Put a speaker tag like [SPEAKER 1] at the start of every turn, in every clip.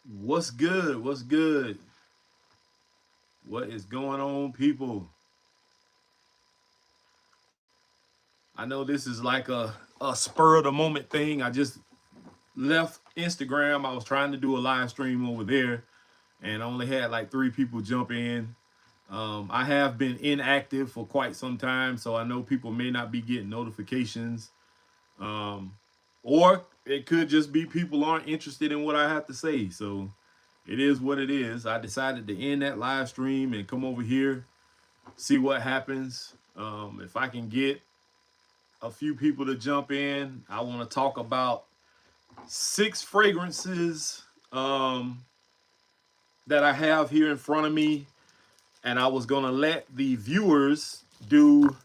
[SPEAKER 1] What's good? What's good? What is going on, people? I know this is like a spur of the moment thing. I just left Instagram. I was trying to do a live stream over there and I only had like 3 people jump in. I have been inactive for quite some time, so I know people may not be getting notifications. Um, or it could just be people aren't interested in what I have to say. So it is what it is. I decided to end that live stream and come over here, see what happens. If I can get a few people to jump in, I want to talk about 6 fragrances that I have here in front of me, and I was gonna let the viewers do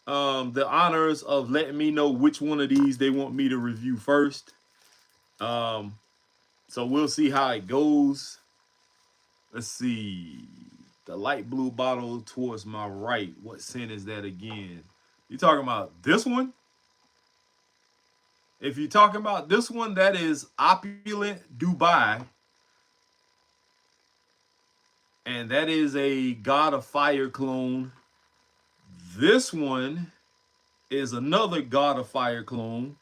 [SPEAKER 1] the honors of letting me know which one of these they want me to review first. Um, so we'll see how it goes. Let's see. The light blue bottle towards my right. What scent is that again? You talking about this one? If you're talking about this one, that is Opulent Dubai. And that is a God of Fire clone. This one is another God of Fire clone.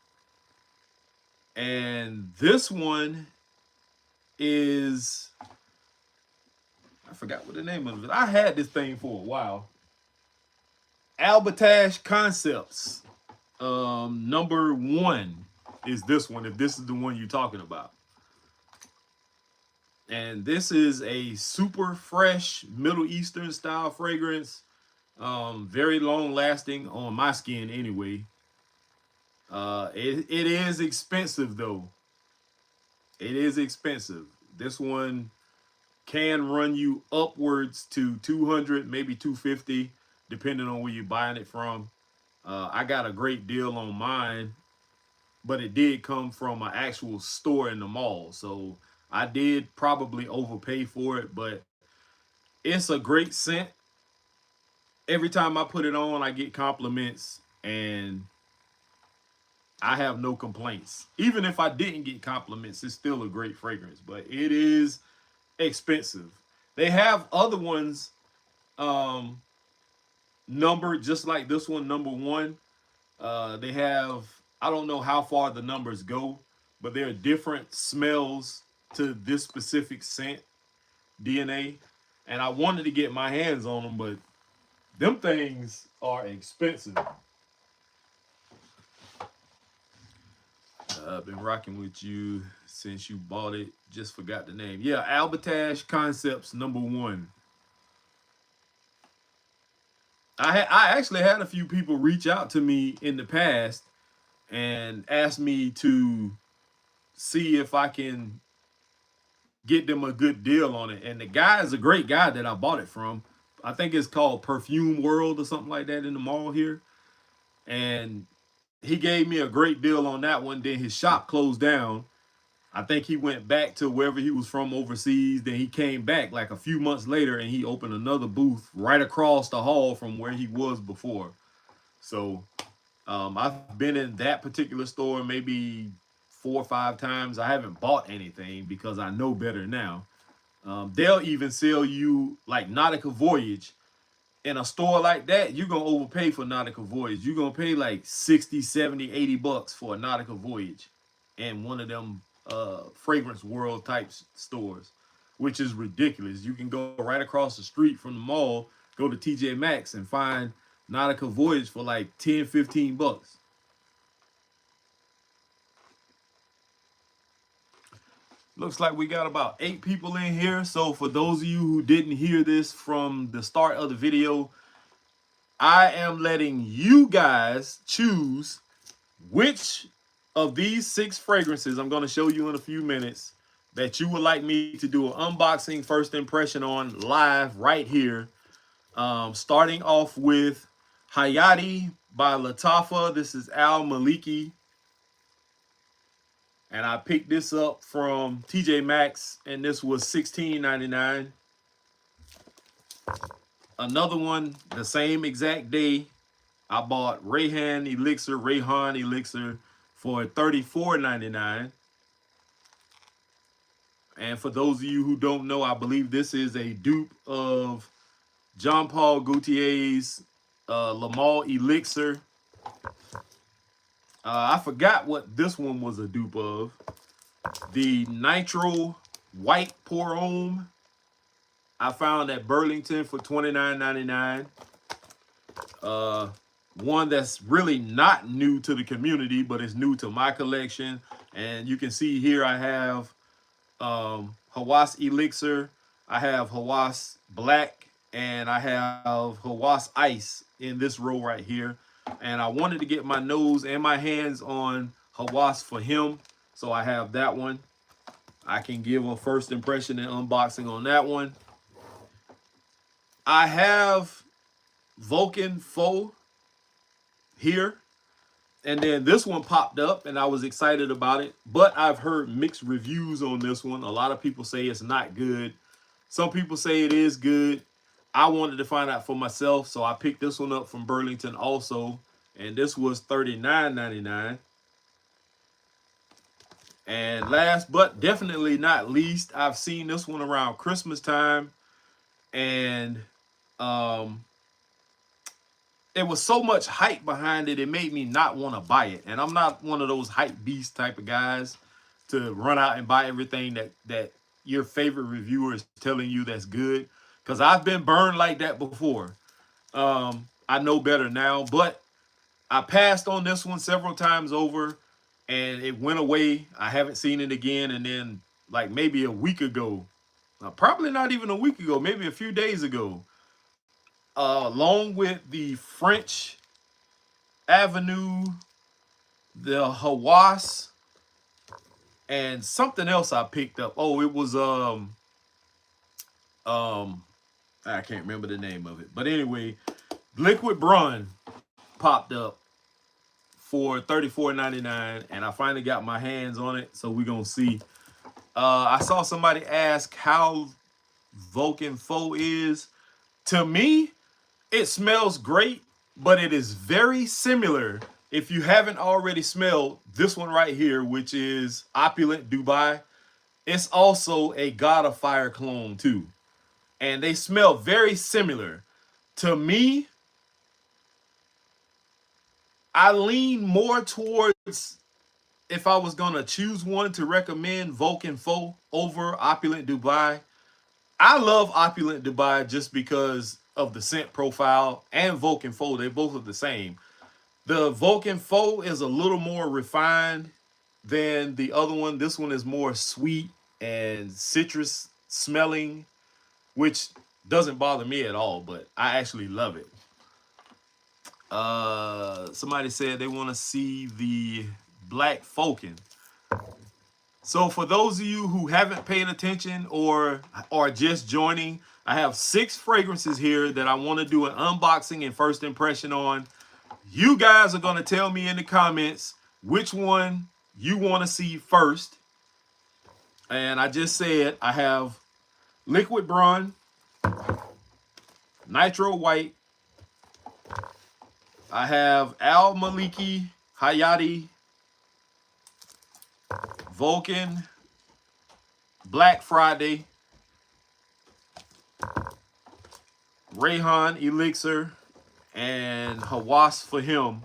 [SPEAKER 1] And this one is, I forgot what the name of it. I had this thing for a while. Albertash Concepts. Number 1 is this one, if this is the one you're talking about. And this is a super fresh Middle Eastern style fragrance. Very long lasting on my skin anyway. It is expensive though. It is expensive. This one can run you upwards to 200, maybe 250, depending on where you're buying it from. I got a great deal on mine, but it did come from an actual store in the mall. So I did probably overpay for it, but it's a great scent. Every time I put it on, I get compliments and I have no complaints. Even if I didn't get compliments, it's still a great fragrance, but it is expensive. They have other ones um numbered just like this one, number 1. They have, I don't know how far the numbers go, but there are different smells to this specific scent DNA. And I wanted to get my hands on them, but them things are expensive. I've been rocking with you since you bought it. Just forgot the name. Yeah, Albertash Concepts number 1. I actually had a few people reach out to me in the past and ask me to see if I can get them a good deal on it. And the guy is a great guy that I bought it from. I think it's called Perfume World or something like that in the mall here. And he gave me a great deal on that one. Then his shop closed down. I think he went back to wherever he was from overseas. Then he came back like a few months later and he opened another booth right across the hall from where he was before. So I've been in that particular store maybe 4 or 5 times. I haven't bought anything because I know better now. They'll even sell you like Nautica Voyage. In a store like that, you're going to overpay for Nautica Voyage. You're going to pay like 60, 70, 80 bucks for a Nautica Voyage in one of them Fragrance World type stores, which is ridiculous. You can go right across the street from the mall, go to TJ Maxx and find Nautica Voyage for like 10, 15 bucks. Looks like we got about 8 people in here. So for those of you who didn't hear this from the start of the video, I am letting you guys choose which of these 6 fragrances I'm going to show you in a few minutes that you would like me to do an unboxing first impression on live right here. Starting off with Hayati by Latafa. This is Al Maliki. And I picked this up from TJ Maxx, and this was $16.99. Another one, the same exact day, I bought Rayhon elixir for $34.99. And for those of you who don't know, I believe this is a dupe of John Paul Gaultier's Lamal elixir. I forgot what this one was a dupe of. The nitro white pour homme I found at Burlington for $29.99. One that's really not new to the community, but it's new to my collection. And you can see here I have Hawas elixir, I have Hawas black, and I have Hawas ice in this row right here. And I wanted to get my nose and my hands on Hawas for him, so I have that one. I can give a first impression and unboxing on that one. I have Vulcan faux here, and then this one popped up and I was excited about it, but I've heard mixed reviews on this one. A lot of people say it's not good. Some people say it is good. I wanted to find out for myself, so I picked this one up from Burlington also, and this was $39.99. And last but definitely not least, I've seen this one around Christmas time, and it was so much hype behind it, it made me not want to buy it. And I'm not one of those hype beast type of guys to run out and buy everything that your favorite reviewer is telling you that's good, because I've been burned like that before. I know better now, but I passed on this one several times over, and it went away. I haven't seen it again. And then like maybe a week ago, probably not even a week ago, maybe a few days ago, along with the French Avenue, the Hawas, and something else I picked up. Oh, it was I can't remember the name of it. But anyway, liquid brun popped up for $34.99, and I finally got my hands on it, so we're gonna see. I saw somebody ask how Vulcan faux is. To me, it smells great, but it is very similar. If you haven't already smelled this one right here, which is Opulent Dubai, it's also a God of Fire clone too. And they smell very similar. To me, I lean more towards, if I was going to choose one to recommend, Vulcan faux over Opulent Dubai. I love Opulent Dubai just because of the scent profile, and Vulcan faux, they both are the same. The Vulcan faux is a little more refined than the other one. This one is more sweet and citrus smelling, which doesn't bother me at all, but I actually love it. Somebody said they want to see the Black Vulcan. So for those of you who haven't paid attention or are just joining, I have 6 fragrances here that I want to do an unboxing and first impression on. You guys are going to tell me in the comments which one you want to see first. And I just said I have Liquid Brun, Nitro White, I have Al Maliki Hayati, Vulcan, Black Friday, Rayhon Elixir, and Hawas for him.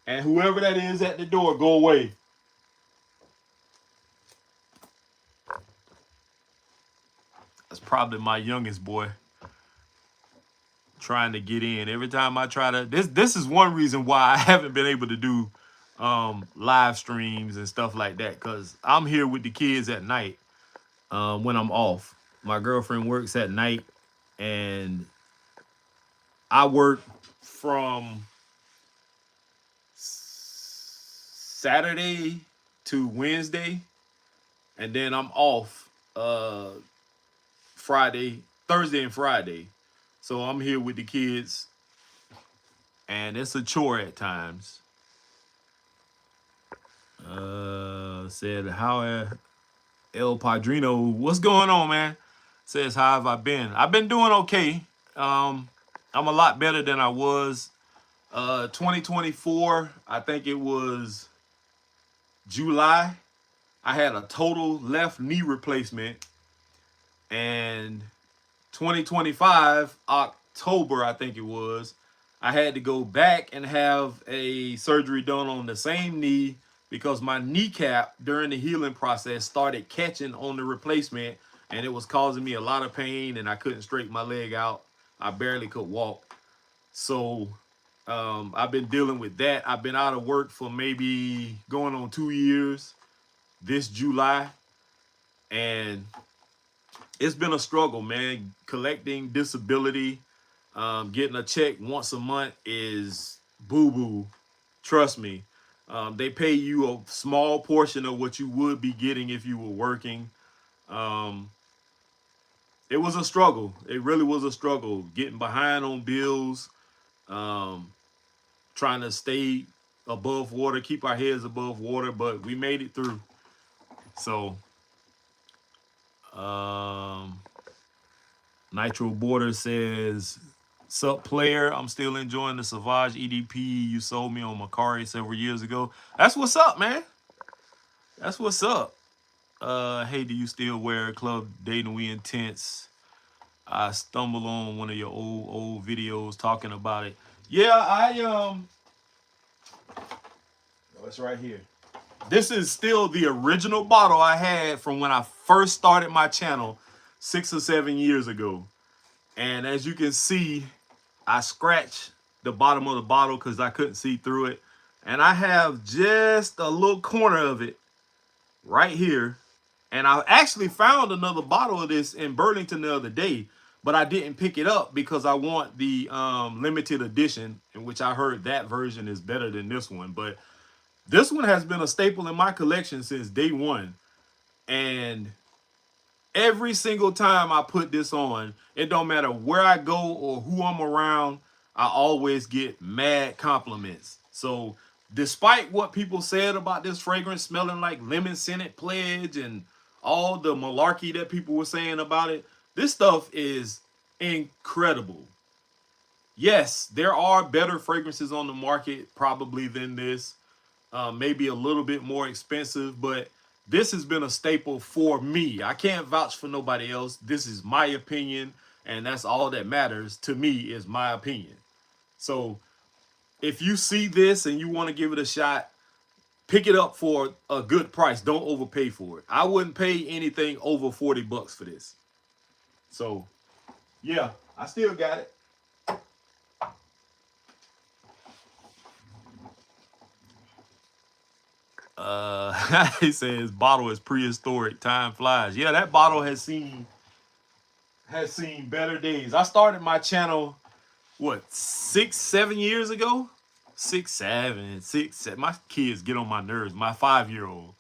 [SPEAKER 1] And whoever that is at the door, go away. That's probably my youngest boy trying to get in. Every time I try to, this is one reason why I haven't been able to do live streams and stuff like that, because I'm here with the kids at night when I'm off. My girlfriend works at night, and I work from Saturday to Wednesday, and then I'm off Thursday and Friday. So I'm here with the kids, and it's a chore at times. Said, how El Padrino, what's going on, man? Says, how have I been? I've been doing okay. I'm a lot better than I was. 2024, I think it was July, I had a total left knee replacement, and 2025 October, I think it was, I had to go back and have a surgery done on the same knee because my kneecap during the healing process started catching on the replacement, and it was causing me a lot of pain, and I couldn't straighten my leg out. I barely could walk. So I've been dealing with that. I've been out of work for maybe going on 2 years this July, and it's been a struggle, man. Collecting disability, getting a check once a month is boo-boo. Trust me. They pay you a small portion of what you would be getting if you were working. Um, it was a struggle. It really was a struggle. Getting behind on bills, um, trying to stay above water, keep our heads above water, but we made it through. So, Nitro Border says, "Sup, player? I'm still enjoying the Savage EDP you sold me on Macari several years ago." That's what's up, man. That's what's up. Hey, do you still wear Club Dating We Intense? I stumbled on one of your old videos talking about it. Yeah, oh, it's right here. This is still the original bottle I had from when I first started my channel 6 or 7 years ago. And as you can see, I scratched the bottom of the bottle because I couldn't see through it. And I have just a little corner of it right here. And I actually found another bottle of this in Burlington the other day, but I didn't pick it up because I want the limited edition, in which I heard that version is better than this one. But this one has been a staple in my collection since day one. And every single time I put this on, it don't matter where I go or who I'm around, I always get mad compliments. So despite what people said about this fragrance smelling like lemon scented pledge and all the malarkey that people were saying about it, this stuff is incredible. Yes, there are better fragrances on the market probably than this. Maybe a little bit more expensive, but this has been a staple for me. I can't vouch for nobody else. This is my opinion, and that's all that matters to me is my opinion. So if you see this and you want to give it a shot, pick it up for a good price. Don't overpay for it. I wouldn't pay anything over 40 bucks for this. So yeah, I still got it. He says bottle is prehistoric. Time flies. Yeah, that bottle has seen better days. I started my channel what 6, 7 years ago. 6, 7, 6, 7. My kids get on my nerves. My 5-year-old.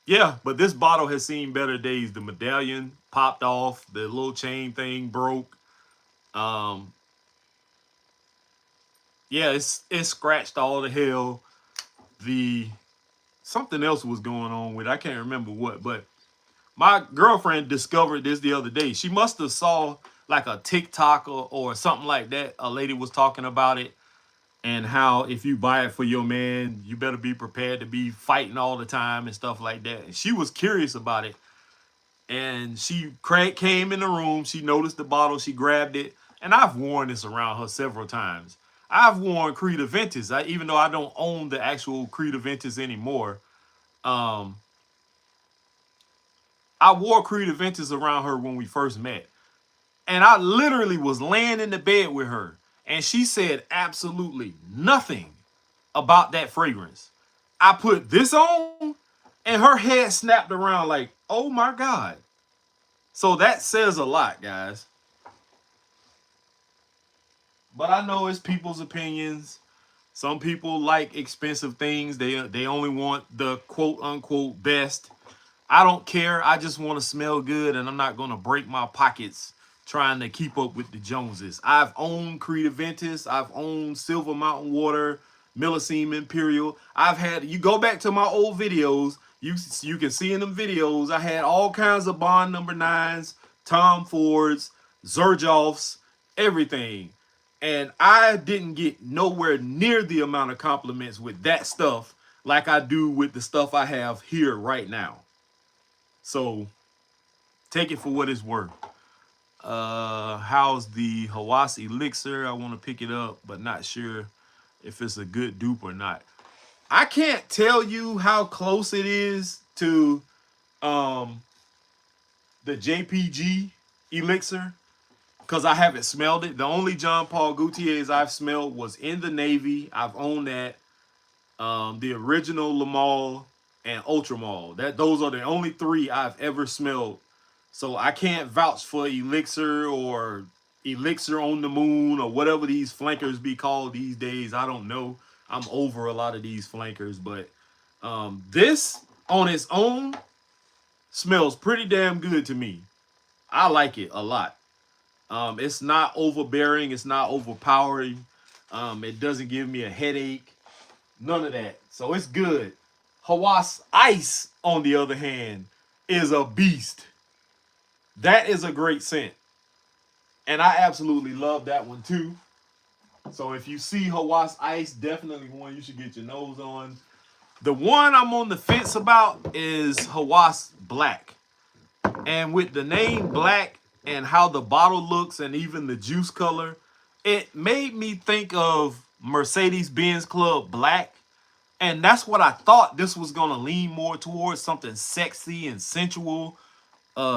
[SPEAKER 1] Yeah, but this bottle has seen better days. The medallion popped off. The little chain thing broke. Yeah, it's scratched all the hell. Something else was going on with it. I can't remember what, but my girlfriend discovered this the other day. She must have saw like a TikTok or something like that. A lady was talking about it and how if you buy it for your man, you better be prepared to be fighting all the time and stuff like that. And she was curious about it. And she came in the room. She noticed the bottle. She grabbed it. And I've worn this around her several times. I've worn Creed Aventus. Even though I don't own the actual Creed Aventus anymore, I wore Creed Aventus around her when we first met. And I literally was laying in the bed with her. And she said absolutely nothing about that fragrance. I put this on and her head snapped around like, oh my God. So that says a lot, guys. But I know it's people's opinions. Some people like expensive things. They only want the quote unquote best. I don't care. I just want to smell good, and I'm not going to break my pockets trying to keep up with the Joneses. I've owned Creed Aventus. I've owned Silver Mountain Water, Millesime Imperial. You go back to my old videos, you can see in them videos, I had all kinds of Bond number 9s, Tom Fords, Xerjoffs, everything. And I didn't get nowhere near the amount of compliments with that stuff like I do with the stuff I have here right now. So take it for what it's worth. How's the Hawas elixir? I want to pick it up, but not sure if it's a good dupe or not. I can't tell you how close it is to the JPG elixir because I haven't smelled it. The only John Paul Gaultier's I've smelled was in the Navy. I've owned that. The original Lamal and Ultramal. Those are the only three I've ever smelled. So I can't vouch for elixir or elixir on the moon or whatever these flankers be called these days. I don't know. I'm over a lot of these flankers, but this on its own smells pretty damn good to me. I like it a lot. It's not overbearing. It's not overpowering. It doesn't give me a headache. None of that. So it's good. Hawas Ice, on the other hand, is a beast. That is a great scent. And I absolutely love that one too. So if you see Hawas Ice, definitely one you should get your nose on. The one I'm on the fence about is Hawas Black. And with the name Black and how the bottle looks and even the juice color, it made me think of Mercedes-Benz Club Black. And that's what I thought this was going to lean more towards, something sexy and sensual,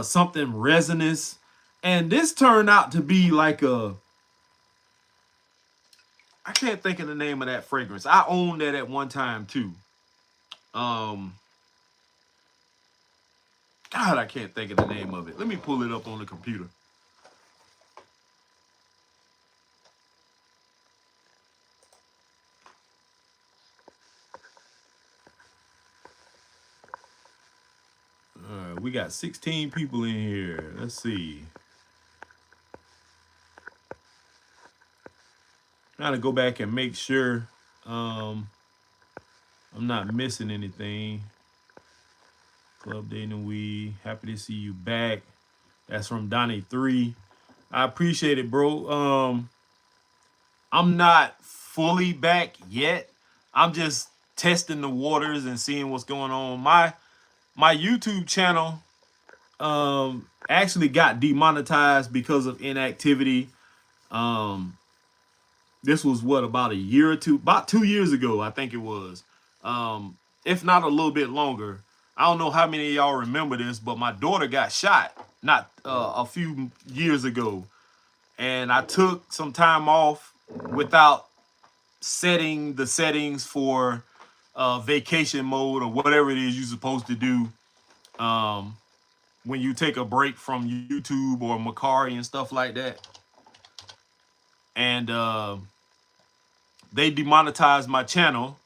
[SPEAKER 1] something resinous. And this turned out to be like I can't think of the name of that fragrance. I owned that at one time too. God, I can't think of the name of it. Let me pull it up on the computer. All right, we got 16 people in here. Let's see. Trying to go back and make sure I'm not missing anything. Club Dating Weed. Happy to see you back. That's from Donnie 3. I appreciate it, bro. I'm not fully back yet. I'm just testing the waters and seeing what's going on. My YouTube channel actually got demonetized because of inactivity. This was what, about a year or two, about 2 years ago, I think it was. If not a little bit longer. I don't know how many of y'all remember this, but my daughter got shot not a few years ago. And I took some time off without setting the settings for vacation mode or whatever it is you're supposed to do when you take a break from YouTube or Macari and stuff like that. And they demonetized my channel.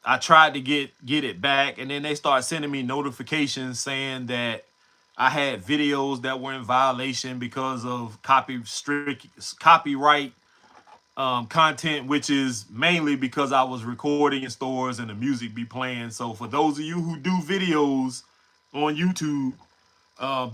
[SPEAKER 1] I tried to get it back, and then they started sending me notifications saying that I had videos that were in violation because of copyright content, which is mainly because I was recording in stores and the music be playing. So for those of you who do videos on YouTube,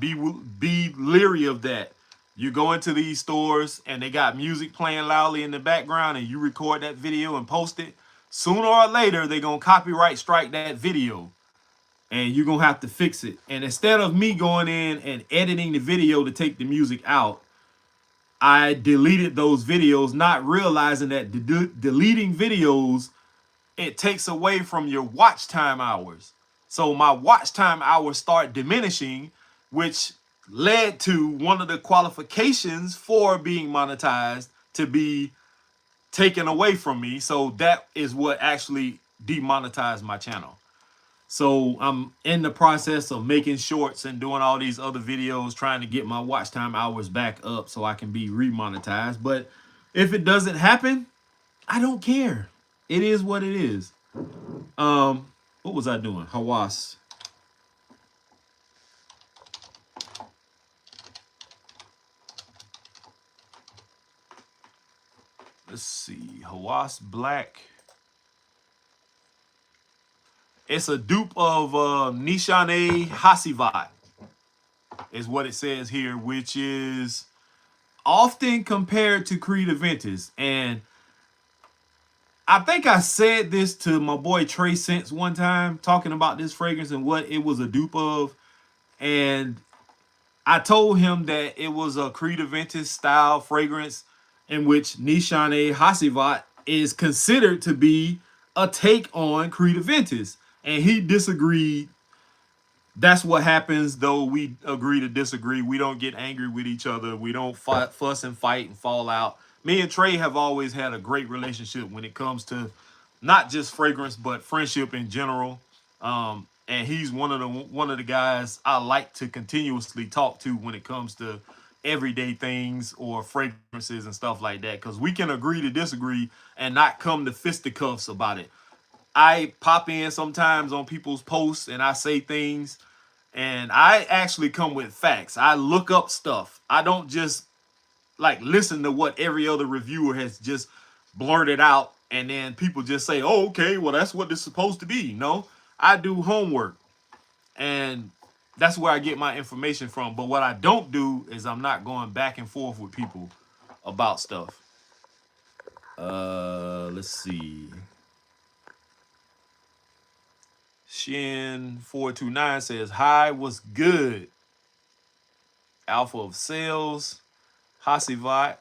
[SPEAKER 1] be leery of that. You go into these stores and they got music playing loudly in the background and you record that video and post it. Sooner or later, they're going to copyright strike that video and you're going to have to fix it. And instead of me going in and editing the video to take the music out, I deleted those videos, not realizing that deleting videos, it takes away from your watch time hours. So my watch time hours start diminishing, which led to one of the qualifications for being monetized to be taken away from me. So that is what actually demonetized my channel. So I'm in the process of making shorts and doing all these other videos, trying to get my watch time hours back up so I can be remonetized. But if it doesn't happen, I don't care. It is what it is. What was I doing? Hawas. Let's see. Hawas Black. It's a dupe of Nishane Hasivat, is what it says here, which is often compared to Creed Aventus. And I think I said this to my boy Trey Sense one time, talking about this fragrance and what it was a dupe of. And I told him that it was a Creed Aventus style fragrance in which Nishane Hasivat is considered to be a take on Creed Aventus. And he disagreed. That's what happens, though we agree to disagree. We don't get angry with each other. We don't fight, fuss and fight and fall out. Me and Trey have always had a great relationship when it comes to not just fragrance, but friendship in general. And he's one of the guys I like to continuously talk to when it comes to everyday things or fragrances and stuff like that. Because we can agree to disagree and not come to fisticuffs about it. I pop in sometimes on people's posts and I say things, and I actually come with facts. I look up stuff. I don't just like listen to what every other reviewer has just blurted out and then people just say, "Oh, okay, well that's what it's supposed to be." No, I do homework, and that's where I get my information from. But what I don't do is I'm not going back and forth with people about stuff. Let's see. Shin429 says, "Hi, what's good? Alpha of Sales, Hasivat.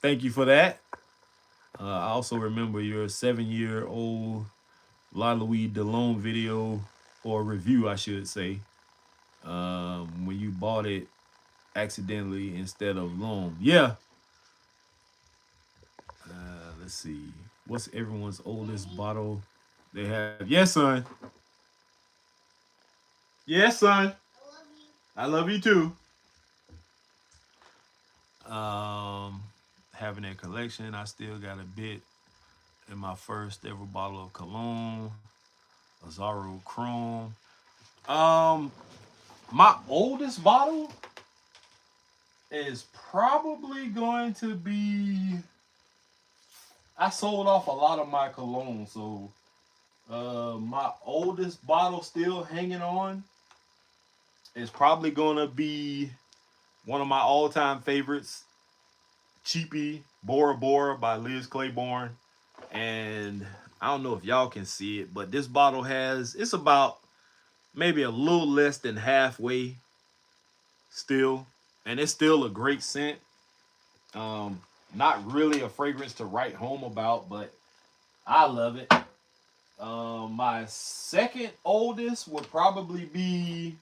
[SPEAKER 1] Thank you for that. I also remember your 7-year-old La Louis Delon video or review, I should say, when you bought it accidentally instead of loan. Yeah. Let's see. What's everyone's oldest bottle they have? Yes, son. Yes, son. I love you too. Um, Having a collection, I still got a bit in my first ever bottle of cologne, Azaro Chrome. Um, my oldest bottle is probably going to be. I sold off a lot of my cologne, so my oldest bottle still hanging on is probably gonna be one of my all-time favorites, Cheapy Bora Bora by Liz Claiborne. And I don't know if y'all can see it, but this bottle it's about maybe a little less than halfway still, and it's still a great scent. Not really a fragrance to write home about, but I love it. My second oldest would probably be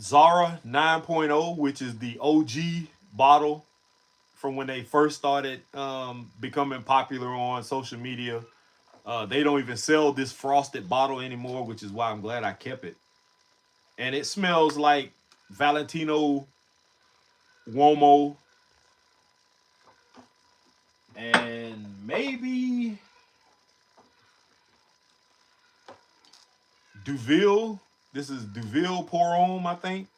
[SPEAKER 1] Zara 9.0, which is the OG bottle from when they first started becoming popular on social media. They don't even sell this frosted bottle anymore, which is why I'm glad I kept it. And it smells like Valentino Uomo and maybe Duville. This is Duville Pour Homme, I think,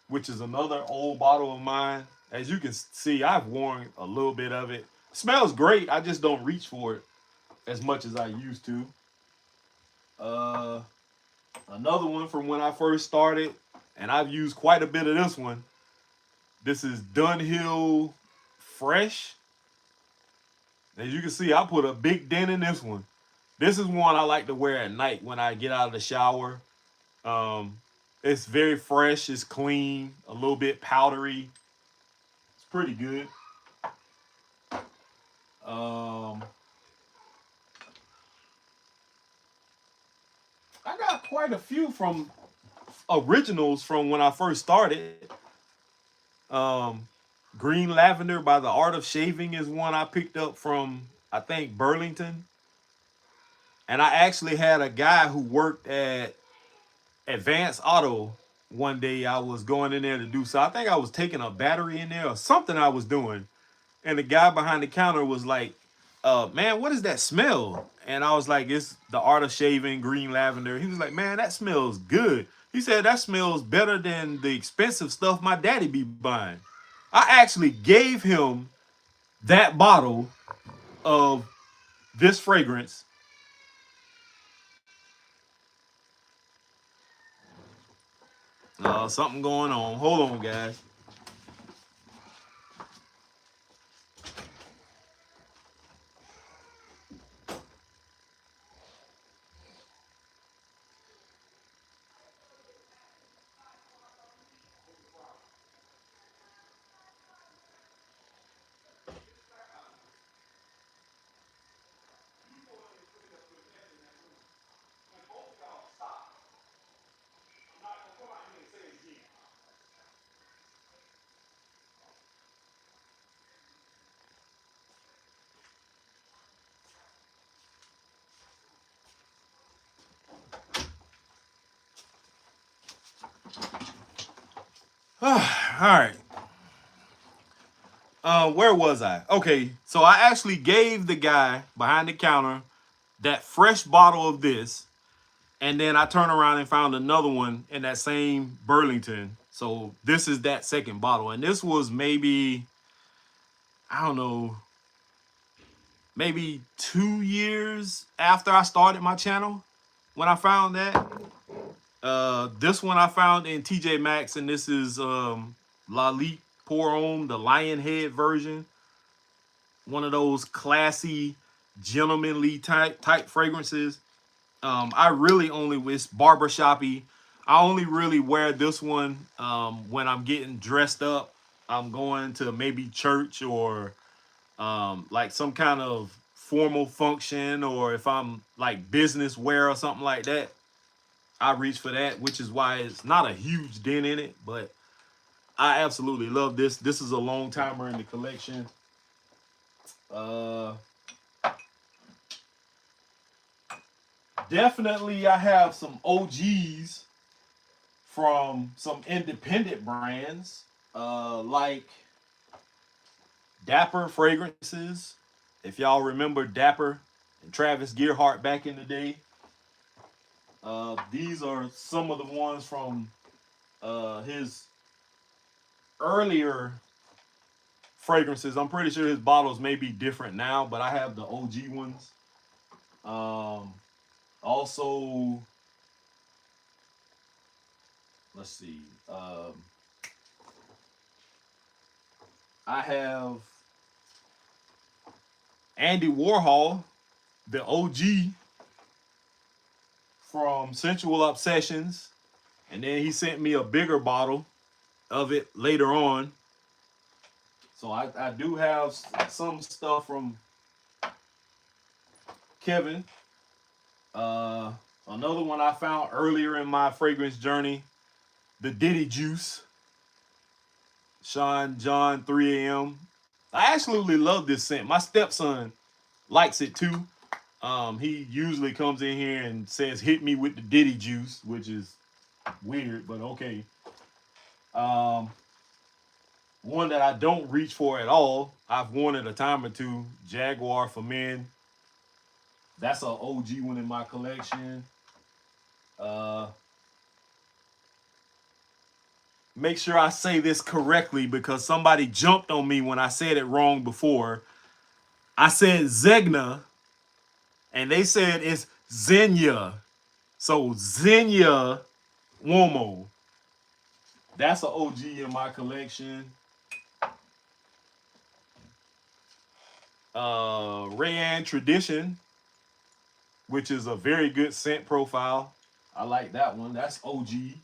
[SPEAKER 1] which is another old bottle of mine. As you can see, I've worn a little bit of it. Smells great. I just don't reach for it as much as I used to. Uh, Another one from when I first started, and I've used quite a bit of this one. This is Dunhill Fresh. As you can see, I put a big dent in this one. This is one I like to wear at night when I get out of the shower. Um, it's very fresh. It's clean. A little bit powdery. It's pretty good. Um, I got quite a few from originals from when I first started. Um, Green Lavender by the Art of Shaving is one I picked up from, I think, Burlington. And I actually had a guy who worked at Advanced Auto one day. I was going in there to do so. I think I was taking a battery in there or something I was doing. And the guy behind the counter was like, man, what is that smell? And I was like, it's the Art of Shaving, Green Lavender. He was like, man, that smells good. He said that smells better than the expensive stuff my daddy be buying. I actually gave him that bottle of this fragrance. Something going on. Hold on, guys. right. Where was I? Okay, so I actually gave the guy behind the counter that fresh bottle of this, and then I turned around and found another one in that same Burlington. So this is that second bottle, and this was maybe, I don't know, maybe 2 years after I started my channel when I found that. This one I found in TJ Maxx, and this is Lalique Pour Homme, the lion head version. One of those classy, gentlemanly type fragrances. I really only, it's barbershoppy. I only really wear this one when I'm getting dressed up. I'm going to maybe church or like some kind of formal function, or if I'm like business wear or something like that, I reach for that, which is why it's not a huge dent in it, but I absolutely love this. This is a long timer in the collection. Definitely I have some OGs from some independent brands, like Dapper Fragrances. If y'all remember Dapper and Travis Gearhart back in the day, these are some of the ones from his earlier fragrances. I'm pretty sure his bottles may be different now, but I have the OG ones. Also, let's see. I have Andy Warhol, the OG from Sensual Obsessions, and then he sent me a bigger bottle of it later on. So I do have some stuff from Kevin. Another one I found earlier in my fragrance journey, the Diddy Juice, Sean John 3 a.m. I absolutely love this scent. My stepson likes it too. He usually comes in here and says, "Hit me with the Diddy Juice," which is weird, but okay. One that I don't reach for at all, I've worn it a time or two, Jaguar for Men. That's an OG one in my collection. Make sure I say this correctly because somebody jumped on me when I said it wrong before. I said Zegna, and they said it's Xenia. So Xenia Uomo. That's an OG in my collection. Rayhon Tradition, which is a very good scent profile. I like that one. That's OG.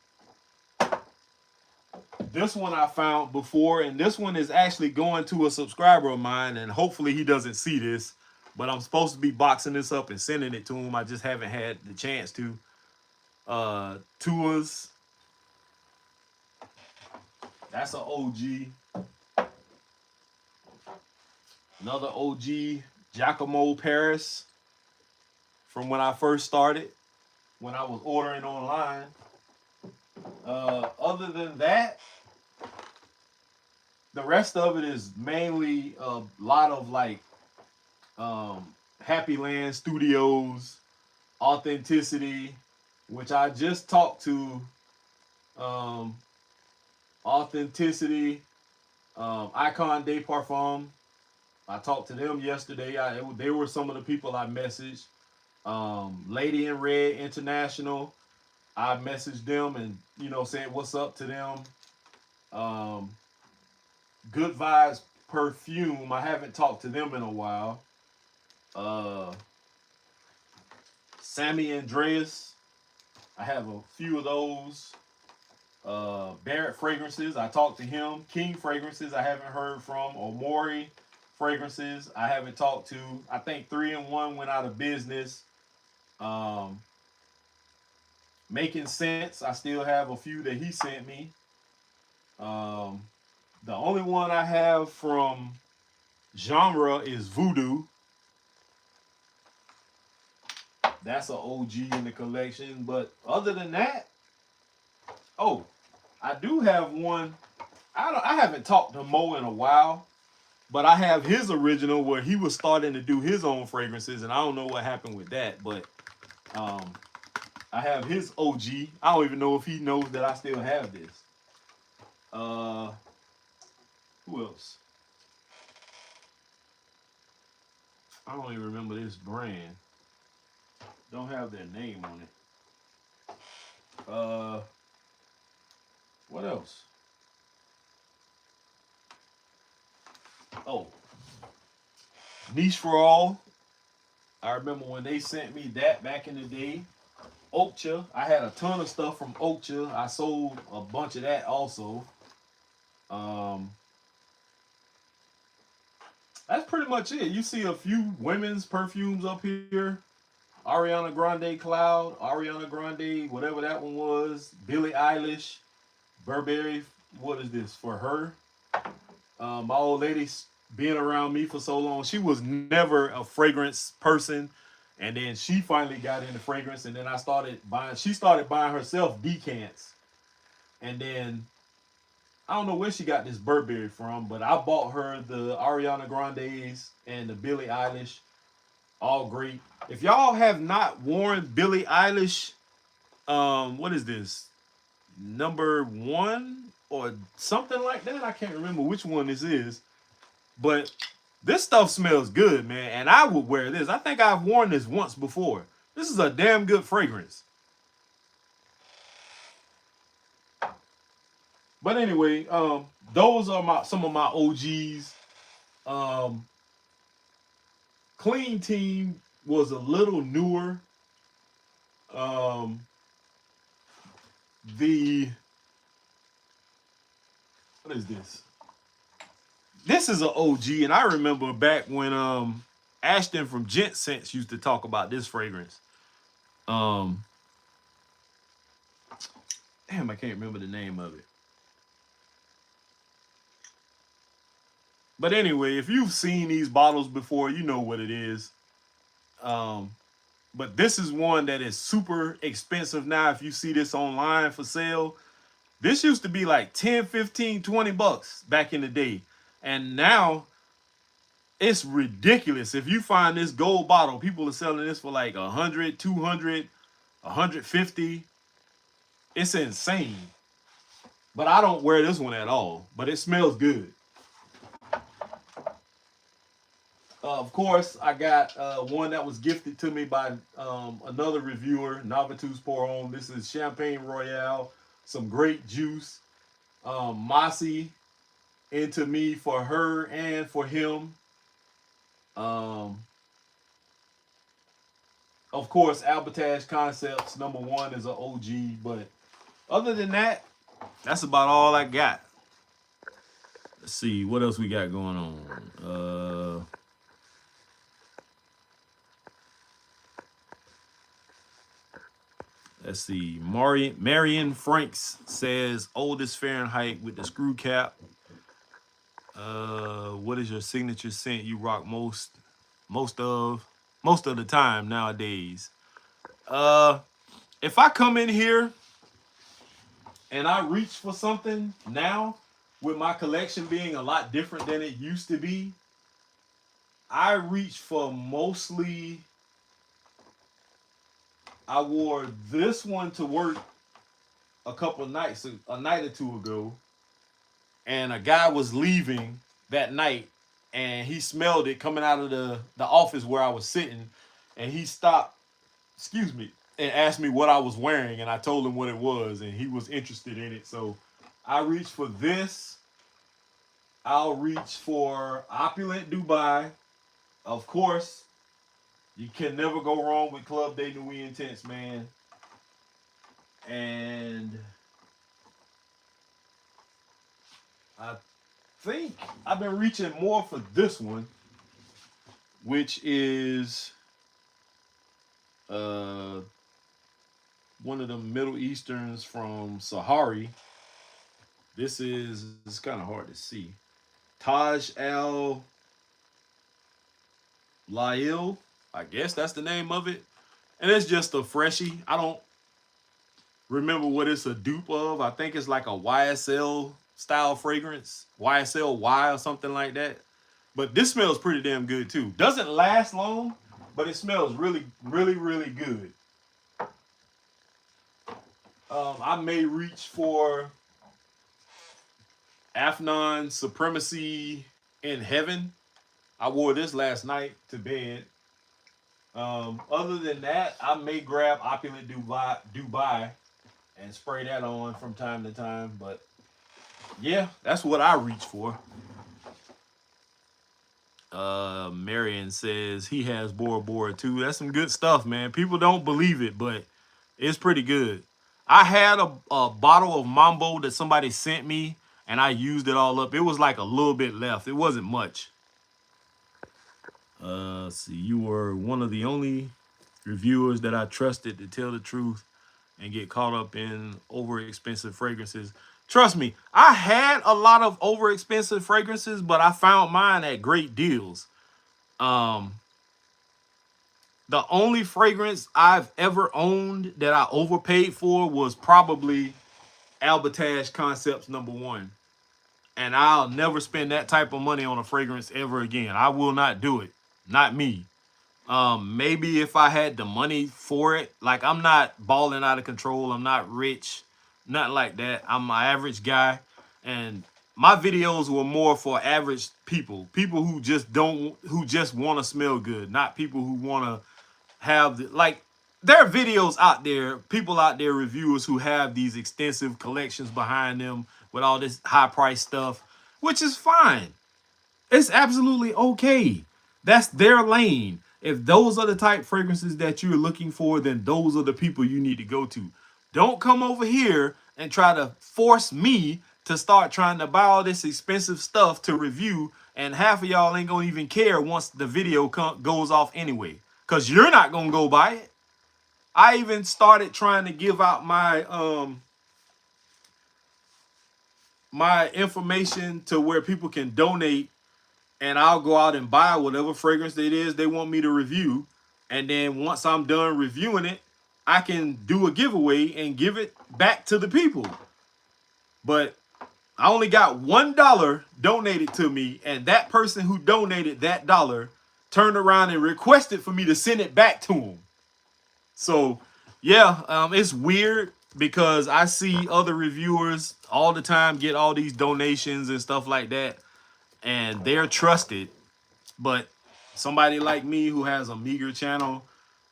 [SPEAKER 1] This one I found before, and this one is actually going to a subscriber of mine, and hopefully he doesn't see this, but I'm supposed to be boxing this up and sending it to him. I just haven't had the chance to. Tours. That's an OG. Another OG, Giacomo Paris, from when I first started, when I was ordering online. Other than that, the rest of it is mainly a lot of like Happy Land Studios, Authenticity, which I just talked to. Authenticity, Icon de Parfum. I talked to them yesterday. They were some of the people I messaged. Lady in Red International, I messaged them and said what's up to them. Good Vibes Perfume, I haven't talked to them in a while. Sammy Andreas, I have a few of those. Barrett Fragrances, I talked to him. King Fragrances, I haven't heard from. Omori Fragrances, I haven't talked to. I think 3-in-1 went out of business. Making Sense, I still have a few that he sent me. The only one I have from Genre is Voodoo. That's an OG in the collection. But other than that, oh, I do have one I haven't talked to Mo in a while, but I have his original where he was starting to do his own fragrances, and I don't know what happened with that, but um, I have his OG. I don't even know if he knows that I still have this. Uh, who else? I don't even remember this brand. Don't have their name on it. What else? Oh, Niche for All. I remember when they sent me that back in the day. Oakcha. I had a ton of stuff from Oakcha. I sold a bunch of that also. Um, that's pretty much it. You see a few women's perfumes up here. Ariana Grande Cloud, Ariana Grande, whatever that one was. Billie Eilish, Burberry. What is this for her? My old lady's being around me for so long. She was never a fragrance person. And then she finally got into fragrance. And then I started buying, she started buying herself decants. And then I don't know where she got this Burberry from, but I bought her the Ariana Grande's and the Billie Eilish. All great. If y'all have not worn Billie Eilish, what is this? Number one or something like that? I can't remember which one this is. But this stuff smells good, man. And I would wear this. I think I've worn this once before. This is a damn good fragrance. But anyway, those are some of my OGs. Um, Clean Team was a little newer. Um, the what is this? This is an OG, and I remember back when Ashton from Gent Sense used to talk about this fragrance. Um, Damn, I can't remember the name of it. But anyway, if you've seen these bottles before, you know what it is. Um, but this is one that is super expensive now. If you see this online for sale, this used to be like 10, 15, 20 bucks back in the day. And now it's ridiculous. If you find this gold bottle, people are selling this for like 100, 200, 150. It's insane. But I don't wear this one at all. But it smells good. Of course, I got one that was gifted to me by another reviewer, Novatus Pour On. This is Champagne Royale, some great juice. Mossy into me for her and for him. Of course, Albertage Concepts #1 is an OG, but other than that, that's about all I got. Let's see what else we got going on. Let's see. Marion Franks says oldest Fahrenheit with the screw cap. What is your signature scent you rock most of the time nowadays? If I come in here and I reach for something now, with my collection being a lot different than it used to be, I reach for mostly. I wore this one to work a night or two ago, and a guy was leaving that night, and he smelled it coming out of the office where I was sitting, and he stopped, excuse me, and asked me what I was wearing, and I told him what it was, and he was interested in it. So I reached for this. I'll reach for Opulent Dubai. Of course, you can never go wrong with Club de Nuit Intense, man. And I think I've been reaching more for this one, which is one of the Middle Easterns from Sahari. It's kind of hard to see. Taj Al Lail, I guess that's the name of it. And it's just a freshie. I don't remember what it's a dupe of. I think it's like a YSL style fragrance, YSLY or something like that. But this smells pretty damn good too. Doesn't last long, but it smells really, really, really good. I may reach for Afnan Supremacy in Heaven. I wore this last night to bed. Other than that, I may grab Opulent Dubai and spray that on from time to time. But yeah, that's what I reach for. Marion says he has Bora Bora too. That's some good stuff, man. People don't believe it, but it's pretty good. I had a bottle of Mambo that somebody sent me, and I used it all up. It was like a little bit left. It wasn't much. See, you were one of the only reviewers that I trusted to tell the truth and get caught up in overexpensive fragrances. Trust me, I had a lot of overexpensive fragrances, but I found mine at great deals. Um, the only fragrance I've ever owned that I overpaid for was probably Albertage Concepts #1. And I'll never spend that type of money on a fragrance ever again. I will not do it. Not me. Maybe if I had the money for it, like I'm not balling out of control. I'm not rich, nothing like that. I'm an average guy, and my videos were more for average people who just want to smell good, not people who want to have like there are videos out there, people out there, reviewers who have these extensive collections behind them with all this high price stuff, which is fine. It's absolutely okay. That's their lane. If those are the type fragrances that you're looking for, then those are the people you need to go to. Don't come over here and try to force me to start trying to buy all this expensive stuff to review, and half of y'all ain't gonna even care once the video goes off anyway, because you're not gonna go buy it. I even started trying to give out my information to where people can donate, and I'll go out and buy whatever fragrance it is they want me to review. And then once I'm done reviewing it, I can do a giveaway and give it back to the people. But I only got $1 donated to me, and that person who donated that dollar turned around and requested for me to send it back to him. So yeah, it's weird because I see other reviewers all the time get all these donations and stuff like that, and they're trusted. But somebody like me who has a meager channel,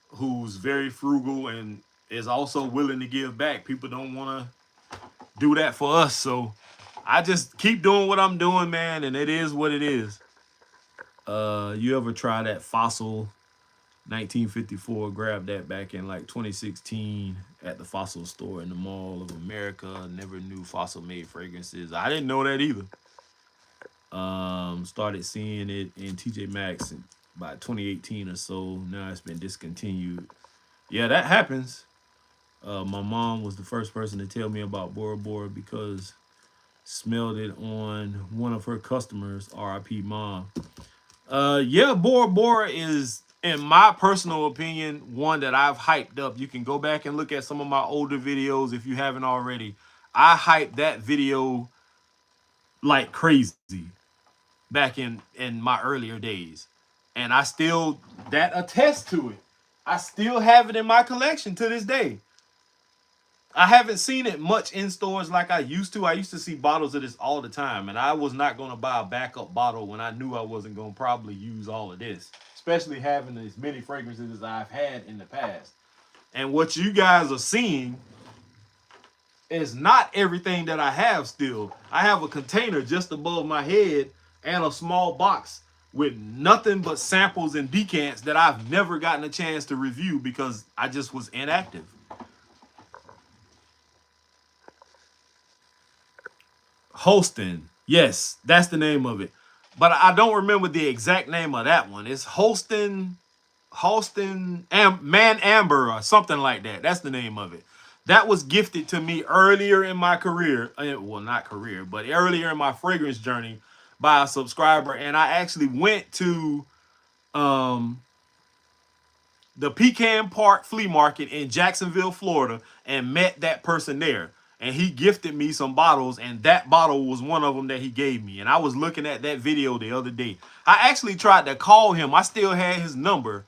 [SPEAKER 1] who's very frugal and is also willing to give back, people don't want to do that for us. So I just keep doing what I'm doing, man, and it is what it is. You ever try that Fossil 1954? Grabbed that back in like 2016 at the Fossil store in the Mall of America. Never knew Fossil made fragrances. I didn't know that either. Started seeing it in TJ Maxx by 2018 or so. Now it's been discontinued. Yeah, that happens. My mom was the first person to tell me about Bora Bora because smelled it on one of her customers. RIP mom. Yeah, Bora Bora is, in my personal opinion, one that I've hyped up. You can go back and look at some of my older videos if you haven't already. I hyped that video like crazy back in my earlier days, and I still, that attests to it. I still have it in my collection to this day. I haven't seen it much in stores like I used to. I used to see bottles of this all the time, and I was not going to buy a backup bottle when I knew I wasn't going to probably use all of this, especially having as many fragrances as I've had in the past. And what you guys are seeing is not everything that I have still. I have a container just above my head and a small box with nothing but samples and decants that I've never gotten a chance to review because I just was inactive. Holston. Yes, that's the name of it. But I don't remember the exact name of that one. It's Man Amber or something like that. That's the name of it. That was gifted to me earlier in my career. Well, not career, but earlier in my fragrance journey by a subscriber. And I actually went to the Pecan Park Flea Market in Jacksonville, Florida, and met that person there. and he gifted me some bottles, and that bottle was one of them that he gave me. And I was looking at that video the other day. I actually tried to call him. I still had his number,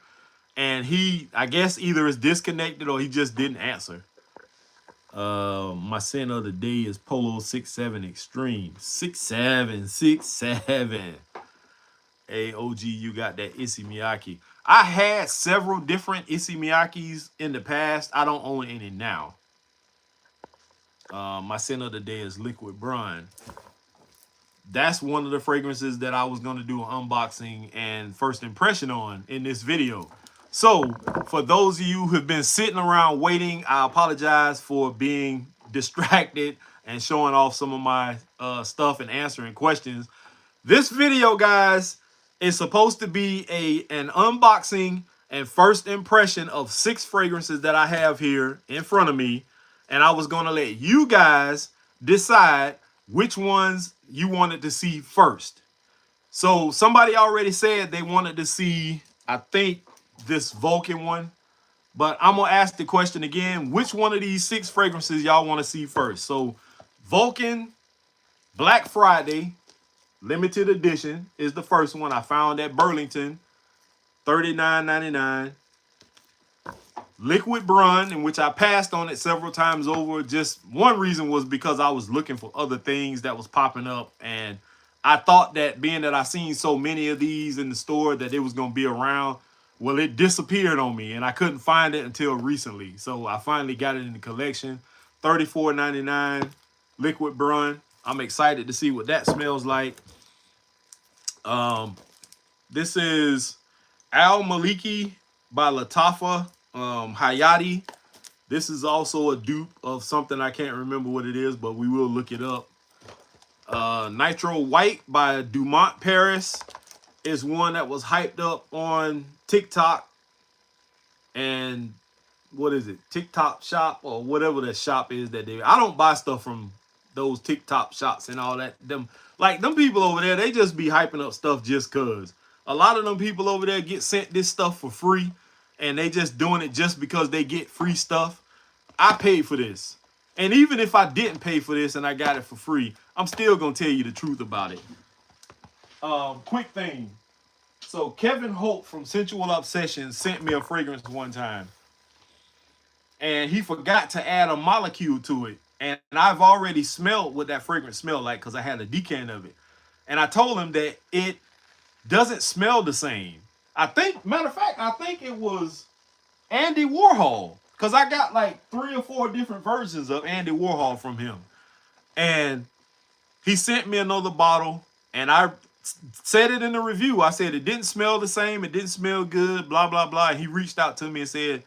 [SPEAKER 1] and he, I guess, either is disconnected or he just didn't answer. My sin of the day is Polo 67 Extreme. 6767. Hey, OG, you got that Issey Miyake. I had several different Issey Miyakes in the past. I don't own any now. My sin of the day is Liquid Brun. That's one of the fragrances that I was going to do an unboxing and first impression on in this video. So, for those of you who have been sitting around waiting, I apologize for being distracted and showing off some of my stuff and answering questions. This video, guys, is supposed to be an unboxing and first impression of 6 fragrances that I have here in front of me. And I was going to let you guys decide which ones you wanted to see first. So somebody already said they wanted to see, I think, this Vulcan one. But I'm going to ask the question again. Which one of these 6 fragrances y'all want to see first? So Vulcan Black Friday limited edition is the first one. I found at Burlington, $39.99. Liquid Brun, in which I passed on it several times over. Just one reason was because I was looking for other things that was popping up, and I thought that being that I seen so many of these in the store that it was going to be around. Well, it disappeared on me, and I couldn't find it until recently. So I finally got it in the collection. $34.99 Liquid Brun. I'm excited to see what that smells like. This is Al Maliki by Latafa Hayati. This is also a dupe of something I can't remember what it is, but we will look it up. Nitro White by Dumont Paris is one that was hyped up on TikTok and what is it? TikTok shop or whatever the shop is that they. I don't buy stuff from those TikTok shops and all that. Them people over there, they just be hyping up stuff just cause. A lot of them people over there get sent this stuff for free, and they just doing it just because they get free stuff. I paid for this. And even if I didn't pay for this and I got it for free, I'm still going to tell you the truth about it. Quick thing. So Kevin Holt from Sensual Obsession sent me a fragrance one time. And he forgot to add a molecule to it. And I've already smelled what that fragrance smelled like because I had a decant of it. And I told him that it doesn't smell the same. Matter of fact, I think it was Andy Warhol. Because I got like 3 or 4 different versions of Andy Warhol from him. And he sent me another bottle. And I said it in the review. I said it didn't smell the same. It didn't smell good. Blah, blah, blah. And he reached out to me and said,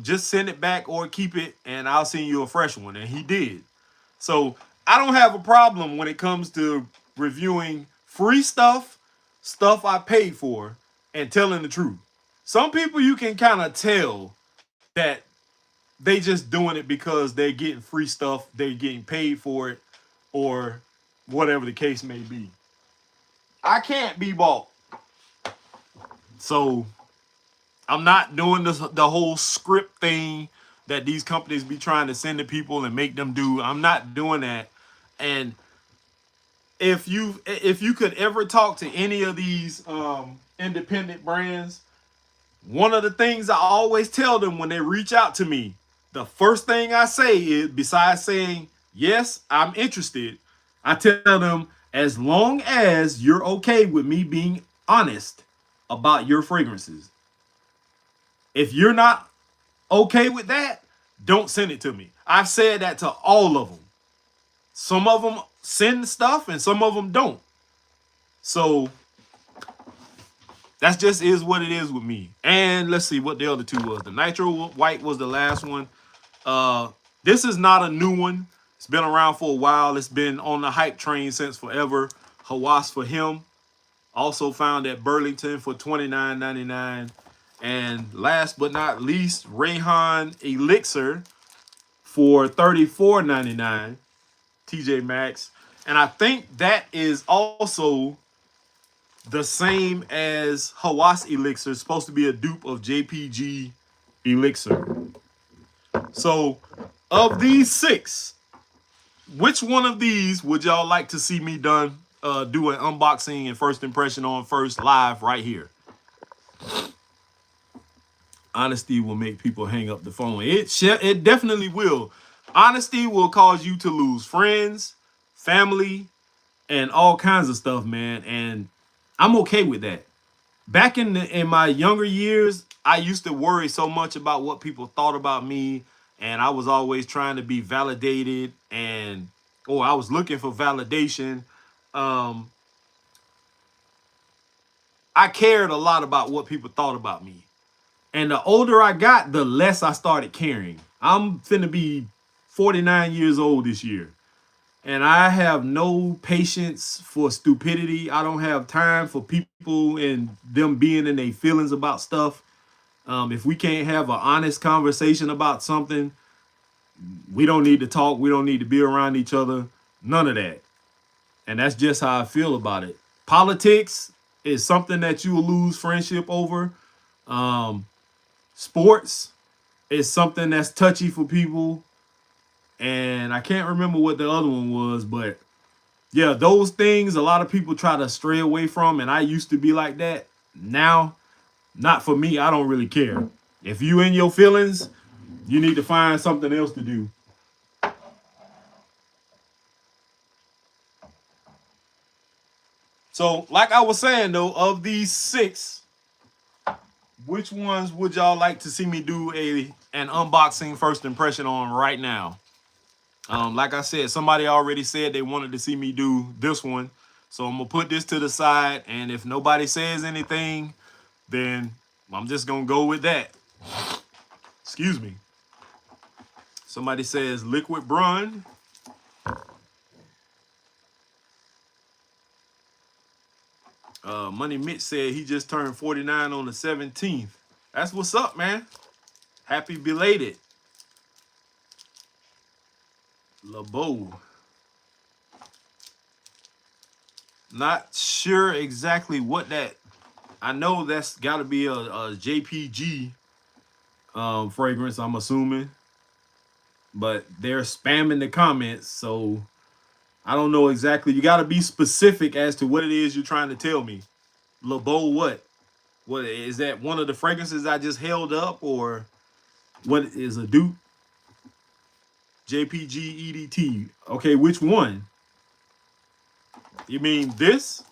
[SPEAKER 1] just send it back or keep it. And I'll send you a fresh one. And he did. So I don't have a problem when it comes to reviewing free stuff I paid for, and telling the truth. Some people you can kind of tell that they just doing it because they're getting free stuff, they're getting paid for it, or whatever the case may be. I can't be bought. So I'm not doing the whole script thing that these companies be trying to send to people and make them do. I'm not doing that. And if you could ever talk to any of these independent brands, one of the things I always tell them when they reach out to me, the first thing I say is, besides saying, yes, I'm interested, I tell them, as long as you're okay with me being honest about your fragrances. If you're not okay with that, don't send it to me. I've said that to all of them. Some of them send stuff and some of them don't. So that just is what it is with me. And let's see what the other 2 was. The Nitro White was the last one. This is not a new one. It's been around for a while. It's been on the hype train since forever. Hawas for Him. Also found at Burlington for $29.99. And last but not least, Rayhon Elixir for $34.99. TJ Maxx. And I think that is also the same as Hawas Elixir. It's supposed to be a dupe of JPG Elixir. So of these 6, which one of these would y'all like to see me do an unboxing and first impression on first live right here? Honesty will make people hang up the phone. It definitely will. Honesty will cause you to lose friends, family, and all kinds of stuff, man. And I'm okay with that. Back in my younger years, I used to worry so much about what people thought about me, and I was always trying to be validated, and or I was looking for validation. Um, I cared a lot about what people thought about me. And the older I got, the less I started caring. I'm finna be 49 years old this year. And I have no patience for stupidity. I don't have time for people and them being in their feelings about stuff. If we can't have an honest conversation about something, we don't need to talk. We don't need to be around each other. None of that. And that's just how I feel about it. Politics is something that you will lose friendship over. Um, Sports is something that's touchy for people. And I can't remember what the other one was, but yeah, those things a lot of people try to stray away from. And I used to be like that. Now, not for me. I don't really care. If you in your feelings, you need to find something else to do. So, like I was saying though, of these 6, which ones would y'all like to see me do an unboxing first impression on right now? Like I said, somebody already said they wanted to see me do this one. So I'm gonna put this to the side, and if nobody says anything, then I'm just gonna go with that. Excuse me. Somebody says liquid brun. Money Mitch said he just turned 49 on the 17th. That's what's up, man. Happy belated. LeBeau. Not sure exactly what that. I know that's got to be a JPG fragrance, I'm assuming. But they're spamming the comments, so I don't know exactly. You got to be specific as to what it is you're trying to tell me. LeBeau what? What is that, one of the fragrances I just held up, or what is a dupe? JPG EDT. Okay, which one? You mean this?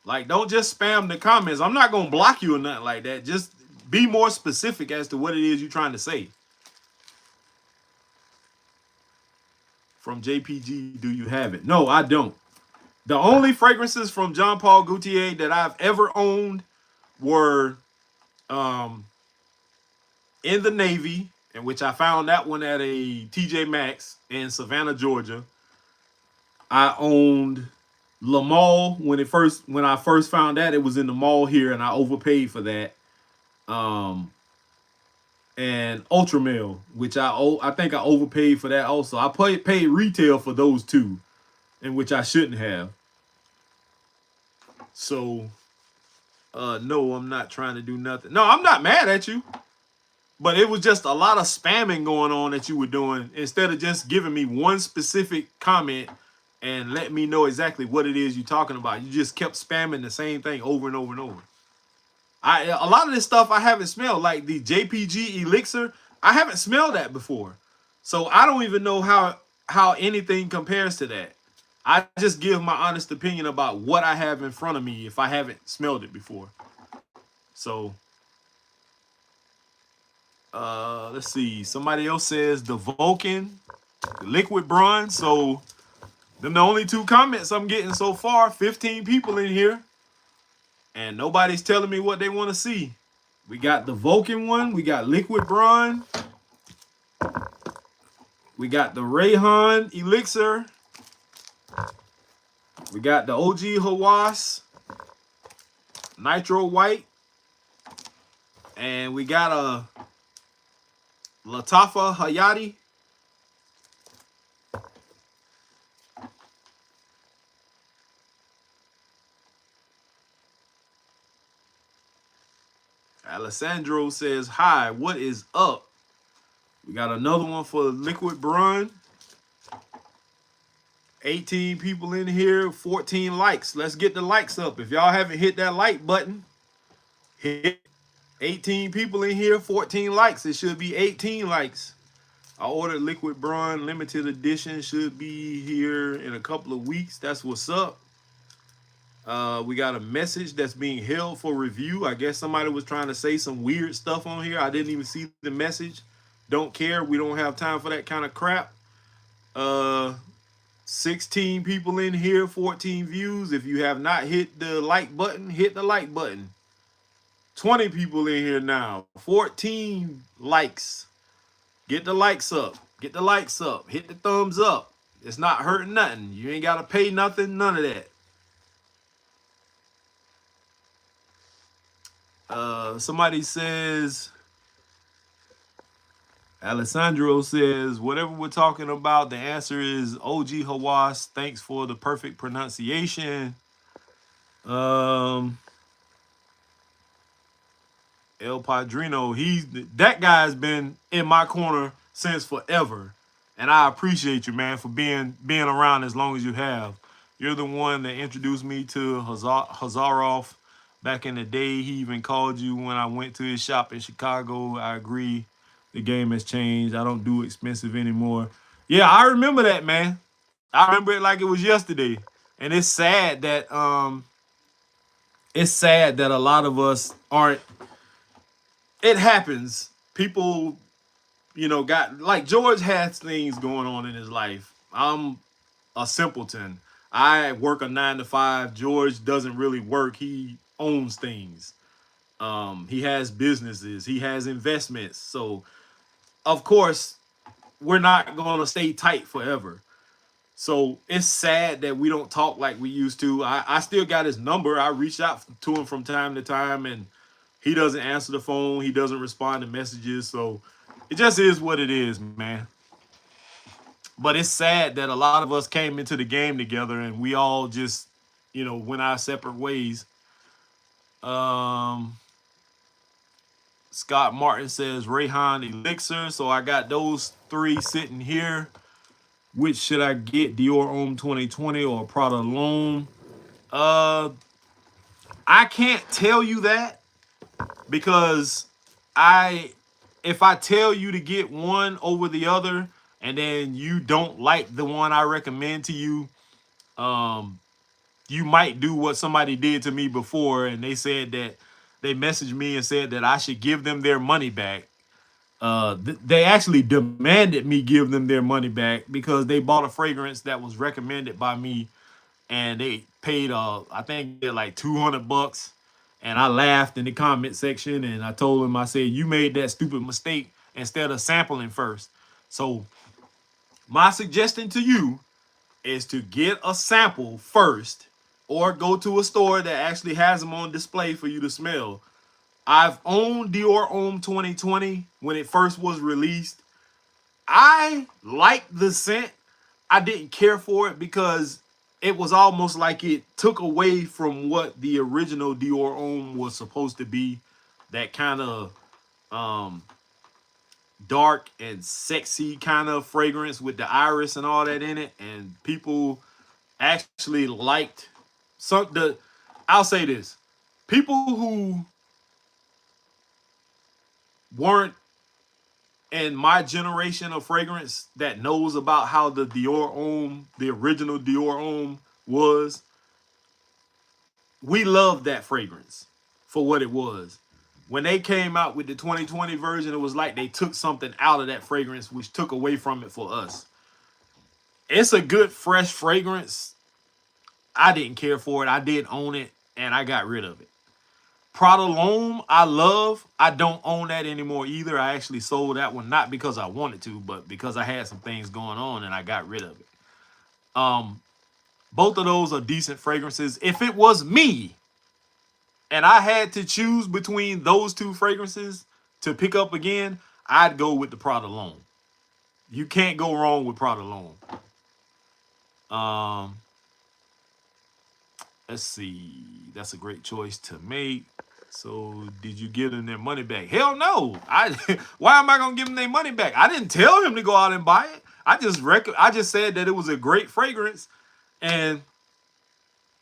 [SPEAKER 1] Like, don't just spam the comments. I'm not gonna block you or nothing like that. Just be more specific as to what it is you're trying to say. From JPG, do you have it? No, I don't. The only fragrances from Jean Paul Gaultier that I've ever owned were in the Navy, in which I found that one at a TJ Maxx in Savannah, Georgia. I owned La Mall when I first found that. It was in the mall here, and I overpaid for that. Um, and Ultramel, which I think I overpaid for that also. I paid retail for those two, in which I shouldn't have. So, no, I'm not trying to do nothing. No, I'm not mad at you. But it was just a lot of spamming going on that you were doing instead of just giving me one specific comment and letting me know exactly what it is you're talking about. You just kept spamming the same thing over and over and over. A lot of this stuff I haven't smelled, like the JPG elixir. I haven't smelled that before, so I don't even know how anything compares to that. I just give my honest opinion about what I have in front of me if I haven't smelled it before. So let's see. Somebody else says the Vulcan, the liquid brun. So them the only 2 comments I'm getting so far. 15 people in here, and nobody's telling me what they want to see. We got the Vulcan one. We got liquid brun. We got the Rayhon elixir. We got the OG Hawas nitro white, and we got a Latafa Hayati. Alessandro says, hi, what is up? We got another one for Liquid Brun. 18 people in here, 14 likes. Let's get the likes up. If y'all haven't hit that like button, hit 18 people in here, 14 likes. It should be 18 likes. I ordered Liquid Brun limited edition. Should be here in a couple of weeks. That's what's up. We got a message that's being held for review. I guess somebody was trying to say some weird stuff on here. I didn't even see the message. Don't care. We don't have time for that kind of crap. 16 people in here, 14 views. If you have not hit the like button, hit the like button. 20 people in here now, 14 likes. Get the likes up. Get the likes up. Hit the thumbs up. It's not hurting nothing. You ain't got to pay nothing, none of that. Somebody says, Alessandro says, whatever we're talking about, the answer is OG Hawas. Thanks for the perfect pronunciation. El Padrino, that guy's been in my corner since forever. And I appreciate you, man, for being around as long as you have. You're the one that introduced me to Hazarov back in the day. He even called you when I went to his shop in Chicago. I agree. The game has changed. I don't do expensive anymore. Yeah, I remember that, man. I remember it like it was yesterday. And it's sad that a lot of us aren't. It happens. People, got, like, George has things going on in his life. I'm a simpleton. I work a 9 to 5. George doesn't really work. He owns things. He has businesses. He has investments. So, of course, we're not going to stay tight forever. So it's sad that we don't talk like we used to. I still got his number. I reach out to him from time to time, and he doesn't answer the phone. He doesn't respond to messages. So it just is what it is, man. But it's sad that a lot of us came into the game together and we all just, went our separate ways. Scott Martin says Rayhon elixir. So I got those 3 sitting here. Which should I get? Dior Homme 2020 or Prada L'Homme? I can't tell you that because if I tell you to get one over the other and then you don't like the one I recommend to you, you might do what somebody did to me before, and they said that they messaged me and said that I should give them their money back. They actually demanded me give them their money back because they bought a fragrance that was recommended by me, and they paid I think like $200. And I laughed in the comment section, and I told them, I said, you made that stupid mistake instead of sampling first. So my suggestion to you is to get a sample first, or go to a store that actually has them on display for you to smell. I've owned Dior Homme 2020 when it first was released. I liked the scent. I didn't care for it because it was almost like it took away from what the original Dior Homme was supposed to be. That kind of dark and sexy kind of fragrance with the iris and all that in it. And people actually liked I'll say this. People who weren't in my generation of fragrance that knows about how the Dior Homme, the original Dior Homme was, we loved that fragrance for what it was. When they came out with the 2020 version, it was like they took something out of that fragrance, which took away from it for us. It's a good, fresh fragrance. I didn't care for it. I did own it, and I got rid of it. Prada L'Homme, I love. I don't own that anymore either. I actually sold that one, not because I wanted to, but because I had some things going on and I got rid of it. Both of those are decent fragrances. If it was me and I had to choose between those 2 fragrances to pick up again, I'd go with the Prada L'Homme. You can't go wrong with Prada L'Homme. Let's see. That's a great choice to make. So did you give them their money back? Hell no. Why am I gonna give them their money back? I didn't tell him to go out and buy it. I just said that it was a great fragrance and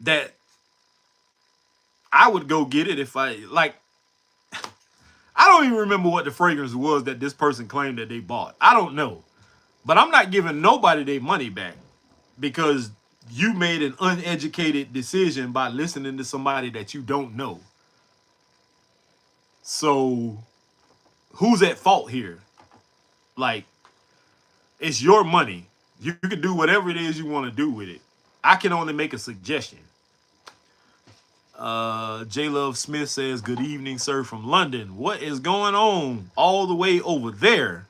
[SPEAKER 1] that I would go get it if I like. I don't even remember what the fragrance was that this person claimed that they bought. I don't know. But I'm not giving nobody their money back because you made an uneducated decision by listening to somebody that you don't know. So who's at fault here? Like, it's your money. You can do whatever it is you want to do with it. I can only make a suggestion. J Love Smith says, good evening, sir, from London. What is going on all the way over there?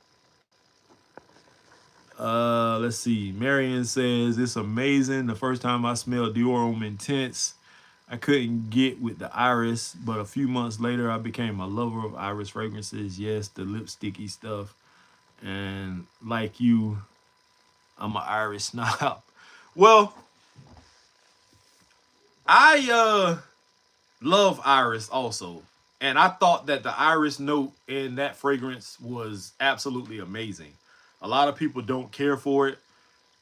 [SPEAKER 1] Let's see. Marion says, it's amazing. The first time I smelled Dior Homme Intense, I couldn't get with the iris, but a few months later, I became a lover of iris fragrances. Yes, the lipsticky stuff. And like you, I'm an iris snob. Well, I love iris also. And I thought that the iris note in that fragrance was absolutely amazing. A lot of people don't care for it.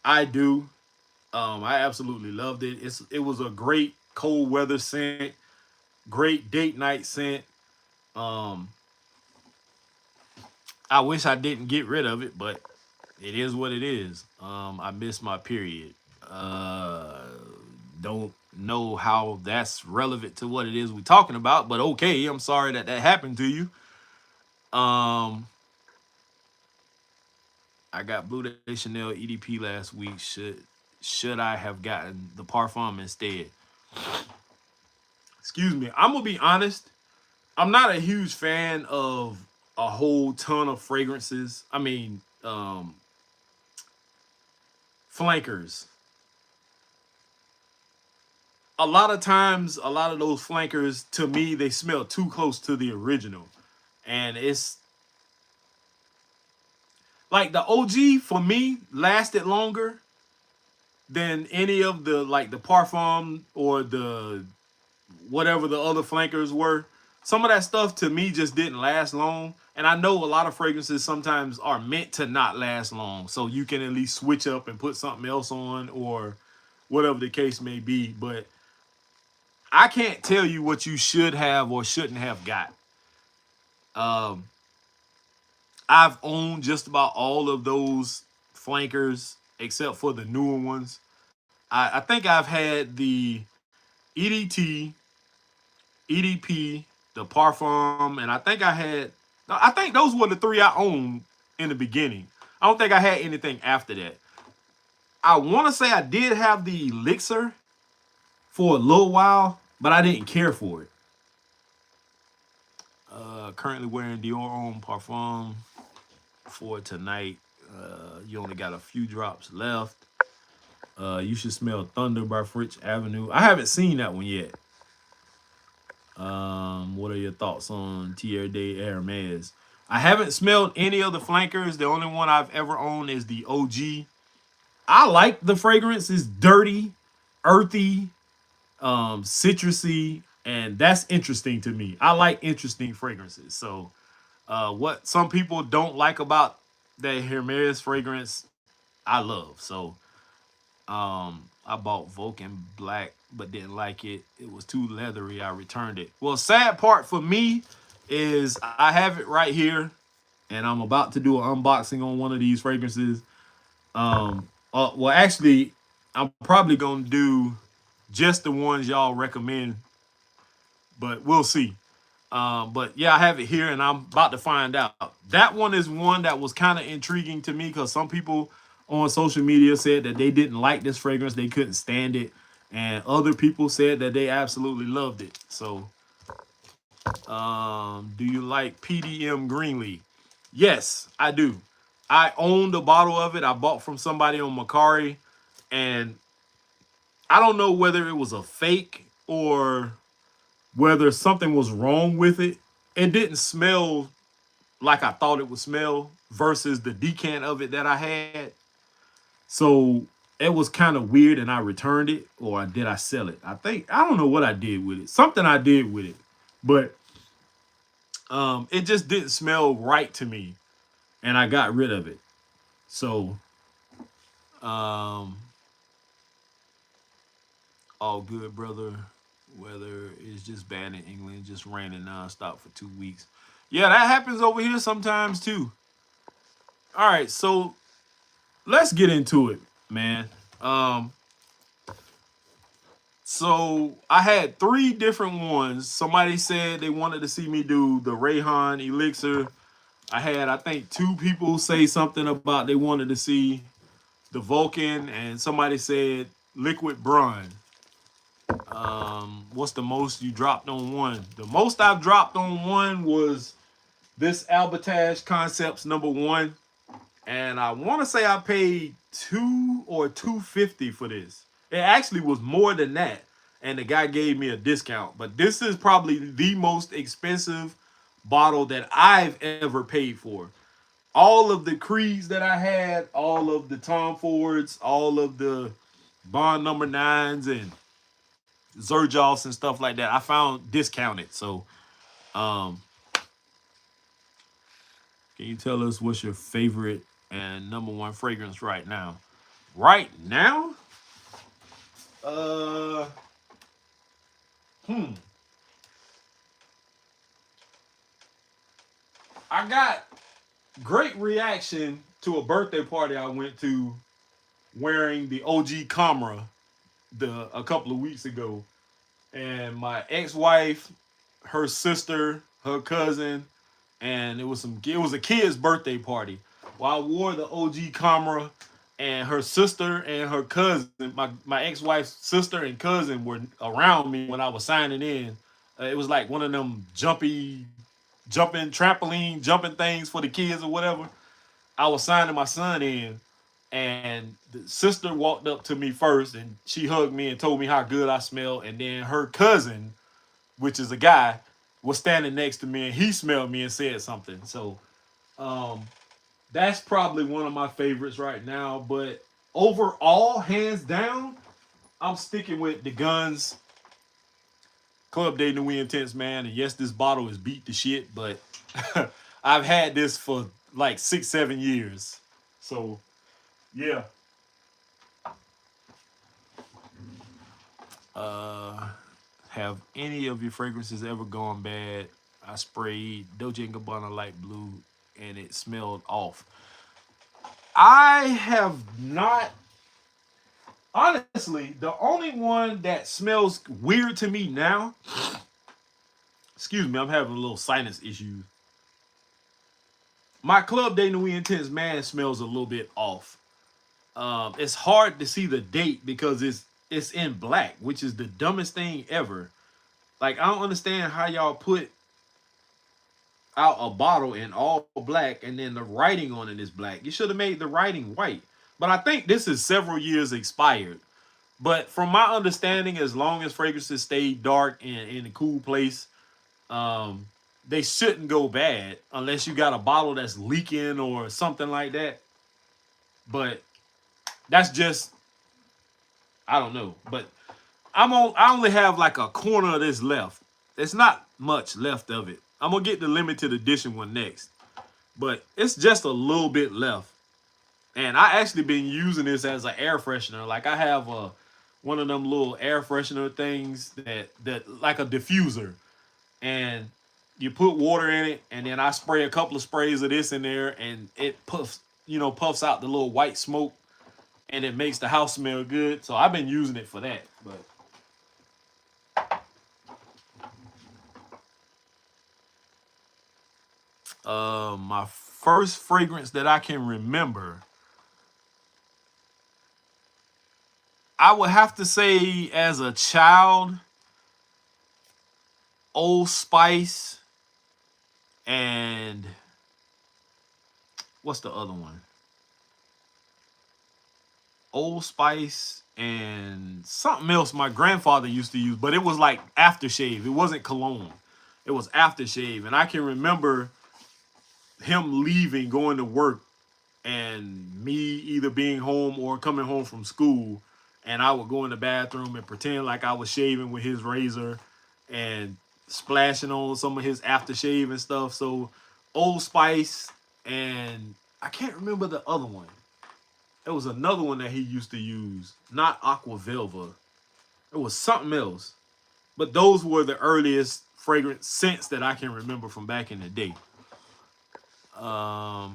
[SPEAKER 1] I do. I absolutely loved it. It was a great cold weather scent, great date night scent. Um, I wish I didn't get rid of it, but it is what it is. I missed my period. Don't know how that's relevant to what it is we're talking about, but okay, I'm sorry that that happened to you. Um, I got Blue Day Chanel EDP last week. Should I have gotten the Parfum instead? Excuse me. I'm gonna be honest. I'm not a huge fan of a whole ton of fragrances. I mean, flankers. A lot of times, a lot of those flankers, to me, they smell too close to the original. And it's like the OG for me lasted longer than any of the like the Parfum or the whatever the other flankers were. Some of that stuff to me just didn't last long. And I know a lot of fragrances sometimes are meant to not last long. So you can at least switch up and put something else on or whatever the case may be. But I can't tell you what you should have or shouldn't have got. Um, I've owned just about all of those flankers except for the newer ones. I think I've had the EDT, EDP, the Parfum, and I think I think those were the three I owned in the beginning. I don't think I had anything after that. I want to say I did have the elixir for a little while, but I didn't care for it. Currently wearing Dior Homme Parfum for tonight. You only got a few drops left. You should smell Thunder by Fritz Avenue. I haven't seen that one yet. What are your thoughts on Tierre de Hermes? I haven't smelled any of the flankers. The only one I've ever owned is the OG. I like the fragrance. It's dirty, earthy, citrusy, and that's interesting to me. I like interesting fragrances. So, what some people don't like about that Hermes fragrance, I love. So, I bought Vulcan Black, but didn't like it. It was too leathery. I returned it. Well, sad part for me is I have it right here, and I'm about to do an unboxing on one of these fragrances. Well, actually, I'm probably gonna do just the ones y'all recommend, but we'll see. But yeah, I have it here, and I'm about to find out. That one is one that was kind of intriguing to me because some people on social media said that they didn't like this fragrance, they couldn't stand it, and other people said that they absolutely loved it. So, do you like PDM Greenleaf? Yes, I do. I owned a bottle of it. I bought from somebody on Macari, and I don't know whether it was a fake or whether something was wrong with it. It didn't smell like I thought it would smell versus the decant of it that I had. So it was kind of weird, and I returned it, or did I sell it? I don't know what I did with it. Something I did with it, but It just didn't smell right to me, and I got rid of it. So, um, all good, brother. Weather is just bad in England, just raining nonstop for 2 weeks. Yeah, that happens over here sometimes too. All right, so let's get into it, man. Um, so I had three different ones. Somebody said they wanted to see me do the Rayhon elixir. I had, I think, two people say something about they wanted to see the Vulcan, and somebody said liquid brun. What's the most you dropped on one? The most I've dropped on one was this Albertage Concepts #1, and I want to say I paid 2 or 250 for this. It actually was more than that, and the guy gave me a discount. But this is probably the most expensive bottle that I've ever paid for. All of the Creeds that I had, all of the Tom Fords, all of the Bond #9s and Zerjoffs and stuff like that, I found discounted. So, um, can you tell us what's your favorite and #1 fragrance right now? Right now? Uh, hmm. I got great reaction to a birthday party I went to wearing the OG Camera a couple of weeks ago, and my ex-wife, her sister, her cousin, and it was a kid's birthday party. Well, I wore the OG Camera, and her sister and her cousin, my ex-wife's sister and cousin were around me when I was signing in. It was like one of them jumping trampoline jumping things for the kids or whatever. I was signing my son in, and the sister walked up to me first, and she hugged me and told me how good I smelled. And then her cousin, which is a guy, was standing next to me, and he smelled me and said something. So, um, that's probably one of my favorites right now. But overall, hands down, I'm sticking with the Guns Club Day New Intense, man. And yes, this bottle is beat to shit, but I've had this for like 6, 7 years. So yeah. Uh, have any of your fragrances ever gone bad? I sprayed Dolce & Gabbana light blue and it smelled off. I have not. Honestly, the only one that smells weird to me now, excuse me, I'm having a little sinus issue. My Club de Nuit Intense Man smells a little bit off. It's hard to see the date because it's in black, which is the dumbest thing ever. Like, I don't understand how y'all put out a bottle in all black and then the writing on it is black. You should have made the writing white. But I think this is several years expired. But from my understanding, as long as fragrances stay dark and in a cool place, um, they shouldn't go bad unless you got a bottle that's leaking or something like that. But that's just, I don't know. But I only have like a corner of this left. It's not much left of it. I'm gonna get the limited edition one next, but it's just a little bit left. And I actually been using this as an air freshener. Like, I have one of them little air freshener things that like a diffuser, and you put water in it, and then I spray a couple of sprays of this in there, and it puffs out the little white smoke, and it makes the house smell good. So I've been using it for that. But my first fragrance that I can remember, I would have to say as a child, Old Spice and what's the other one? Old Spice and something else my grandfather used to use, but it was like aftershave. It wasn't cologne. It was aftershave. And I can remember him leaving, going to work, and me either being home or coming home from school, and I would go in the bathroom and pretend like I was shaving with his razor, and splashing on some of his aftershave and stuff. So Old Spice, and I can't remember the other one. There was another one that he used to use, not Aqua Velva. It was something else. But those were the earliest fragrance scents that I can remember from back in the day. I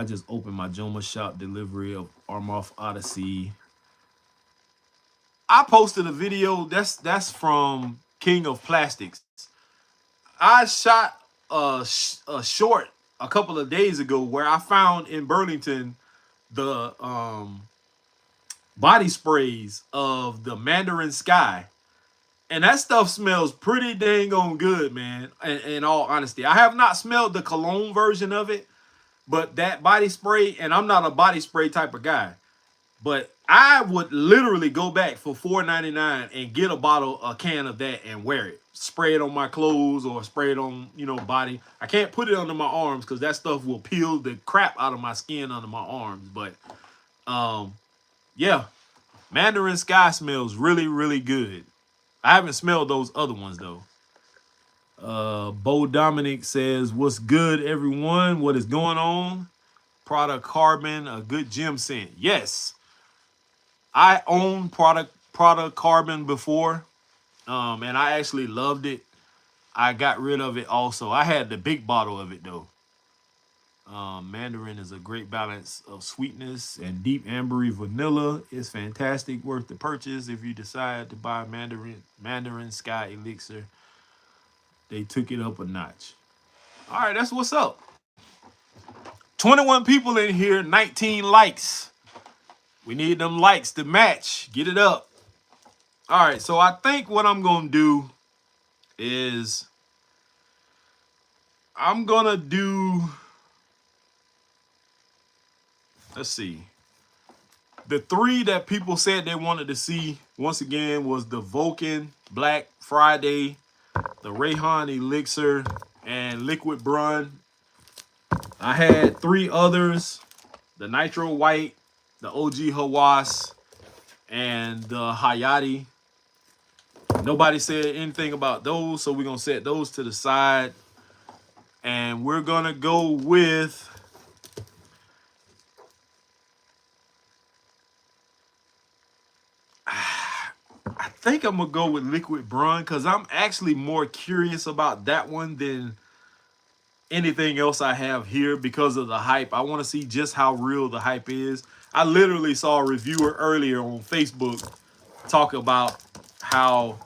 [SPEAKER 1] just opened my Joma Shop delivery of Armoth Odyssey. I posted a video. That's from King of Plastics. I shot a short a couple of days ago where I found in Burlington the body sprays of the Mandarin Sky. And that stuff smells pretty dang on good, man. In all honesty, I have not smelled the cologne version of it, but that body spray, and I'm not a body spray type of guy, but I would literally go back for $4.99 and get a can of that and wear it. Spray it on my clothes or spray it on, body. I can't put it under my arms because that stuff will peel the crap out of my skin under my arms. But yeah, Mandarin Sky smells really, really good. I haven't smelled those other ones though. Bo Dominic says, "What's good, everyone? What is going on? Product Carbon, a good gym scent." Yes, I owned product Carbon before, and I actually loved it. I got rid of it also. I had the big bottle of it though. Mandarin is a great balance of sweetness and deep ambery vanilla. It's fantastic, worth the purchase if you decide to buy Mandarin Sky Elixir. They took it up a notch. All right, that's what's up. 21 people in here, 19 likes. We need them likes to match. Get it up. All right, so I think what I'm going to do is I'm going to do, let's see. The 3 that people said they wanted to see, once again, was the Vulcan Black Friday, the Rayhon Elixir, and Liquid Brun. I had 3 others, the Nitro White, the OG Hawas, and the Hayati. Nobody said anything about those, so we're going to set those to the side. And we're going to go with I think I'm going to go with Liquid Brun because I'm actually more curious about that one than anything else I have here because of the hype. I want to see just how real the hype is. I literally saw a reviewer earlier on Facebook talk about how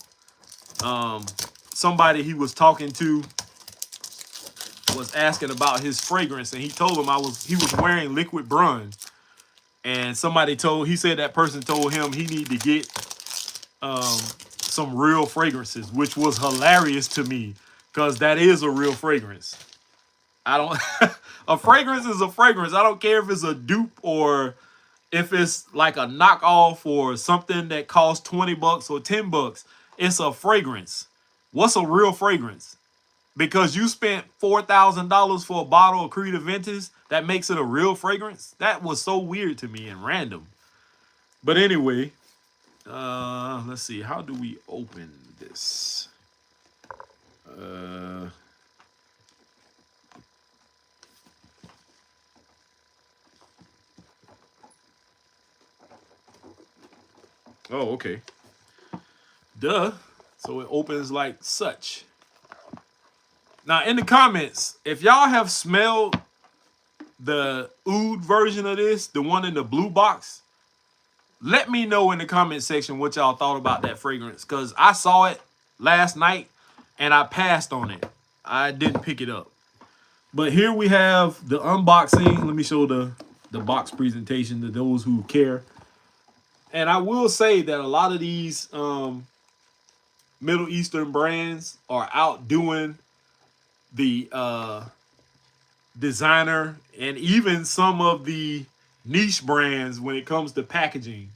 [SPEAKER 1] somebody he was talking to was asking about his fragrance, and he told him he was wearing Liquid Brun, and he said that person told him he need to get some real fragrances, which was hilarious to me because that is a real fragrance. A fragrance is a fragrance. I don't care if it's a dupe or if it's like a knockoff or something that costs $20 or $10. It's a fragrance. What's a real fragrance? Because you spent $4,000 for a bottle of Creed Aventus, that makes it a real fragrance? That was so weird to me and random. But anyway, let's see. How do we open this? Oh, okay. Duh. So it opens like such. Now, in the comments, if y'all have smelled the oud version of this, the one in the blue box, let me know in the comment section what y'all thought about that fragrance. Because I saw it last night and I passed on it. I didn't pick it up. But here we have the unboxing. Let me show the box presentation to those who care. And I will say that a lot of these Middle Eastern brands are outdoing the designer and even some of the niche brands when it comes to packaging.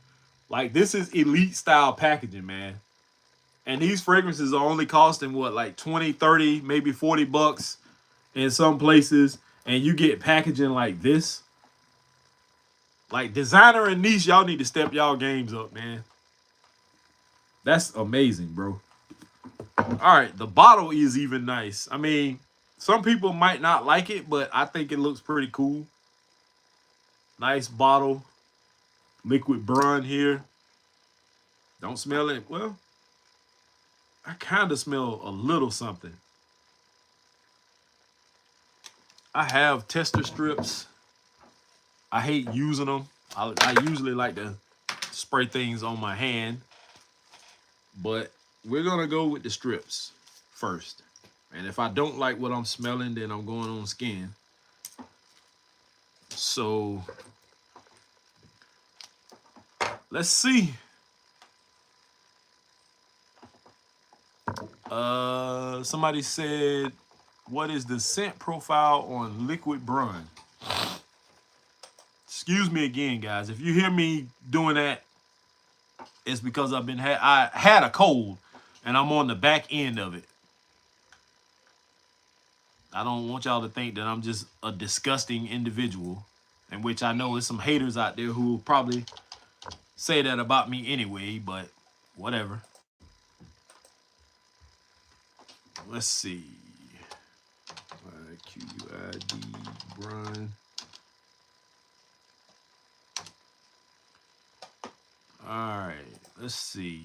[SPEAKER 1] Like, this is elite style packaging, man. And these fragrances are only costing what, like 20, 30, maybe $40 in some places. And you get packaging like this. Like, designer and niche, y'all need to step y'all games up, man. That's amazing, bro. All right, the bottle is even nice. I mean, some people might not like it, but I think it looks pretty cool. Nice bottle. Liquid brun here. Don't smell it. Well, I kind of smell a little something. I have tester strips. I hate using them. I usually like to spray things on my hand, but we're gonna go with the strips first. And if I don't like what I'm smelling, then I'm going on skin. So let's see. Somebody said, what is the scent profile on liquid brun? Excuse me again, guys. If you hear me doing that, it's because I had a cold and I'm on the back end of it. I don't want y'all to think that I'm just a disgusting individual, in which I know there's some haters out there who will probably say that about me anyway, but whatever. Let's see. QUID brun. All right, let's see.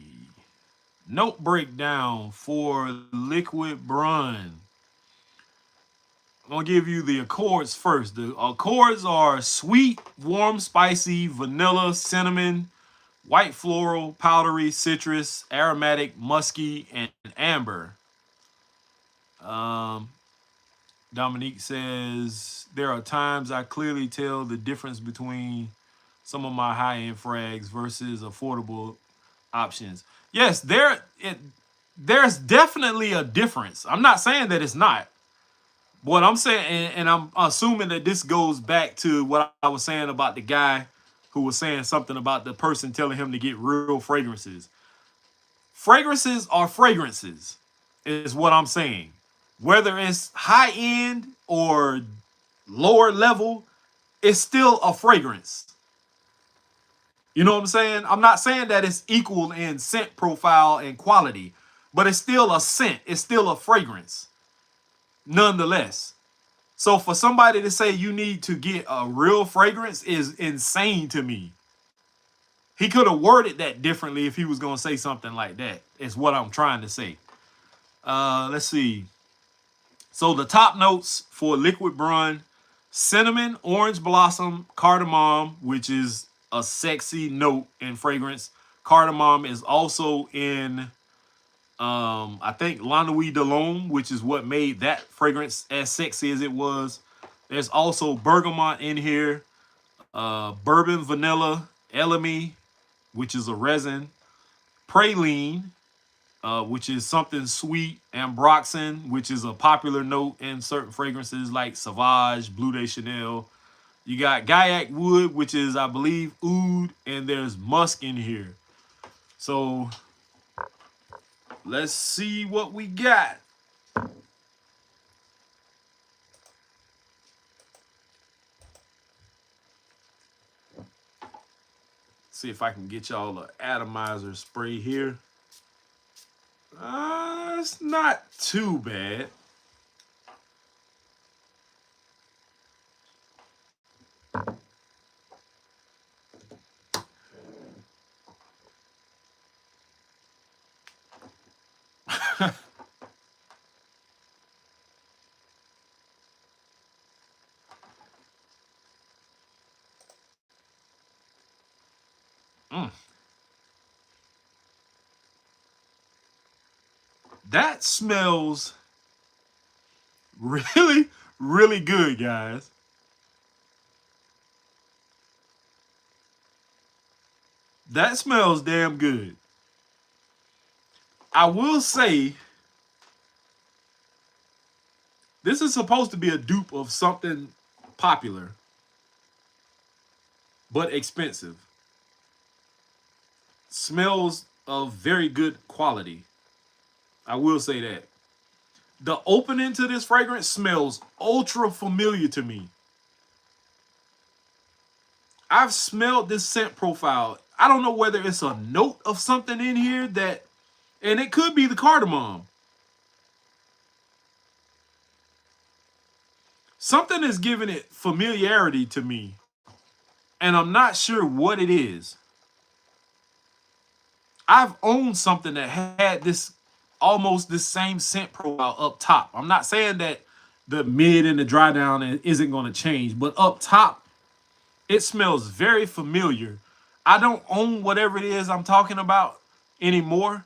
[SPEAKER 1] Note breakdown for liquid brun. I'm gonna give you the accords first. The accords are sweet, warm, spicy, vanilla, cinnamon, white floral, powdery, citrus, aromatic, musky, and amber. Dominique says, there are times I clearly tell the difference between some of my high-end frags versus affordable options. Yes, there's definitely a difference. I'm not saying that it's not. What I'm saying, and I'm assuming that this goes back to what I was saying about the guy who was saying something about the person telling him to get real fragrances. Fragrances are fragrances, is what I'm saying. Whether it's high end or lower level, it's still a fragrance. You know what I'm saying? I'm not saying that it's equal in scent profile and quality, but it's still a scent. It's still a fragrance, nonetheless. So for somebody to say you need to get a real fragrance is insane to me. He could have worded that differently if he was going to say something like that, is what I'm trying to say. Let's see. So the top notes for liquid brun: cinnamon, orange blossom, cardamom, which is a sexy note in fragrance. Cardamom is also in, I think, La Nuit de l'Homme, which is what made that fragrance as sexy as it was. There's also bergamot in here, bourbon vanilla, elemi, which is a resin, praline, which is something sweet, ambroxan, which is a popular note in certain fragrances like Sauvage, Bleu de Chanel. You got Gaiac wood, which is, I believe, oud, and there's musk in here. So let's see what we got. See if I can get y'all an atomizer spray here. It's not too bad. That smells really, really good, guys. That smells damn good. I will say, this is supposed to be a dupe of something popular, but expensive. Smells of very good quality. I will say that. The opening to this fragrance smells ultra familiar to me. I've smelled this scent profile. I don't know whether it's a note of something in here that And it could be the cardamom. Something is giving it familiarity to me, and I'm not sure what it is. I've owned something that had this almost this same scent profile up top. I'm not saying that the mid and the dry down isn't going to change, but up top, it smells very familiar. I don't own whatever it is I'm talking about anymore.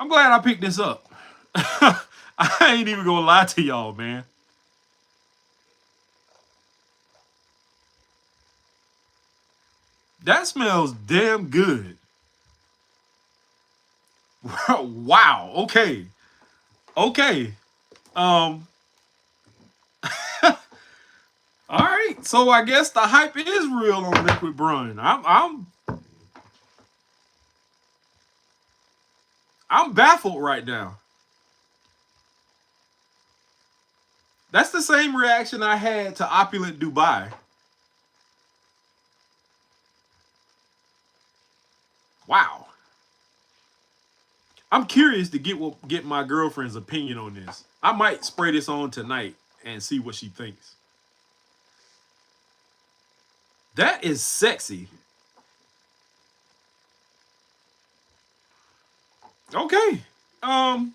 [SPEAKER 1] I'm glad I picked this up. I ain't even gonna lie to y'all, man. That smells damn good. Wow. Okay. Okay. All right. So I guess the hype is real on liquid brun. I'm baffled right now. That's the same reaction I had to opulent Dubai. Wow. I'm curious to get my girlfriend's opinion on this. I might spray this on tonight and see what she thinks. That is sexy. Okay. A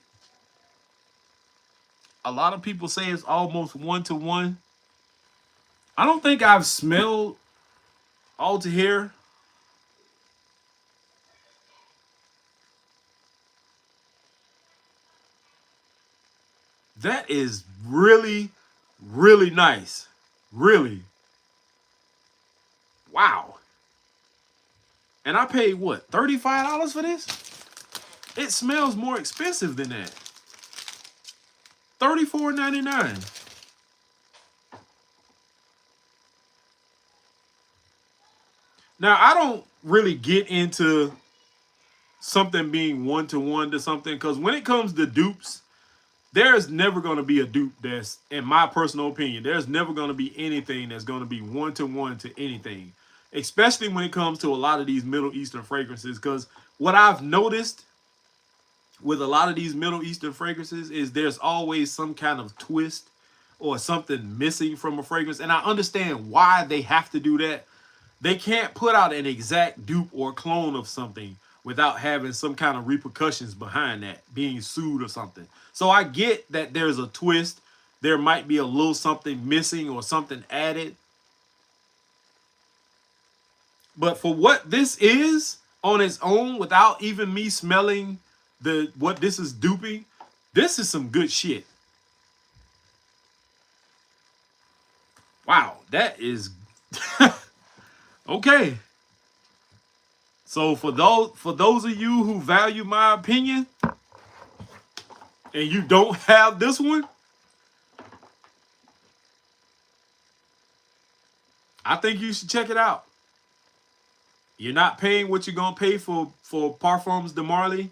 [SPEAKER 1] lot of people say it's almost 1-to-1. I don't think I've smelled all to here. That is really, really nice. Really. Wow. And I paid what, $35 for this? It smells more expensive than that. $34.99. Now, I don't really get into something being 1-to-1 to something, because when it comes to dupes, there's never going to be a dupe that's, in my personal opinion, there's never going to be anything that's going to be 1-to-1 to anything, especially when it comes to a lot of these Middle Eastern fragrances. Because what I've noticed with a lot of these Middle Eastern fragrances is there's always some kind of twist or something missing from a fragrance. And I understand why they have to do that. They can't put out an exact dupe or clone of something without having some kind of repercussions behind that, being sued or something. So I get that there's a twist. There might be a little something missing or something added. But for what this is on its own, without even me smelling what this is duping, this is some good shit. Wow, that is okay. So for those of you who value my opinion and you don't have this one, I think you should check it out. You're not paying what you're gonna pay for Parfums de Marly,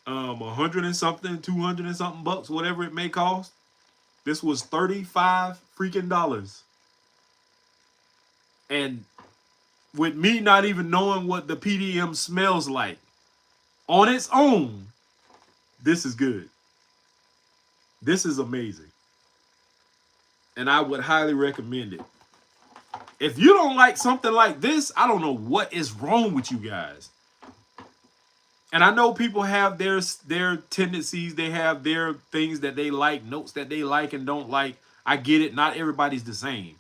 [SPEAKER 1] 100 and something, 200 and something bucks, whatever it may cost. This was $35 freaking dollars. And with me not even knowing what the PDM smells like, on its own, this is good. This is amazing. And I would highly recommend it. If you don't like something like this, I don't know what is wrong with you guys. And I know people have their tendencies. They have their things that they like, notes that they like and don't like. I get it. Not everybody's the same.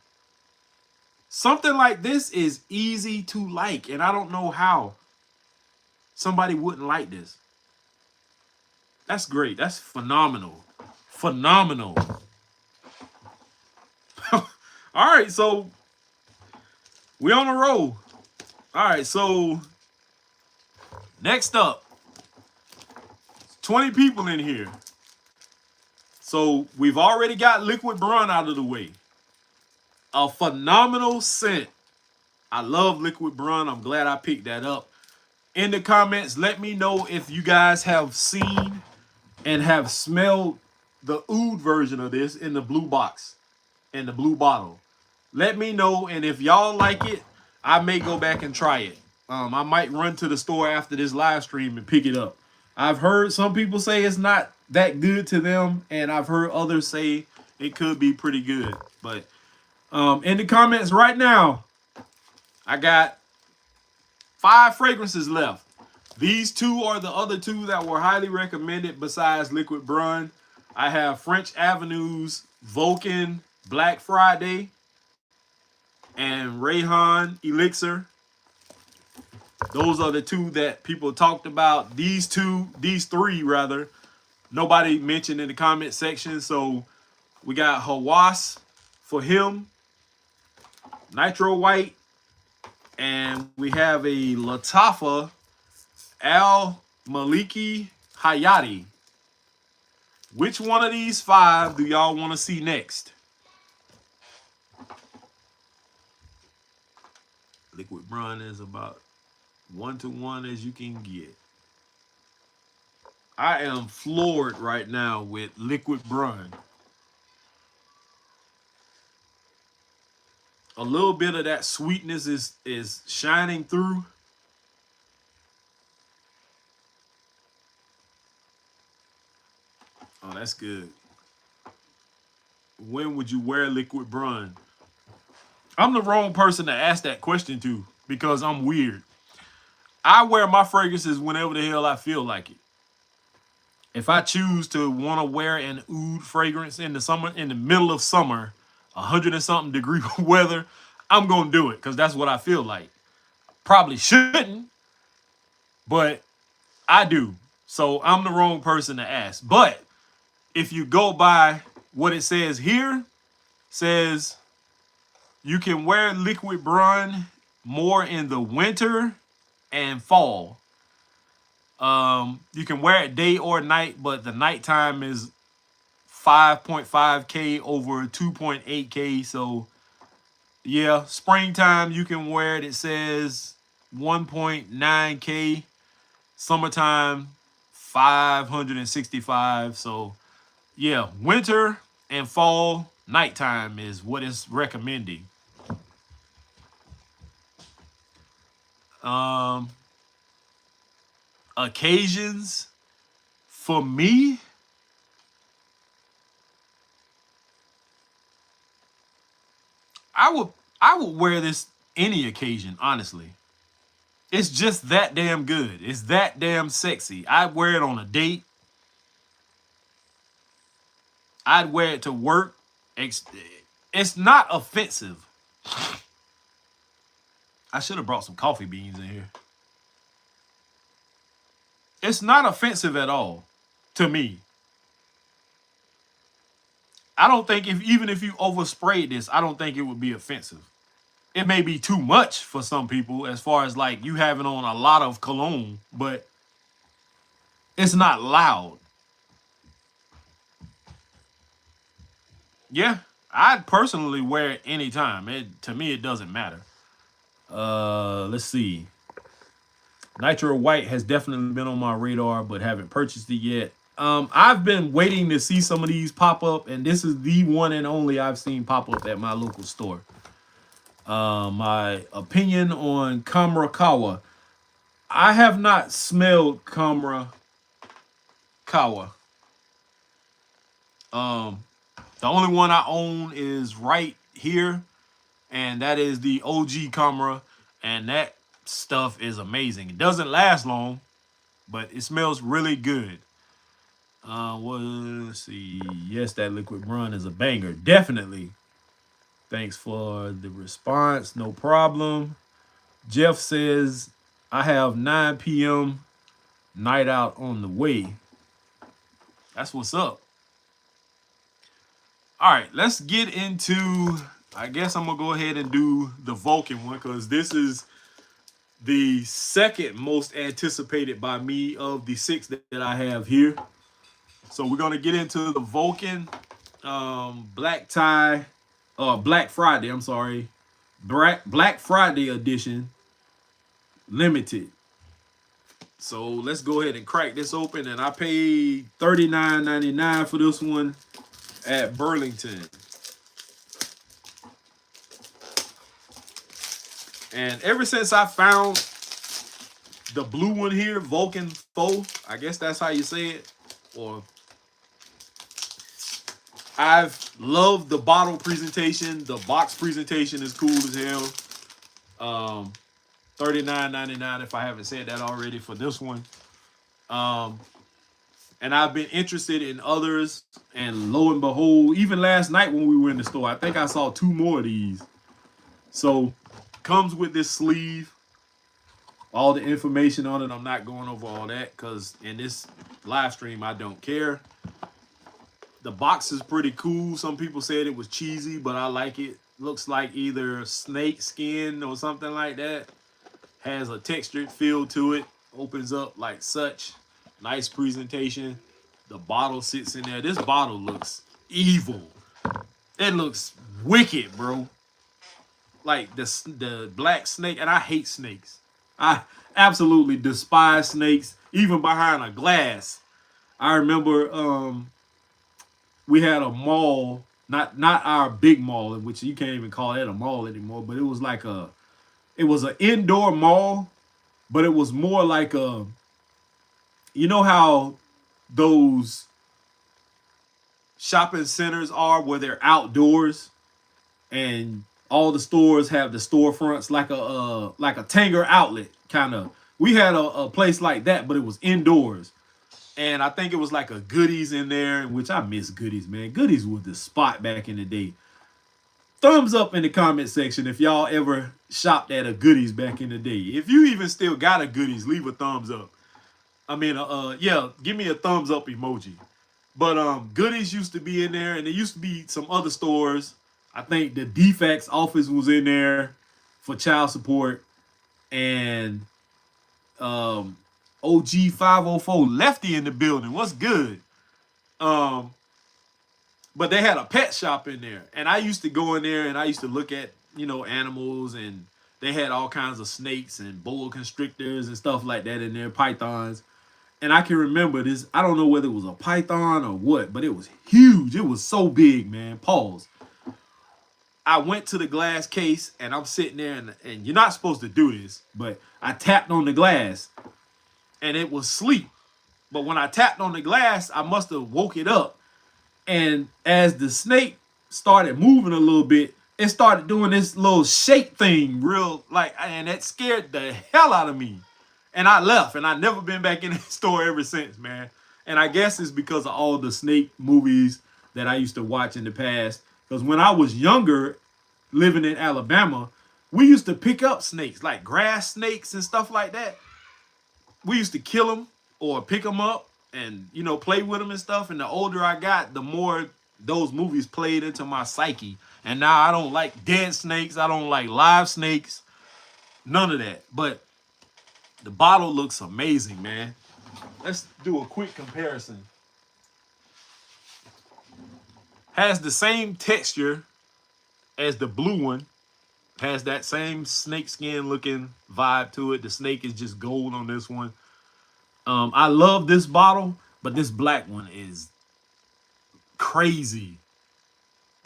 [SPEAKER 1] Something like this is easy to like, and I don't know how somebody wouldn't like this. That's great. That's phenomenal. Phenomenal. All right, so we on a roll. All right, so next up, 20 people in here. So we've already got liquid brun out of the way. A phenomenal scent. I love liquid brun. I'm glad I picked that up. In the comments, let me know if you guys have seen and have smelled the oud version of this in the blue box, in the blue bottle. Let me know, and if y'all like it, I may go back and try it. I might run to the store after this live stream and pick it up. I've heard some people say it's not that good to them, and I've heard others say it could be pretty good. But in the comments right now, I got 5 fragrances left. These 2 are the other 2 that were highly recommended besides Liquid Brun. I have French Avenue's Vulcan Black Friday and Rayhon Elixir. Those are the 2 that people talked about. These 3 rather, nobody mentioned in the comment section. So we got Hawas for him, Nitro White, and we have a Latafa Al Maliki Hayati. Which one of these 5 do y'all want to see next? Liquid Brun is about 1-to-1 as you can get. I am floored right now with Liquid Brun. A little bit of that sweetness is shining through. Oh, that's good. When would you wear Liquid Brun? I'm the wrong person to ask that question to because I'm weird. I wear my fragrances whenever the hell I feel like it. If I choose to want to wear an oud fragrance in the summer, in the middle of summer, 100 and something degree weather, I'm going to do it because that's what I feel like. Probably shouldn't, but I do. So I'm the wrong person to ask. But if you go by what it says here, says you can wear Liquid Brun more in the winter and fall. You can wear it day or night, but the nighttime is 5.5K over 2.8K. So yeah, springtime you can wear it. It says 1.9K. Summertime 565. So yeah, winter and fall nighttime is what it's recommending. Occasions for me, I would wear this any occasion, honestly. It's just that damn good. It's that damn sexy. I'd wear it on a date. I'd wear it to work. It's not offensive. I should have brought some coffee beans in here. It's not offensive at all to me. I don't think even if you oversprayed this, I don't think it would be offensive. It may be too much for some people as far as like you having on a lot of cologne, but it's not loud. Yeah, I'd personally wear it anytime. To me, it doesn't matter. Let's see. Nitro White has definitely been on my radar, but haven't purchased it yet. I've been waiting to see some of these pop up, and this is the one and only I've seen pop up at my local store. My opinion on Kamra Kawa. I have not smelled Kamra Kawa. The only one I own is right here, and that is the OG Kamra, and that stuff is amazing. It doesn't last long, but it smells really good. Well, let's see. Yes, that Liquid Brun is a banger. Definitely. Thanks for the response. No problem. Jeff says, I have 9 p.m. night out on the way. That's what's up. All right, let's get into, I guess I'm going to go ahead and do the Vulcan one because this is the second most anticipated by me of the 6 that I have here. So we're going to get into the Vulcan Black Friday, I'm sorry. Black Friday edition limited. So let's go ahead and crack this open. And I paid $39.99 for this one at Burlington. And ever since I found the blue one here, Vulcan 4, I guess that's how you say it, or I've loved the bottle presentation. The box presentation is cool as hell. $39.99 if I haven't said that already for this one. And I've been interested in others, and lo and behold, even last night when we were in the store, I think I saw 2 more of these. So comes with this sleeve, all the information on it. I'm not going over all that because in this live stream I don't care. The box is pretty cool. Some people said it was cheesy, but I like it. Looks like either snake skin or something like that. Has a textured feel to it. Opens up like such. Nice presentation. The bottle sits in there. This bottle looks evil. It looks wicked, bro. Like the black snake, and I hate snakes. I absolutely despise snakes, even behind a glass. I remember we had a mall, not our big mall, which you can't even call it a mall anymore, but it was like it was an indoor mall, but it was more like you know how those shopping centers are where they're outdoors and all the stores have the storefronts like a Tanger outlet kind of. We had a place like that, but it was indoors. And I think it was like a Goodies in there, which I miss Goodies, man. Goodies was the spot back in the day. Thumbs up in the comment section if y'all ever shopped at a Goodies back in the day. If you even still got a Goodies, leave a thumbs up. I mean, yeah, give me a thumbs up emoji. But Goodies used to be in there, and there used to be some other stores. I think the Defects office was in there for child support, and OG 504 Lefty in the building. What's good? But they had a pet shop in there, and I used to go in there and I used to look at, you know, animals, and they had all kinds of snakes and boa constrictors and stuff like that in there, pythons. And I can remember this. I don't know whether it was a python or what, but it was huge. It was so big, man. Pause. I went to the glass case and I'm sitting there, and you're not supposed to do this, but I tapped on the glass and it was asleep. But when I tapped on the glass, I must have woke it up. And as the snake started moving a little bit, it started doing this little shake thing, real like, and that scared the hell out of me. And I left, and I've never been back in the store ever since, man. And I guess it's because of all the snake movies that I used to watch in the past. Because when I was younger, living in Alabama, we used to pick up snakes, like grass snakes and stuff like that. We used to kill them or pick them up and, you know, play with them and stuff. And the older I got, the more those movies played into my psyche. And now I don't like dead snakes. I don't like live snakes. None of that. But the bottle looks amazing, man. Let's do a quick comparison. Has the same texture as the blue one. Has that same snake skin looking vibe to it. The snake is just gold on this one. I love this bottle, but this black one is crazy.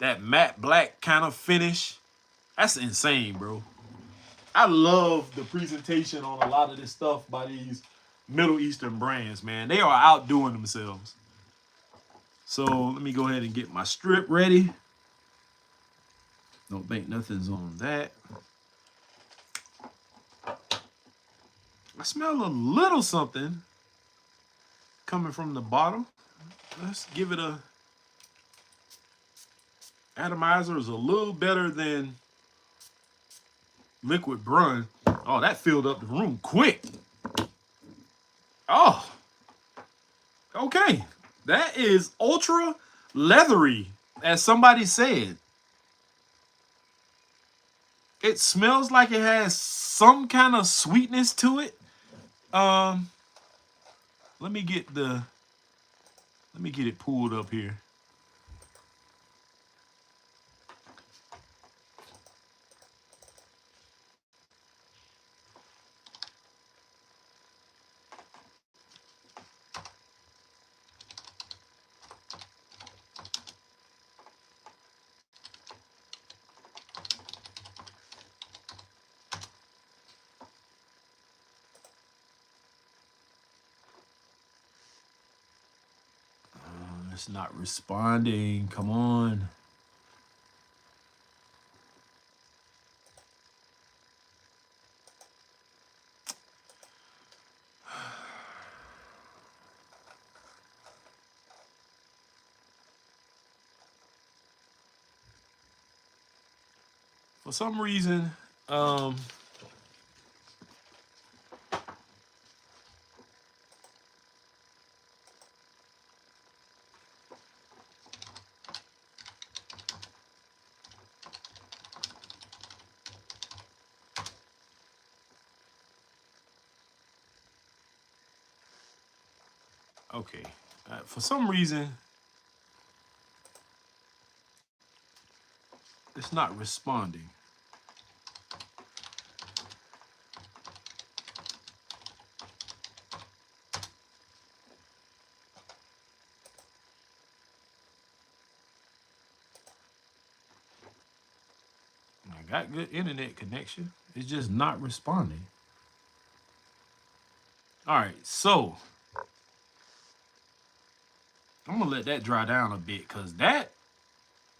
[SPEAKER 1] That matte black kind of finish. That's insane, bro. I love the presentation on a lot of this stuff by these Middle Eastern brands, man. They are outdoing themselves. So let me go ahead and get my strip ready. Don't think nothing's on that. I smell a little something coming from the bottle. Let's give it a... Atomizer is a little better than liquid brun. Oh, that filled up the room quick. Oh, okay. That is ultra leathery, as somebody said. It smells like it has some kind of sweetness to it. Let me get it pulled up here. it's not responding. Come on. For some reason, okay. For some reason, it's not responding. I got good internet connection. It's just not responding. All right, so I'm gonna let that dry down a bit because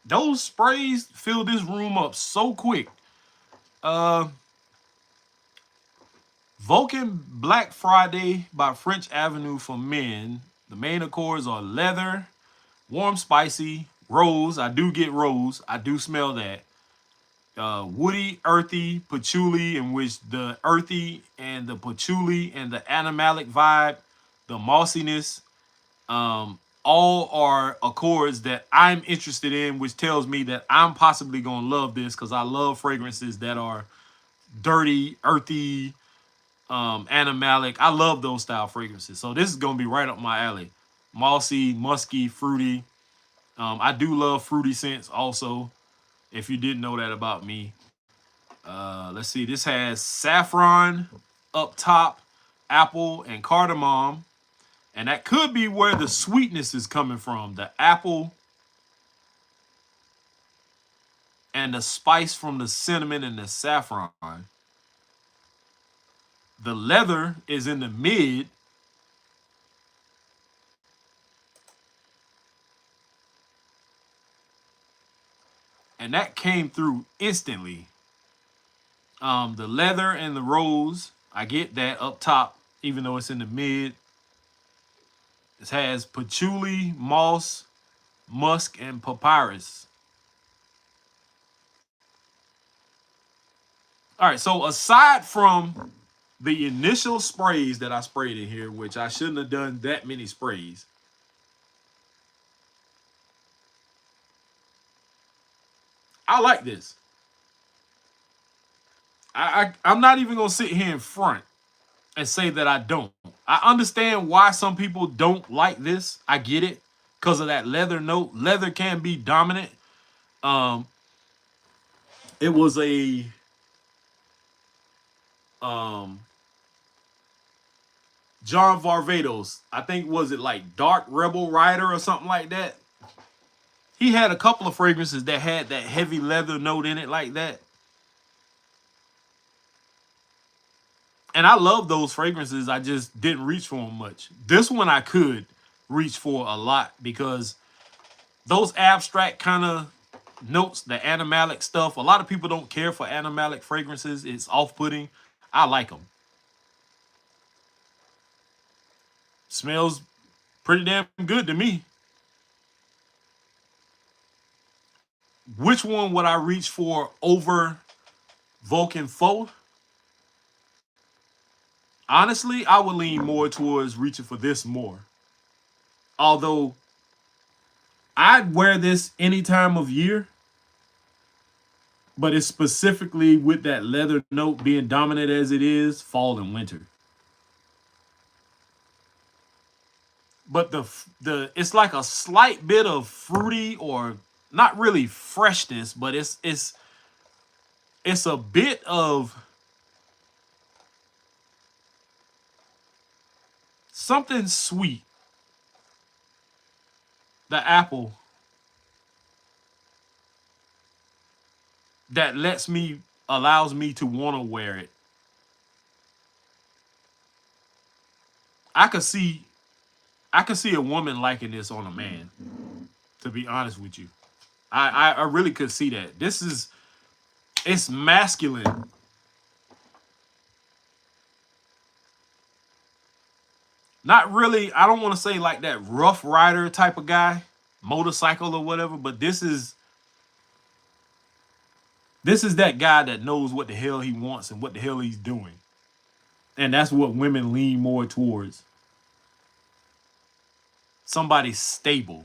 [SPEAKER 1] those sprays fill this room up so quick. Vulcan Black Friday by French Avenue for men. The main accords are leather, warm, spicy, rose. I do get rose. I do smell that. Woody, earthy, patchouli, in which the earthy and the patchouli and the animalic vibe, the mossiness, all are accords that I'm interested in, which tells me that I'm possibly gonna love this because I love fragrances that are dirty, earthy, animalic. I love those style fragrances. So this is gonna be right up my alley. Mossy, musky, fruity. I do love fruity scents also, if you didn't know that about me. Let's see. This has saffron up top, apple, and cardamom. And that could be where the sweetness is coming from. The apple and the spice from the cinnamon and the saffron. The leather is in the mid. And that came through instantly. The leather and the rose, I get that up top, even though it's in the mid. It has patchouli, moss, musk, and papyrus. All right, so aside from the initial sprays that I sprayed in here, which I shouldn't have done that many sprays, I like this. I'm not even gonna sit here in front and say that I don't. I understand why some people don't like this. I get it because of that leather note. Leather can be dominant. Um, it was a um John Varvatos. I think was it like Dark Rebel Rider or something like that. He had a couple of fragrances that had that heavy leather note in it like that. And I love those fragrances. I just didn't reach for them much. This one I could reach for a lot because those abstract kind of notes, the animalic stuff, a lot of people don't care for animalic fragrances. It's off-putting. I like them. Smells pretty damn good to me. Which one would I reach for over Vulcan Faux? Honestly, I would lean more towards reaching for this more. Although I'd wear this any time of year, but it's specifically with that leather note being dominant as it is, fall and winter. But the it's like a slight bit of fruity or not really freshness, but it's a bit of something sweet. The apple that allows me to want to wear it. I could see I could see a woman liking this on a man, to be honest with you. I really could see that. It's masculine. Not really, I don't want to say like that rough rider type of guy, motorcycle or whatever, but this is that guy that knows what the hell he wants and what the hell he's doing. And that's what women lean more towards. Somebody stable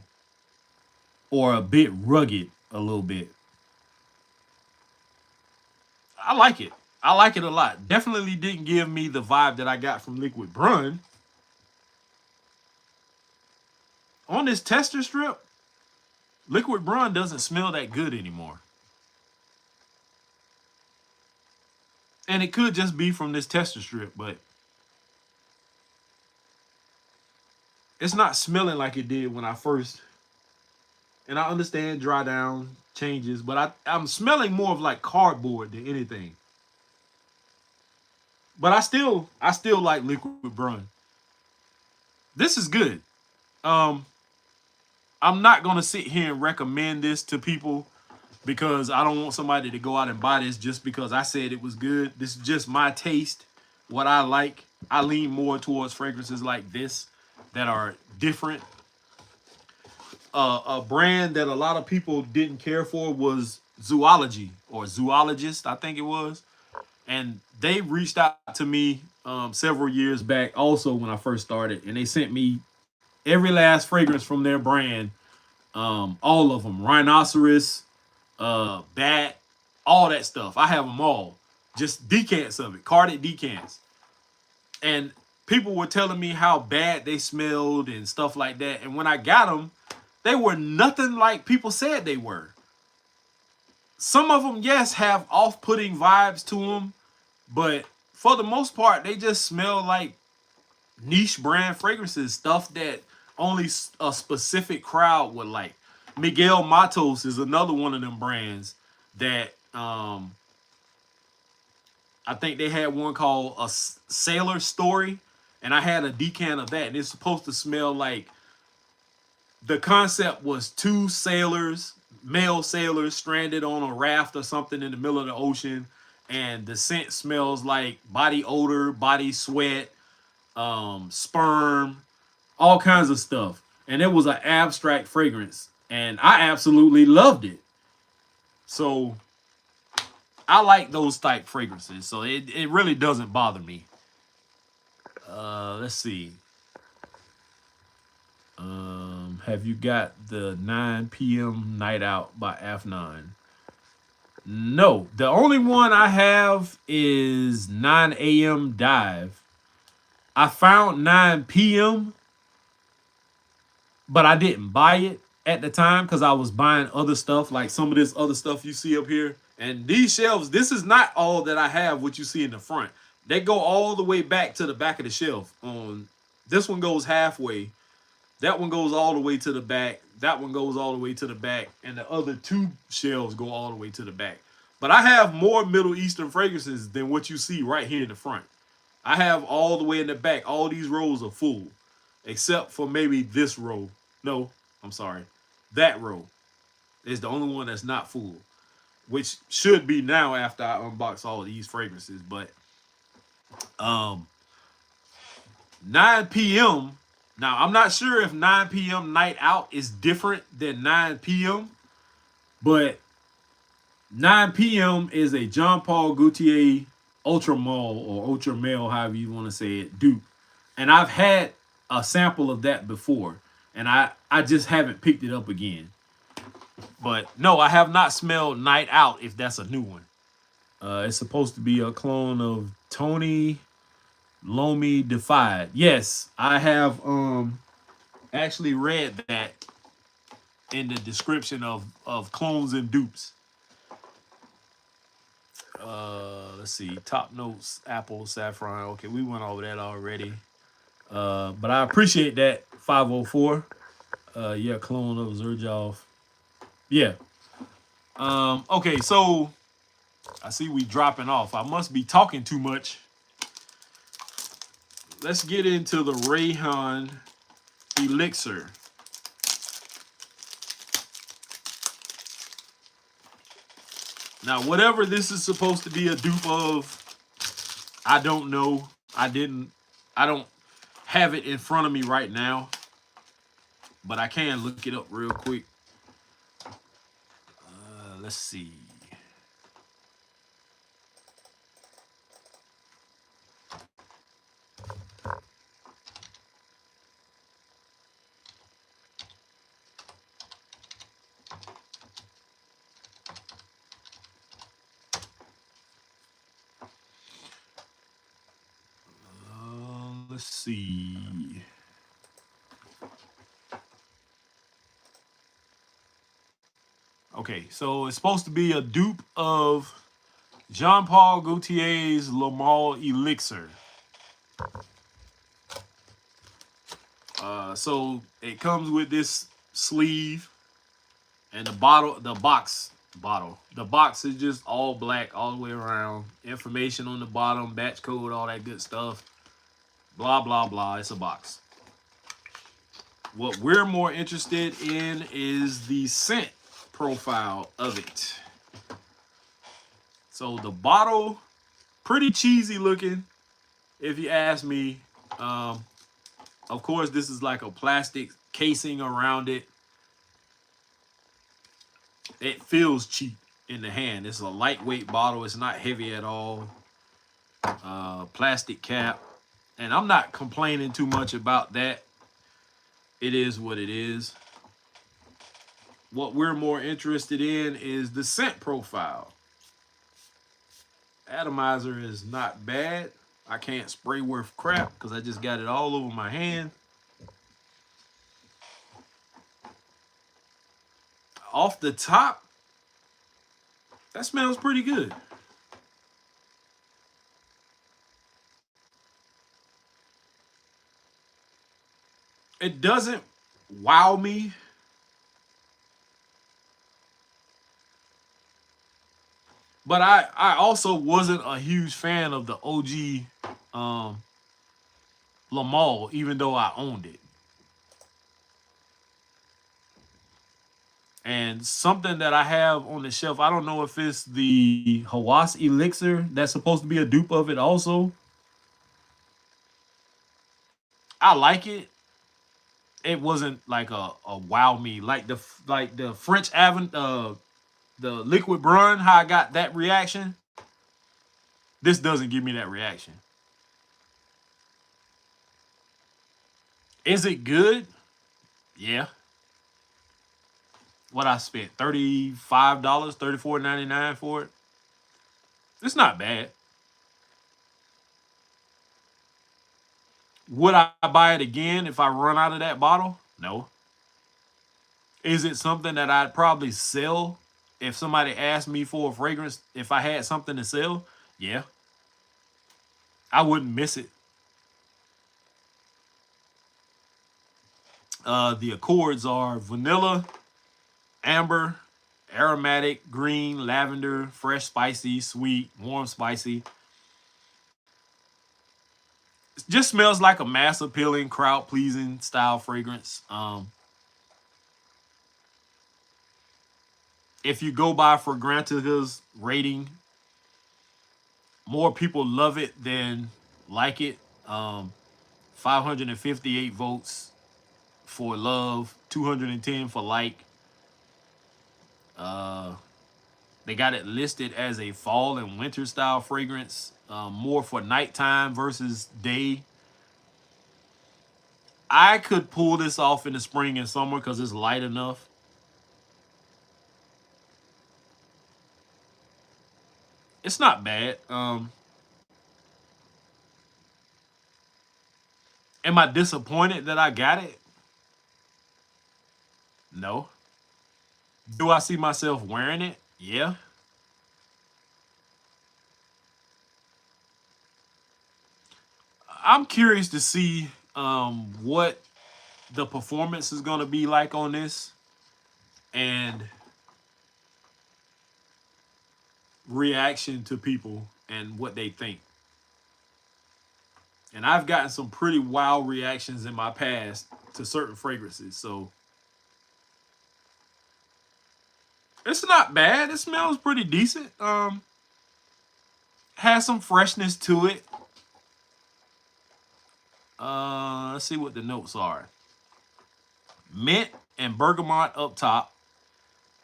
[SPEAKER 1] or a bit rugged a little bit. I like it. I like it a lot. Definitely didn't give me the vibe that I got from Liquid Brun. On this tester strip, Liquid Brun doesn't smell that good anymore. And it could just be from this tester strip, but it's not smelling like it did when I first. And I understand dry down changes, but I'm smelling more of like cardboard than anything. But I still like Liquid Brun. This is good. I'm not gonna sit here and recommend this to people because I don't want somebody to go out and buy this just because I said it was good. This is just my taste, what I like. I lean more towards fragrances like this that are different. A brand that a lot of people didn't care for was Zoology or Zoologist, I think it was. And they reached out to me several years back also when I first started. And they sent me every last fragrance from their brand. All of them. Rhinoceros, Bat, all that stuff. I have them all. Just decants of it. Carded decants. And people were telling me how bad they smelled and stuff like that. And when I got them, they were nothing like people said they were. Some of them, yes, have off-putting vibes to them, but for the most part, they just smell like niche brand fragrances, stuff that only a specific crowd would like. Miguel Matos is another one of them brands that I think they had one called a Sailor Story, and I had a decant of that, and it's supposed to smell like. The concept was two sailors, male sailors, stranded on a raft or something in the middle of the ocean, and the scent smells like body odor, body sweat, sperm, all kinds of stuff. And it was an abstract fragrance, and I absolutely loved it. So I like those type fragrances, so it really doesn't bother me. Let's see. Have you got the 9 p.m. Night Out by Afnan? No. The only one I have is 9 a.m. Dive. I found 9 p.m., but I didn't buy it at the time because I was buying other stuff, like some of this other stuff you see up here. And these shelves, this is not all that I have, what you see in the front. They go all the way back to the back of the shelf. This one goes halfway. That one goes all the way to the back. That one goes all the way to the back. And the other two shelves go all the way to the back. But I have more Middle Eastern fragrances than what you see right here in the front. I have all the way in the back. All these rows are full. Except for maybe this row. No, I'm sorry. That row is the only one that's not full. Which should be now after I unbox all of these fragrances. But 9 p.m., now, I'm not sure if 9 p.m. Night Out is different than 9 p.m., but 9 p.m. is a Jean Paul Gaultier Ultra Male or Ultra Male, however you want to say it, dupe. And I've had a sample of that before, and I just haven't picked it up again. But no, I have not smelled Night Out, if that's a new one. It's supposed to be a clone of Tony Lomi Defied. Yes, I have actually read that in the description of clones and dupes. Let's see. Top notes, apple, saffron. Okay, we went over that already. But I appreciate that, 504. Yeah, clone of Zerjov. Yeah. Okay, so I see we dropping off. I must be talking too much. Let's get into the Rayhon elixir. Now, whatever this is supposed to be a dupe of, I don't know. I don't have it in front of me right now, but I can look it up real quick. Let's see. Let's see. Okay, so it's supposed to be a dupe of Jean-Paul Gaultier's Le Male elixir. So it comes with this sleeve and the box is just all black all the way around. Information on the bottom, batch code, all that good stuff. Blah, blah, blah. It's a box. What we're more interested in is the scent profile of it. So the bottle, pretty cheesy looking, if you ask me. Of course, this is like a plastic casing around it. It feels cheap in the hand. It's a lightweight bottle. It's not heavy at all. Plastic cap. And I'm not complaining too much about that. It is what it is. What we're more interested in is the scent profile. Atomizer is not bad. I can't spray worth crap because I just got it all over my hand. Off the top, that smells pretty good. It doesn't wow me. But I also wasn't a huge fan of the OG Le Male, even though I owned it. And something that I have on the shelf, I don't know if it's the Hawas elixir that's supposed to be a dupe of it also. I like it. It wasn't like a wow me like the French Avenue, the liquid brun. How I got that reaction. This doesn't give me that reaction. Is it good? Yeah. What I spent $35, $34.99 for it. It's not bad. Would I buy it again if I run out of that bottle? No. Is it something that I'd probably sell if somebody asked me for a fragrance? If I had something to sell? Yeah. I wouldn't miss it. The accords are vanilla, amber, aromatic, green, lavender, fresh, spicy, sweet, warm, spicy. It just smells like a mass appealing, crowd pleasing style fragrance. If you go by Fragrantica's rating, more people love it than like it. 558 votes for love, 210 for like. They got it listed as a fall and winter style fragrance, more for nighttime versus day. I could pull this off in the spring and summer because it's light enough. It's not bad. Am I disappointed that I got it? No. Do I see myself wearing it? Yeah. I'm curious to see what the performance is going to be like on this and reaction to people and what they think. And I've gotten some pretty wild reactions in my past to certain fragrances. So it's not bad. It smells pretty decent. Has some freshness to it. Let's see what the notes are. Mint and bergamot up top.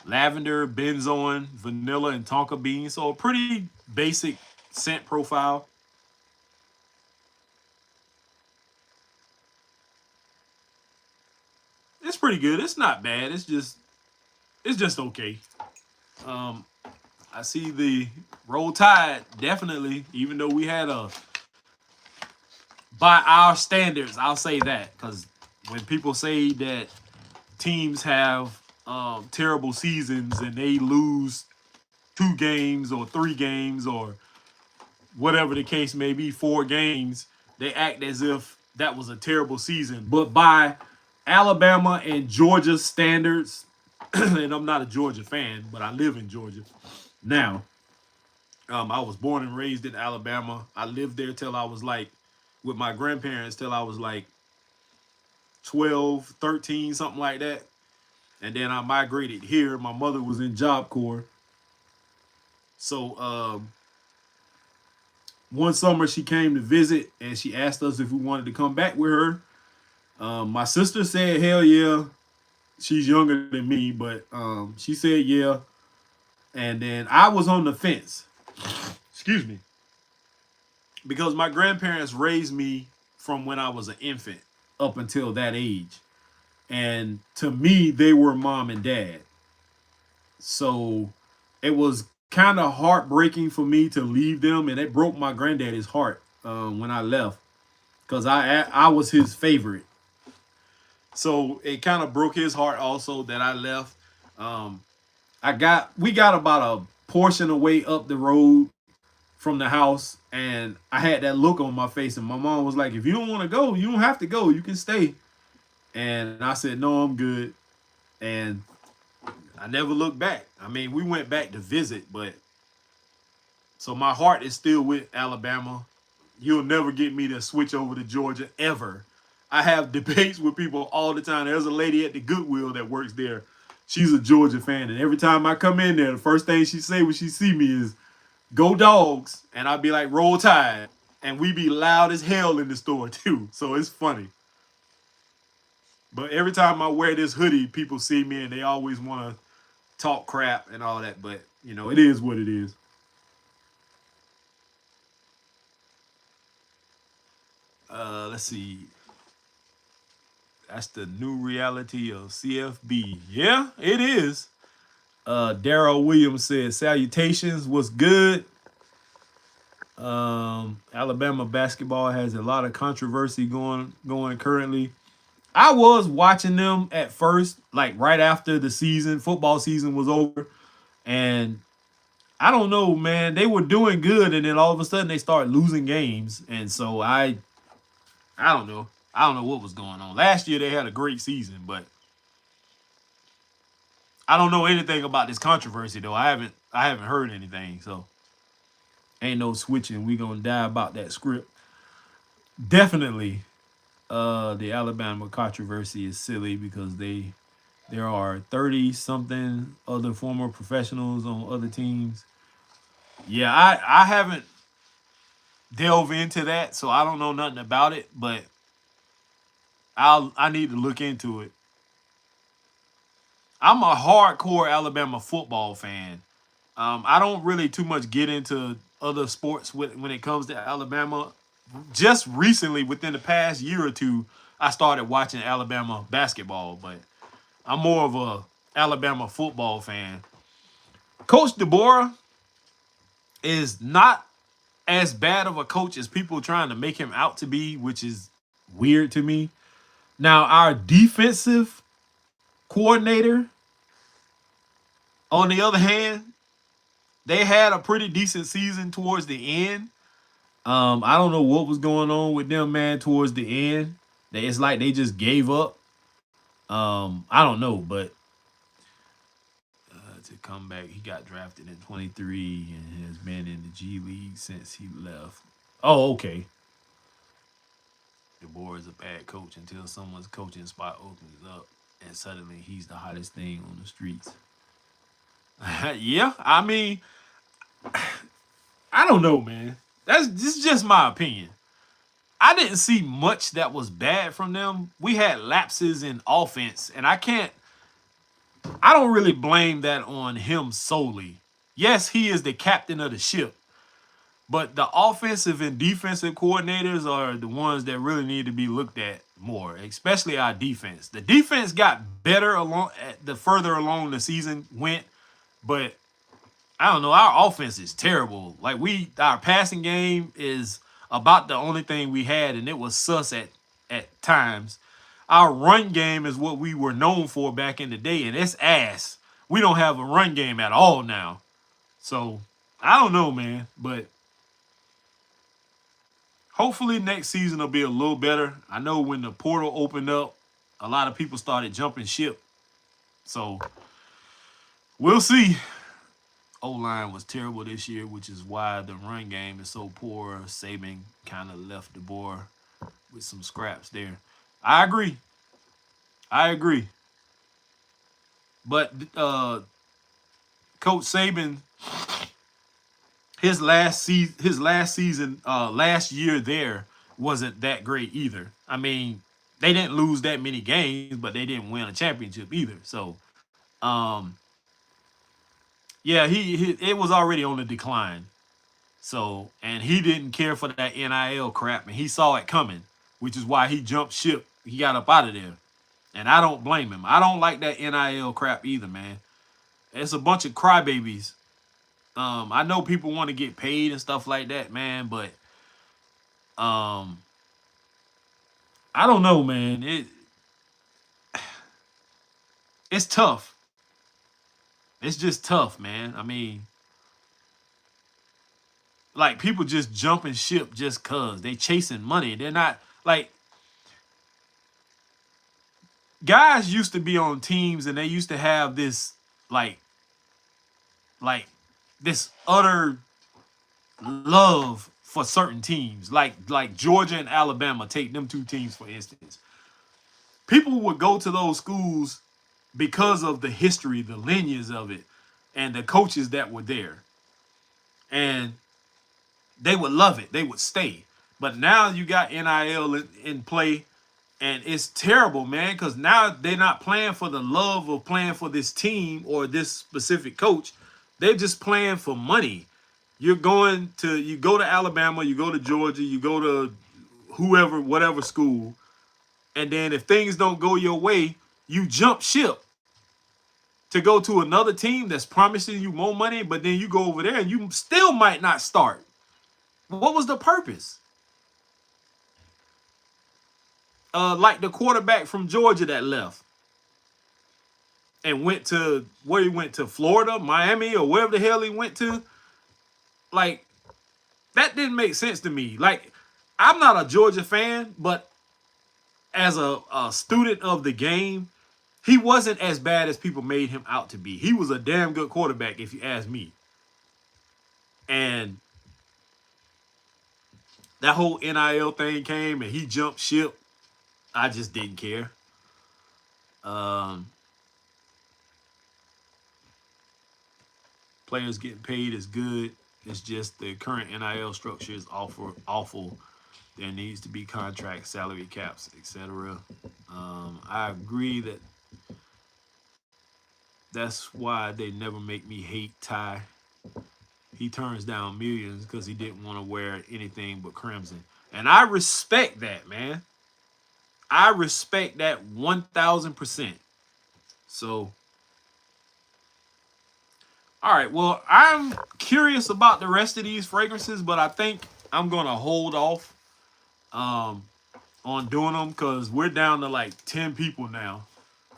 [SPEAKER 1] Lavender, benzoin, vanilla, and tonka bean. So a pretty basic scent profile. It's pretty good. It's not bad. It's just okay. Um, I see the Roll Tide definitely, even though we had a by our standards, I'll say that because when people say that teams have terrible seasons and they lose 2 games or 3 games or whatever the case may be, 4 games, they act as if that was a terrible season. But by Alabama and Georgia standards, and I'm not a Georgia fan, but I live in Georgia now. I was born and raised in Alabama. I lived there till I was like, with my grandparents, till I was like 12, 13, something like that. And then I migrated here. My mother was in Job Corps. So one summer she came to visit and she asked us if we wanted to come back with her. My sister said, hell yeah. She's younger than me, but she said yeah. And then I was on the fence. Excuse me. Because my grandparents raised me from when I was an infant up until that age. And to me, they were mom and dad. So it was kind of heartbreaking for me to leave them, and it broke my granddaddy's heart when I left because I was his favorite. So it kind of broke his heart also that I left. Um, we got about a portion away up the road from the house, and I had that look on my face, and my mom was like, "If you don't want to go, you don't have to go. You can stay." And I said, "No, I'm good." And I never looked back. I mean, we went back to visit, but so my heart is still with Alabama. You'll never get me to switch over to Georgia ever. I have debates with people all the time. There's a lady at the Goodwill that works there. She's a Georgia fan, and every time I come in there, the first thing she say when she see me is "Go Dogs," and I'd be like "Roll Tide," and we be loud as hell in the store too. So it's funny. But every time I wear this hoodie, people see me and they always want to talk crap and all that. But you know, it is what it is. Let's see. That's the new reality of CFB. Yeah, it is. Daryl Williams said, "Salutations, what's good?" Alabama basketball has a lot of controversy going currently. I was watching them at first, like right after the season, football season was over, and I don't know, man. They were doing good, and then all of a sudden they start losing games, and so I don't know. I don't know what was going on. Last year they had a great season, but I don't know anything about this controversy though. I haven't heard anything, so ain't no switching. We gonna die about that script. Definitely, the Alabama controversy is silly because there are 30 something other former professionals on other teams. Yeah, I haven't delved into that, so I don't know nothing about it, but I need to look into it. I'm a hardcore Alabama football fan. I don't really too much get into other sports when it comes to Alabama. Just recently, within the past year or two, I started watching Alabama basketball, but I'm more of a Alabama football fan. Coach DeBoer is not as bad of a coach as people trying to make him out to be, which is weird to me. Now, our defensive coordinator, on the other hand, they had a pretty decent season towards the end. I don't know what was going on with them, man, towards the end. It's like they just gave up. I don't know, but to come back, he got drafted in 23 and has been in the G League since he left. Oh, okay. DeBoer is a bad coach until someone's coaching spot opens up and suddenly he's the hottest thing on the streets. Yeah, I mean, I don't know, man. This is just my opinion. I didn't see much that was bad from them. We had lapses in offense, and I don't really blame that on him solely. Yes, he is the captain of the ship, but the offensive and defensive coordinators are the ones that really need to be looked at more, especially our defense. The defense got better along the further along the season went, but I don't know. Our offense is terrible. Like our passing game is about the only thing we had, and it was sus at times. Our run game is what we were known for back in the day, and it's ass. We don't have a run game at all now. So I don't know, man. But hopefully next season will be a little better. I know when the portal opened up, a lot of people started jumping ship. So we'll see. O-line was terrible this year, which is why the run game is so poor. Saban kind of left DeBoer with some scraps there. I agree. But Coach Saban, his last season, last year there wasn't that great either. I mean, they didn't lose that many games, but they didn't win a championship either. So, yeah, it was already on the decline. So, and he didn't care for that NIL crap, and he saw it coming, which is why he jumped ship. He got up out of there. And I don't blame him. I don't like that NIL crap either, man. It's a bunch of crybabies. I know people want to get paid and stuff like that, man, but I don't know, man. It's tough. It's just tough, man. I mean, like people just jumping ship just cause they chasing money. They're not like guys used to be on teams and they used to have this like this utter love for certain teams, like Georgia and Alabama. Take them two teams for instance. People would go to those schools because of the history, the lineage of it, and the coaches that were there, and they would love it. They would stay. But now you got NIL in play, and it's terrible, man, because now they're not playing for the love of playing for this team or this specific coach. They're just playing for money. You go to Alabama, you go to Georgia, you go to whoever, whatever school, and then if things don't go your way, you jump ship to go to another team that's promising you more money, but then you go over there and you still might not start. What was the purpose? Like the quarterback from Georgia that left and went to where he went to Florida, Miami, or wherever the hell he went to. Like, that didn't make sense to me. Like, I'm not a Georgia fan, but as a student of the game, he wasn't as bad as people made him out to be. He was a damn good quarterback, if you ask me. And that whole NIL thing came and he jumped ship. I just didn't care. Players getting paid is good. It's just the current NIL structure is awful. There needs to be contract, salary caps, etc. I agree that that's why they never make me hate Ty. He turns down millions because he didn't want to wear anything but crimson. And I respect that, man. I respect that 1,000%. So, all right. Well, I'm curious about the rest of these fragrances, but I think I'm going to hold off on doing them because we're down to like 10 people now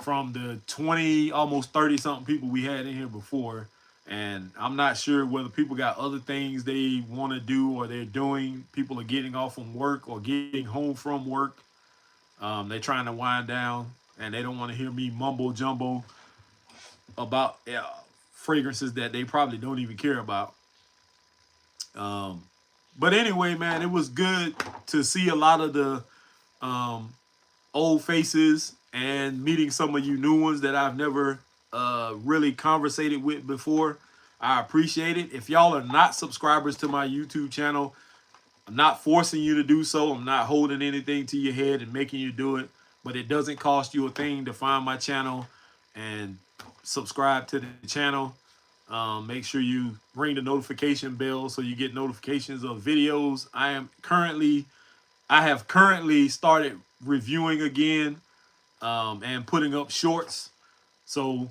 [SPEAKER 1] from the 20, almost 30 something people we had in here before. And I'm not sure whether people got other things they want to do or they're doing. People are getting off from work or getting home from work. They're trying to wind down and they don't want to hear me mumbo jumbo about fragrances that they probably don't even care about. But anyway, man, it was good to see a lot of the old faces and meeting some of you new ones that I've never really conversated with before. I appreciate it. If y'all are not subscribers to my YouTube channel, I'm not forcing you to do so. I'm not holding anything to your head and making you do it, but it doesn't cost you a thing to find my channel and subscribe to the channel. Make sure you ring the notification bell so you get notifications of videos. I have currently started reviewing again and putting up shorts. So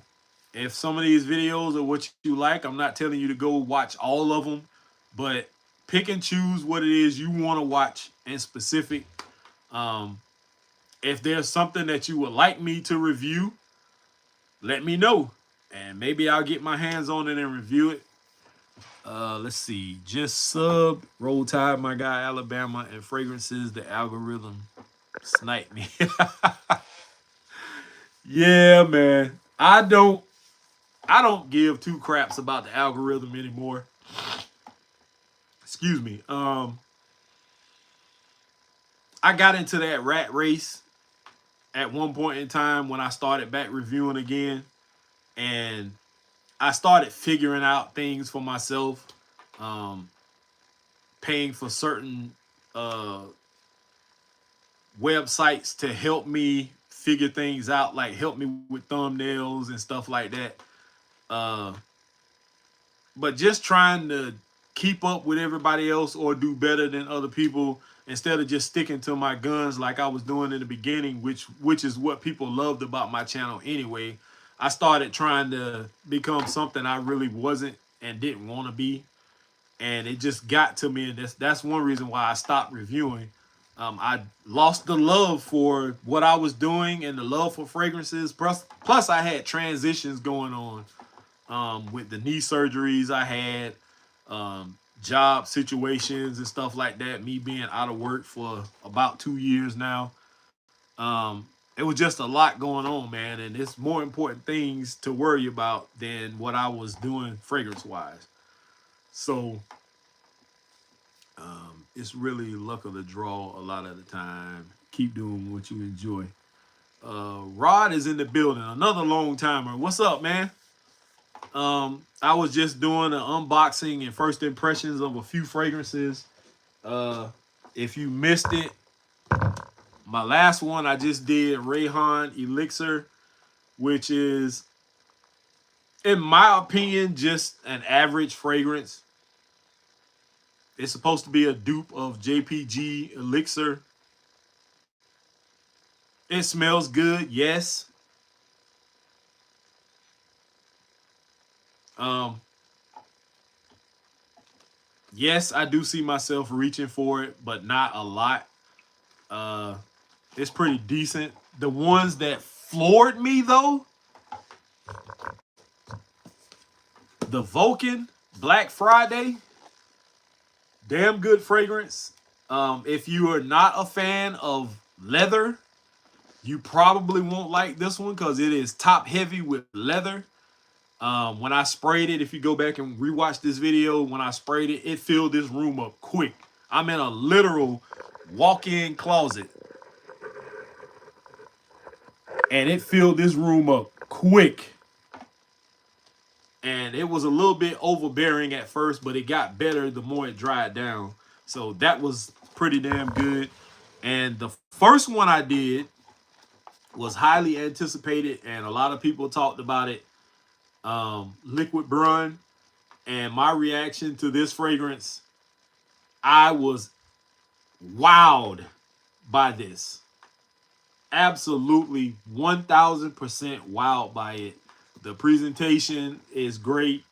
[SPEAKER 1] if some of these videos are what you like, I'm not telling you to go watch all of them, but pick and choose what it is you want to watch in specific. If there's something that you would like me to review, let me know, and maybe I'll get my hands on it and review it. Let's see. Just sub, Roll Tide, my guy, Alabama, and fragrances. The algorithm sniped me. Yeah, man. I don't give two craps about the algorithm anymore. Excuse me. I got into that rat race at one point in time when I started back reviewing again, and I started figuring out things for myself, paying for certain websites to help me figure things out, like help me with thumbnails and stuff like that. But just trying to keep up with everybody else or do better than other people instead of just sticking to my guns like I was doing in the beginning, which is what people loved about my channel anyway. I started trying to become something I really wasn't and didn't want to be, and it just got to me, and that's one reason why I stopped reviewing. I lost the love for what I was doing and the love for fragrances. Plus I had transitions going on with the knee surgeries I had, job situations and stuff like that, me being out of work for about 2 years now. It was just a lot going on, man, and it's more important things to worry about than what I was doing fragrance wise. So it's really luck of the draw a lot of the time. Keep doing what you enjoy. Rod is in the building, another long timer. What's up, man? I was just doing an unboxing and first impressions of a few fragrances. If you missed it, my last one I just did Rayhon Elixir, which is, in my opinion, just an average fragrance. It's supposed to be a dupe of JPG Elixir. It smells good, yes. Yes, I do see myself reaching for it, but not a lot. It's pretty decent. The ones that floored me, though, the Vulcan Black Friday, damn good fragrance. If you are not a fan of leather, you probably won't like this one because it is top heavy with leather. When I sprayed it, if you go back and rewatch this video, when I sprayed it, it filled this room up quick. I'm in a literal walk-in closet, and it filled this room up quick. And it was a little bit overbearing at first, but it got better the more it dried down. So that was pretty damn good. And the first one I did was highly anticipated, and a lot of people talked about it. Liquid Brun. And my reaction to this fragrance, I was wowed by this. Absolutely 1000% wowed by it. The presentation is great.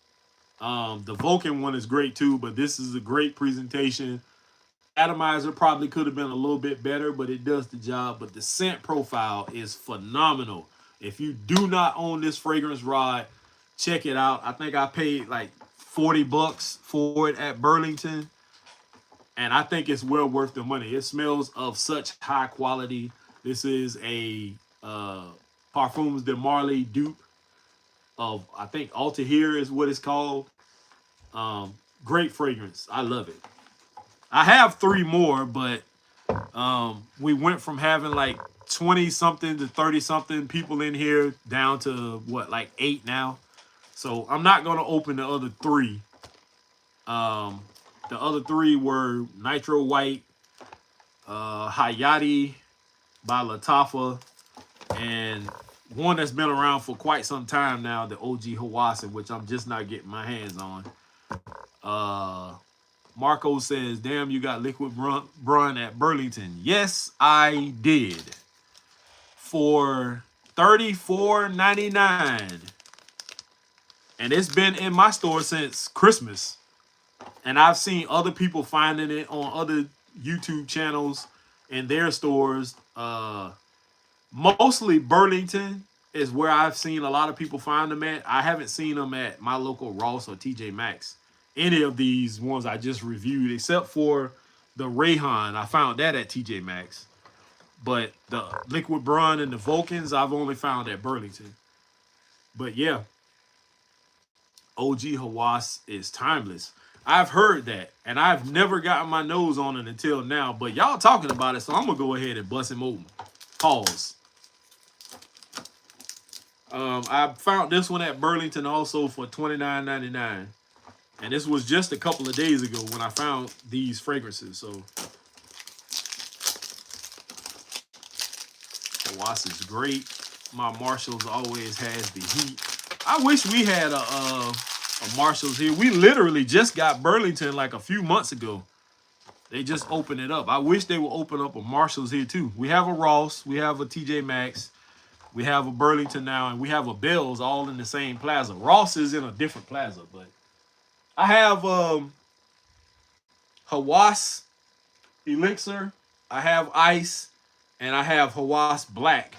[SPEAKER 1] The Vulcan one is great too, but this is a great presentation. Atomizer probably could have been a little bit better, but it does the job. But the scent profile is phenomenal. If you do not own this fragrance, Rod, check it out. I think I paid like $40 for it at Burlington, and I think it's well worth the money. It smells of such high quality. This is a Parfums de Marly dupe of, I think, Alta Here is what it's called. Great fragrance. I love it. I have 3 more, but We went from having like 20 something to 30 something people in here down to what, like 8 now. So I'm not gonna open the other 3. Um, the other 3 were Nitro White, Hayati by Latafa, and one that's been around for quite some time now, the OG Hawas, which I'm just not getting my hands on. Marco says, damn, you got liquid brun at Burlington. Yes, I did. For $34.99. And it's been in my store since Christmas. And I've seen other people finding it on other YouTube channels in their stores. Mostly Burlington is where I've seen a lot of people find them at. I haven't seen them at my local Ross or TJ Maxx. Any of these ones I just reviewed, except for the Rayhon. I found that at TJ Maxx. But the Liquid Brun and the Vulcans, I've only found at Burlington. But yeah, OG Hawas is timeless. I've heard that, and I've never gotten my nose on it until now. But y'all talking about it, so I'm going to go ahead and bust him open. Pause. I found this one at Burlington also for $29.99. And this was just a couple of days ago when I found these fragrances. So Hawas is great. My Marshalls always has the heat. I wish we had a Marshalls here. We literally just got Burlington like a few months ago. They just opened it up. I wish they would open up a Marshalls here too. We have a Ross. We have a TJ Maxx. We have a Burlington now, and we have a Bell's all in the same plaza. Ross is in a different plaza, but I have Hawas Elixir, I have Ice, and I have Hawas Black.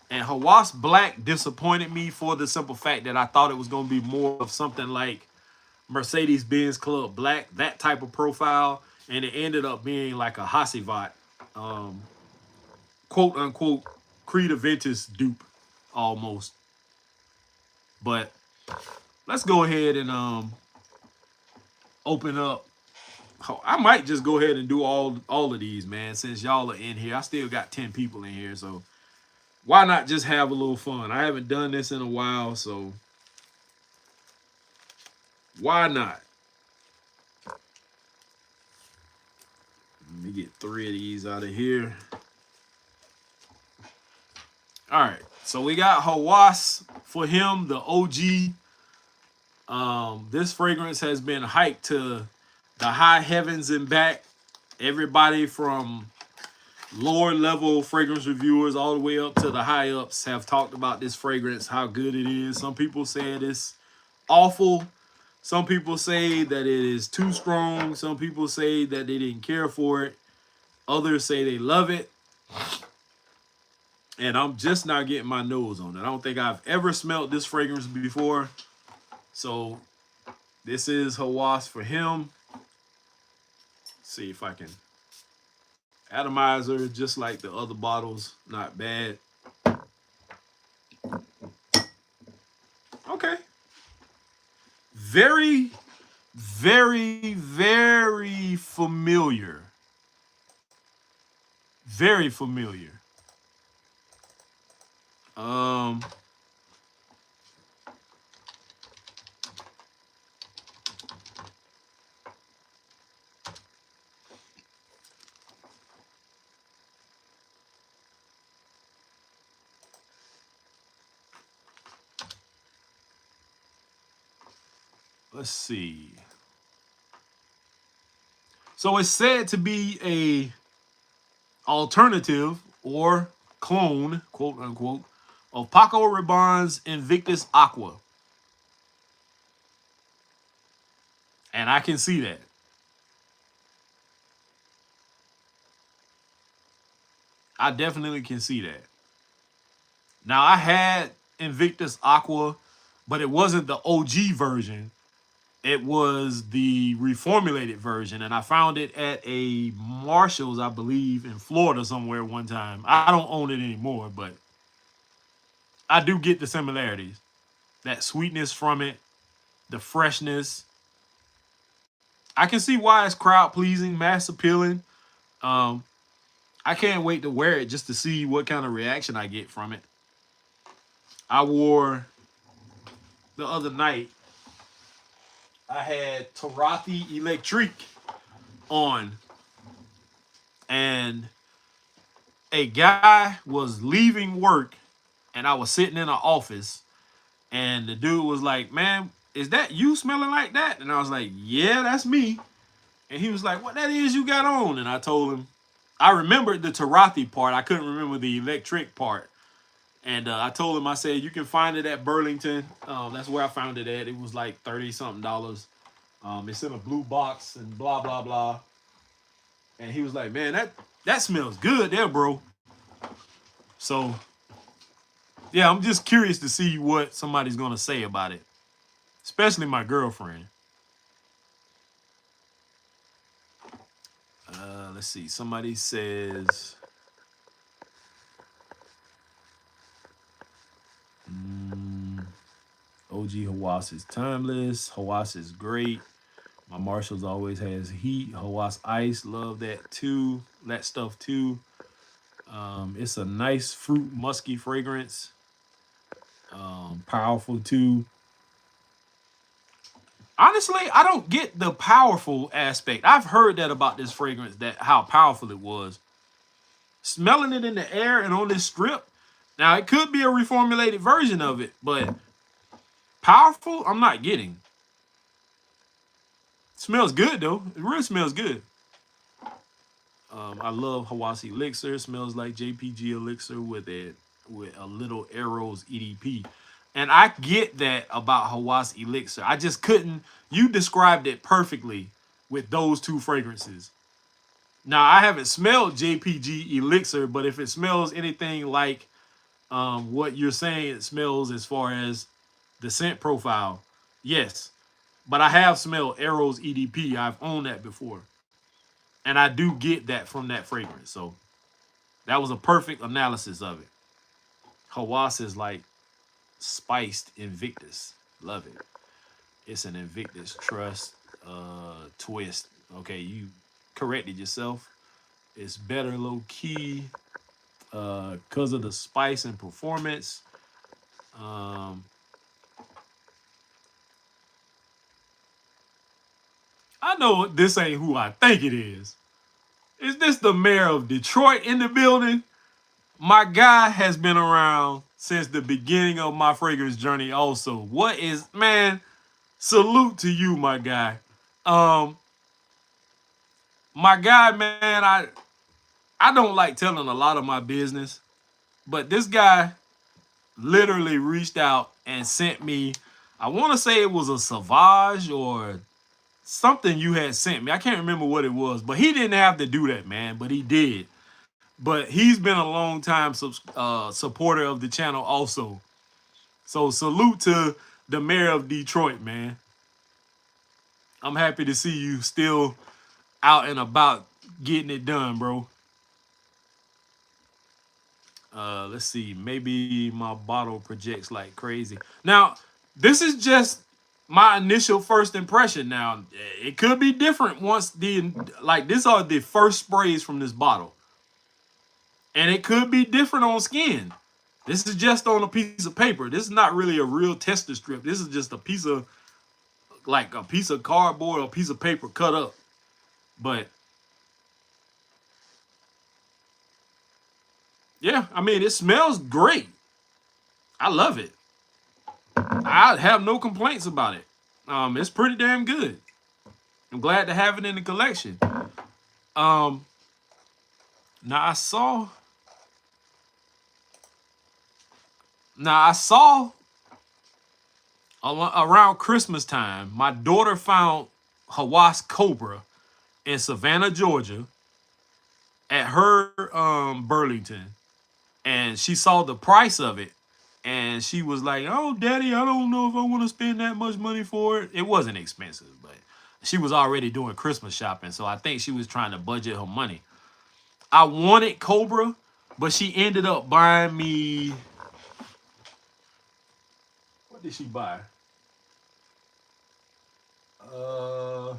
[SPEAKER 1] And Hawas Black disappointed me for the simple fact that I thought it was going to be more of something like Mercedes-Benz Club Black, that type of profile, and it ended up being like a Hasivat, quote-unquote, Creed Aventus dupe, almost. But let's go ahead and open up. I might just go ahead and do all of these, man, since y'all are in here. I still got 10 people in here, so why not just have a little fun? I haven't done this in a while, so why not? Let me get 3 of these out of here. All right, so we got Hawas for him, the OG. This fragrance has been hyped to the high heavens and back. Everybody from lower level fragrance reviewers all the way up to the high ups have talked about this fragrance, how good it is. Some people say it's awful. Some people say that it is too strong. Some people say that they didn't care for it. Others say they love it. And I'm just not getting my nose on it. I don't think I've ever smelled this fragrance before. So this is Hawas for him. Let's see if I can. Atomizer, just like the other bottles, not bad. Okay. Very, very, very familiar. Very familiar. Let's see. So it's said to be a alternative or clone, quote unquote, of Paco Rabanne's Invictus Aqua. And I can see that. I definitely can see that. Now, I had Invictus Aqua, but it wasn't the OG version. It was the reformulated version, and I found it at a Marshall's, I believe, in Florida somewhere one time. I don't own it anymore, but I do get the similarities. That sweetness from it, the freshness. I can see why it's crowd pleasing, mass appealing. I can't wait to wear it just to see what kind of reaction I get from it. I wore the other night. I had Tarathi Electric on, and a guy was leaving work, and I was sitting in an office, and the dude was like, "Man, is that you smelling like that?" And I was like, "Yeah, that's me." And he was like, "What that is you got on?" And I told him, I remembered the Tarathi part. I couldn't remember the electric part. And I told him, I said, "You can find it at Burlington. That's where I found it at. It was like 30 something dollars. It's in a blue box and blah, blah, blah." And he was like, "Man, that smells good there, bro." So, yeah, I'm just curious to see what somebody's going to say about it, especially my girlfriend. Let's see. Somebody says, OG Hawas is timeless. Hawas is great. My Marshalls always has heat. Hawas Ice, love that too. That stuff too. It's a nice fruit musky fragrance. Powerful too. Honestly, I don't get the powerful aspect. I've heard that about this fragrance, that how powerful it was. Smelling it in the air and on this strip. Now it could be a reformulated version of it, but powerful, I'm not getting. Smells good though. It really smells good. I love Hawas elixir. Smells like JPG elixir with a little arrows EDP. And I get that about Hawas elixir. I just couldn't. You described it perfectly with those two fragrances. Now I haven't smelled JPG elixir, but if it smells anything like what you're saying it smells as far as the scent profile, yes. But I have smelled arrows EDP. I've owned that before. And I do get that from that fragrance. So that was a perfect analysis of it. Hawas is like spiced Invictus. Love it. It's an Invictus Trust twist. Okay, you corrected yourself. It's better low key because of the spice and performance. Um, I know this ain't who I think it is. Is this the mayor of Detroit in the building? My guy has been around since the beginning of my fragrance journey also. What is, man, salute to you, my guy. Um, my guy, man, I don't like telling a lot of my business, but this guy literally reached out and sent me, I want to say it was a Sauvage or something you had sent me. I can't remember what it was, but he didn't have to do that, man, but he did. But he's been a long time supporter of the channel also. So salute to the mayor of Detroit, man. I'm happy to see you still out and about getting it done, bro. Let's see. Maybe my bottle projects like crazy. Now, this is just my initial first impression. Now, it could be different once these are the first sprays from this bottle. And it could be different on skin. This is just on a piece of paper. This is not really a real tester strip. This is just a piece of cardboard or a piece of paper cut up. But yeah, I mean, it smells great. I love it. I have no complaints about it. It's pretty damn good. I'm glad to have it in the collection. Um, now I saw. Now I saw around Christmas time, my daughter found Hawas Cobra in Savannah, Georgia, at her Burlington, and she saw the price of it, and she was like, "Oh, Daddy, I don't know if I want to spend that much money for it." It wasn't expensive, but she was already doing Christmas shopping, so I think she was trying to budget her money. I wanted Cobra, but she ended up buying me. What did she buy? Uh,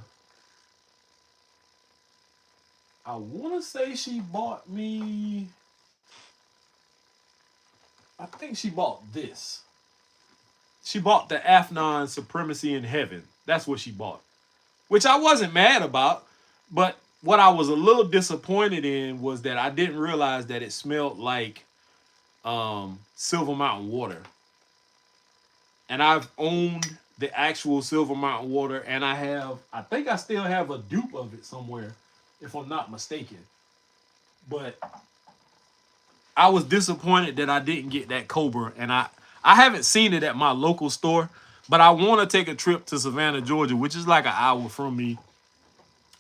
[SPEAKER 1] I want to say she bought me. I think she bought this. She bought the Afnan Supremacy in Heaven. That's what she bought, which I wasn't mad about. But what I was a little disappointed in was that I didn't realize that it smelled like Silver Mountain water. And I've owned the actual Silver Mountain water, and I think I still have a dupe of it somewhere, if I'm not mistaken. But I was disappointed that I didn't get that Cobra, and I haven't seen it at my local store, but I want to take a trip to Savannah, Georgia, which is like an hour from me.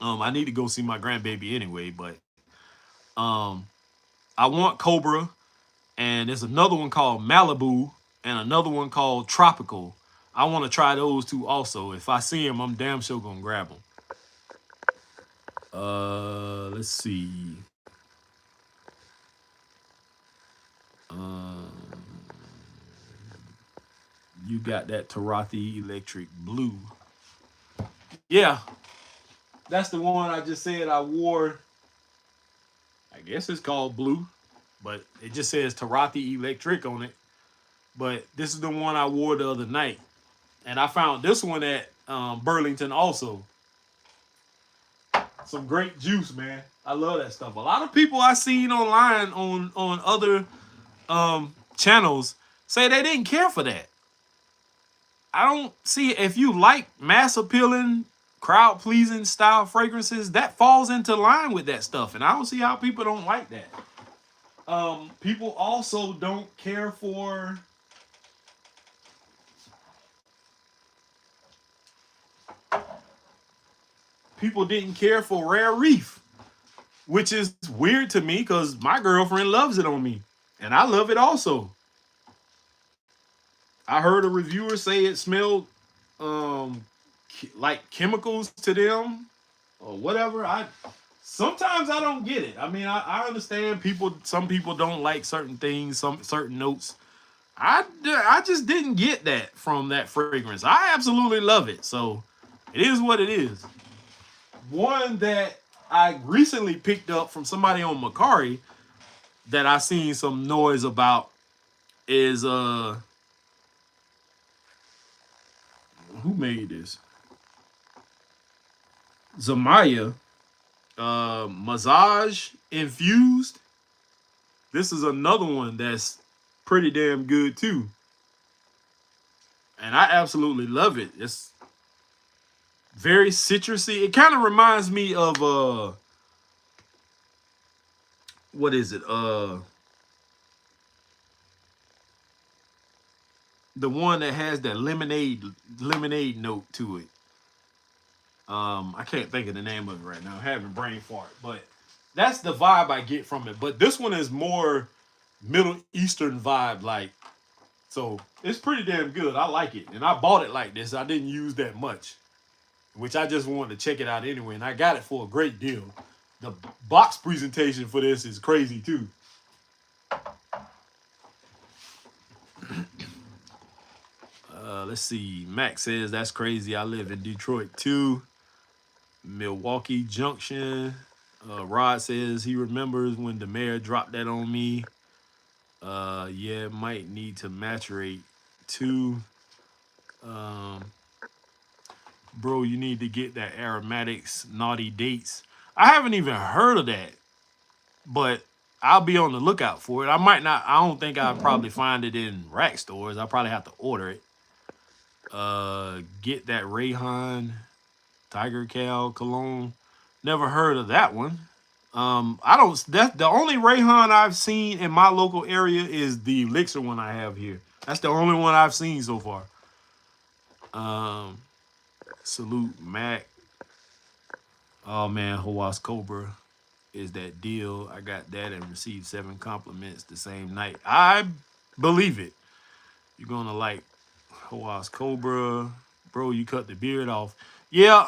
[SPEAKER 1] I need to go see my grandbaby anyway, but um, I want Cobra, and there's another one called Malibu and another one called Tropical. I want to try those two also. If I see them, I'm damn sure gonna grab them. Let's see. You got that Tarathi Electric Blue. Yeah, that's the one I just said I wore. I guess it's called Blue, but it just says Tarathi Electric on it. But this is the one I wore the other night. And I found this one at Burlington also. Some great juice, man. I love that stuff. A lot of people I seen online on other channels say they didn't care for that. I don't see, if you like mass appealing, crowd pleasing style fragrances, that falls into line with that stuff, and I don't see how people don't like that. People also don't care for people didn't care for Rare Reef, which is weird to me because my girlfriend loves it on me, and I love it also. I heard a reviewer say it smelled like chemicals to them or whatever. I sometimes I don't get it. I mean, I understand people. Some people don't like certain things, some certain notes. I just didn't get that from that fragrance. I absolutely love it. So it is what it is. One that I recently picked up from somebody on Macari that I seen some noise about is who made this? Zamaya, Massage Infused. This is another one that's pretty damn good too. And I absolutely love it. It's very citrusy. It kind of reminds me of what is it? The one that has that lemonade note to it. I can't think of the name of it right now. I'm having brain fart, but that's the vibe I get from it. But this one is more Middle Eastern vibe, like, so it's pretty damn good. I like it, and I bought it like this. I didn't use that much, which I just wanted to check it out anyway, and I got it for a great deal. The box presentation for this is crazy too. Let's see. Max says that's crazy. I live in Detroit too. Milwaukee Junction. Rod says he remembers when the mayor dropped that on me. Yeah, might need to maturate too. Bro, you need to get that aromatics naughty dates. I haven't even heard of that, but I'll be on the lookout for it. I might not. I don't think I'll probably find it in rack stores. I'll probably have to order it. Get that Rayhon Tiger Cal cologne. Never heard of that one. I don't. That's the only Rayhon I've seen in my local area is the elixir one I have here. That's the only one I've seen so far. Salute Mac. Oh man, Hawas Cobra is that deal. I got that and received 7 compliments the same night. I believe it. You're gonna like Hawas Cobra. Bro, you cut the beard off. Yeah,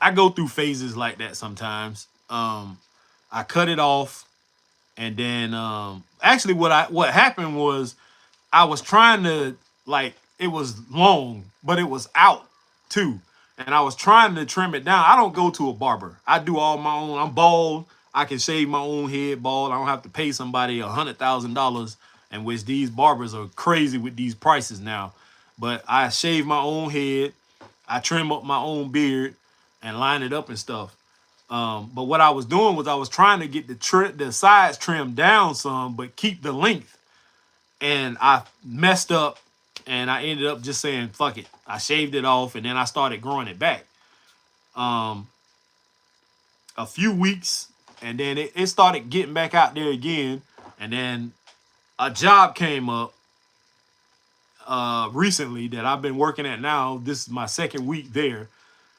[SPEAKER 1] I go through phases like that sometimes. I cut it off, and then actually what happened was I was trying to, like, it was long, but it was out too. and I was trying to trim it down. I don't go to a barber. I do all my own. I'm bald. I can shave my own head bald. I don't have to pay somebody $100,000, and which these barbers are crazy with these prices now. But I shave my own head. I trim up my own beard and line it up and stuff. But what I was doing was I was trying to get the sides trimmed down some, but keep the length. And I messed up, and I ended up just saying, fuck it. I shaved it off, and then I started growing it back. A few weeks, and then it started getting back out there again. And then a job came up recently that I've been working at now. This is my second week there.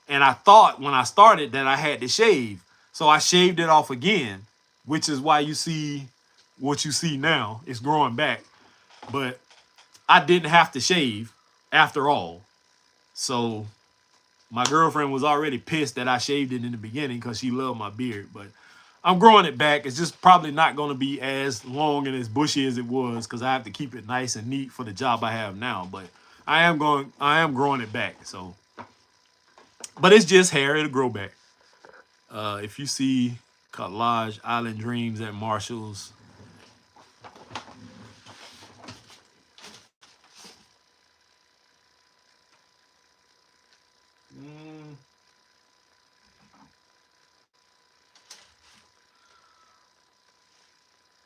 [SPEAKER 1] And I thought when I started that I had to shave. So I shaved it off again, which is why you see what you see now. It's growing back. But I didn't have to shave after all. So my girlfriend was already pissed that I shaved it in the beginning because she loved my beard. But I'm growing it back. It's just probably not going to be as long and as bushy as it was because I have to keep it nice and neat for the job I have now. But I am growing it back. So, but it's just hair. It'll grow back. If you see Collage Island Dreams at Marshall's,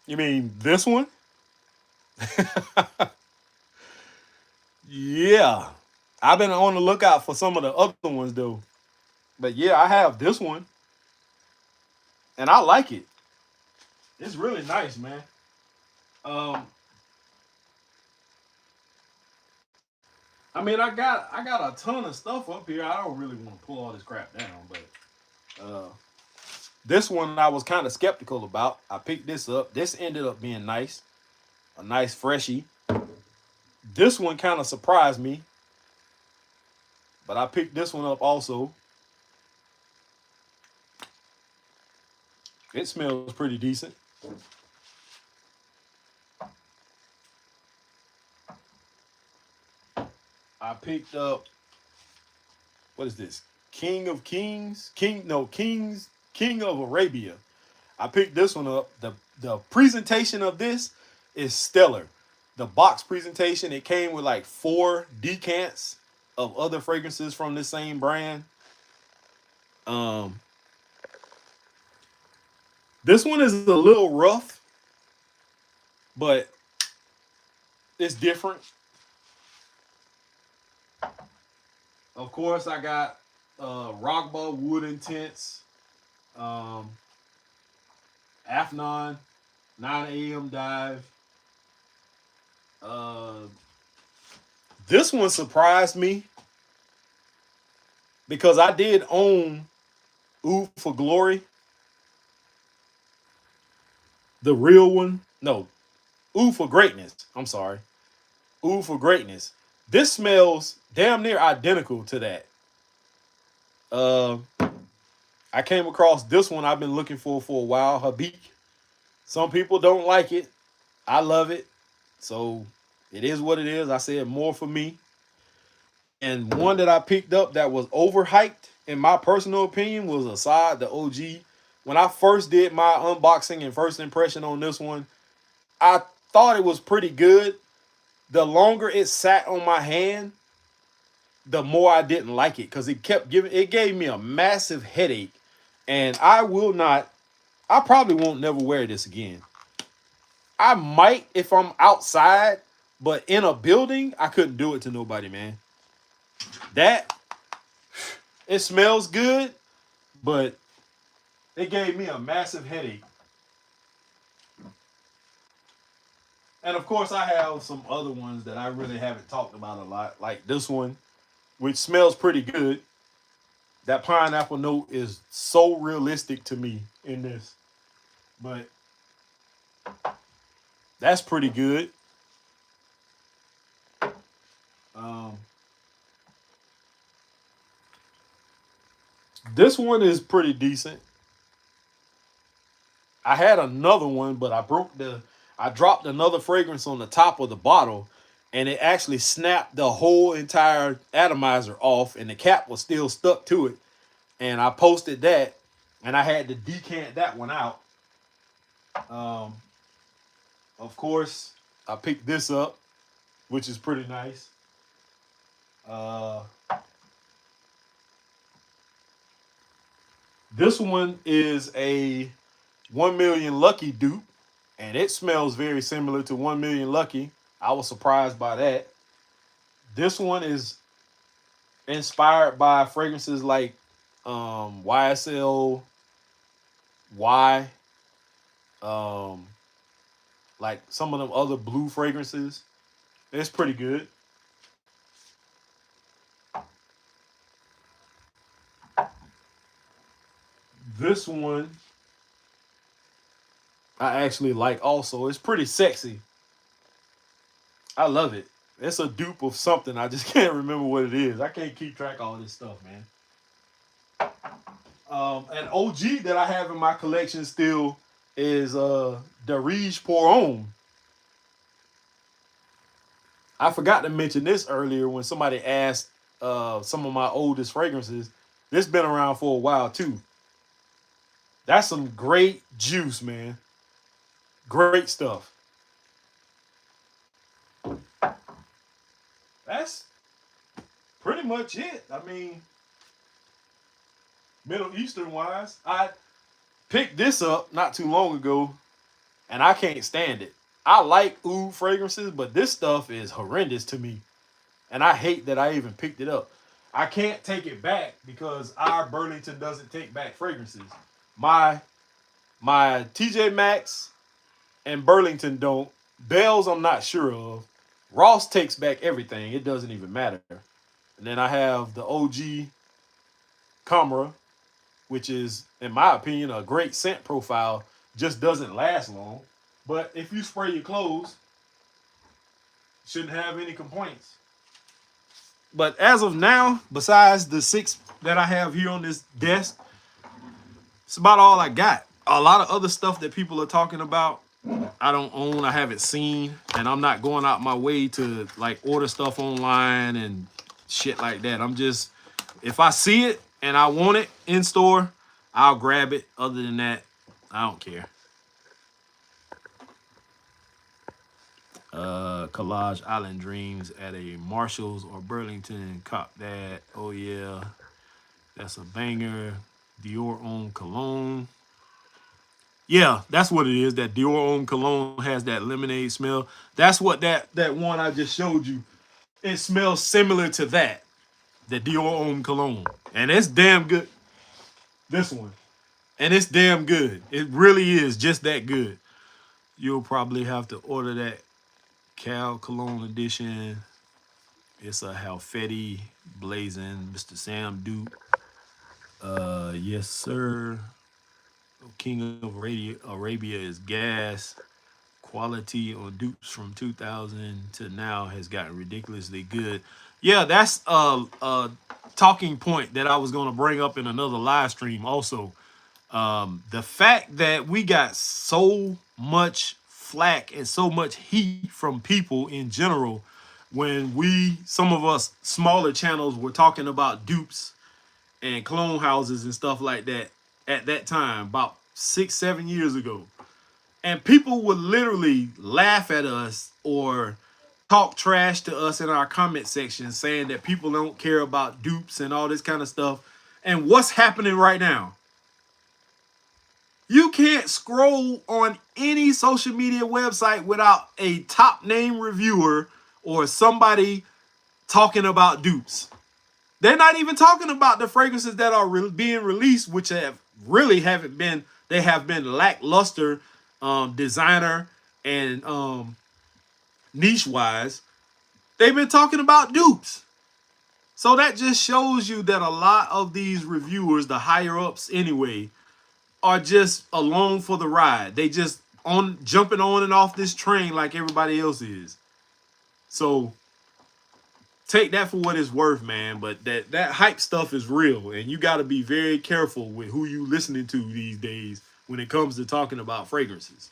[SPEAKER 1] you mean this one? Yeah. I've been on the lookout for some of the other ones though. But yeah, I have this one. And I like it. It's really nice, man. Um, I mean, I got a ton of stuff up here. I don't really want to pull all this crap down, but this one I was kind of skeptical about. I picked this up. This ended up being nice, a nice freshie. This one kind of surprised me, but I picked this one up also. It smells pretty decent. I picked up, what is this? King of Kings? King of Arabia. I picked this one up. The presentation of this is stellar. The box presentation, it came with like 4 decants of other fragrances from the same brand. This one is a little rough, but it's different. Of course, I got Rockball Wood Intense, Afnon, 9 a.m. Dive. This one surprised me because I did own Ooh for Glory. The real one. No, Ooh for Greatness. I'm sorry. Ooh for Greatness. This smells damn near identical to that. Uh, I came across this one I've been looking for a while, Habik. Some people don't like it. I love it. So it is what it is. I said more for me. And one that I picked up that was overhyped, in my personal opinion, was Assad, the OG. When I first did my unboxing and first impression on this one, I thought it was pretty good. The longer it sat on my hand, the more I didn't like it because it gave me a massive headache. And I probably won't never wear this again. I might if I'm outside, but in a building, I couldn't do it to nobody, man. That, it smells good, but it gave me a massive headache. And of course, I have some other ones that I really haven't talked about a lot, like this one, which smells pretty good. That pineapple note is so realistic to me in this. But that's pretty good. This one is pretty decent. I had another one, but I dropped another fragrance on the top of the bottle, and it actually snapped the whole entire atomizer off, and the cap was still stuck to it. And I posted that, and I had to decant that one out. Um, of course, I picked this up, which is pretty nice. Uh, this one is a 1 million Lucky dupe, and it smells very similar to 1 million Lucky. I was surprised by that. This one is inspired by fragrances like YSL Y, um, like some of them other blue fragrances. It's pretty good. This one I actually like also. It's pretty sexy. I love it. It's a dupe of something. I just can't remember what it is. I can't keep track of all this stuff, man. An OG that I have in my collection still is the Rige Pour Homme. I forgot to mention this earlier when somebody asked some of my oldest fragrances. This been around for a while too. That's some great juice, man. Great stuff. That's pretty much it. I mean, Middle Eastern wise, I picked this up not too long ago, and I can't stand it. I like oud fragrances, but this stuff is horrendous to me, and I hate that I even picked it up. I can't take it back because our Burlington doesn't take back fragrances. My TJ Maxx and Burlington don't. Bell's I'm not sure of. Ross takes back everything. It doesn't even matter. And then I have the OG Camera, which is, in my opinion, a great scent profile. Just doesn't last long. But if you spray your clothes, shouldn't have any complaints. But as of now, besides the 6 that I have here on this desk, it's about all I got. A lot of other stuff that people are talking about, I don't own, I haven't seen, and I'm not going out my way to like order stuff online and shit like that. I'm just, if I see it and I want it in store, I'll grab it. Other than that, I don't care. Collage Island Dreams at a Marshalls or Burlington. Cop that. Oh yeah, that's a banger. Dior Homme Cologne. Yeah, that's what it is. That Dior Homme Cologne has that lemonade smell. That's what that one I just showed you. It smells similar to that. The Dior Homme Cologne. And it's damn good. This one. And it's damn good. It really is just that good. You'll probably have to order that Cal Cologne edition. It's a Halfetti Blazing Mr. Sam Duke. Yes, sir. King of Arabia is gas. Quality on dupes from 2000 to now has gotten ridiculously good. Yeah, that's a talking point that I was going to bring up in another live stream also. The fact that we got so much flack and so much heat from people in general when some of us smaller channels were talking about dupes and clone houses and stuff like that at that time, about 6-7 years ago. And people would literally laugh at us or talk trash to us in our comment section saying that people don't care about dupes and all this kind of stuff. And what's happening right now? You can't scroll on any social media website without a top name reviewer or somebody talking about dupes. They're not even talking about the fragrances that are being released, which haven't been. They have been lackluster, designer and niche wise. They've been talking about dupes. So that just shows you that a lot of these reviewers, the higher ups anyway, are just along for the ride. They just jumping on and off this train like everybody else is. So take that for what it's worth, man. But that hype stuff is real, and you got to be very careful with who you listening to these days when it comes to talking about fragrances,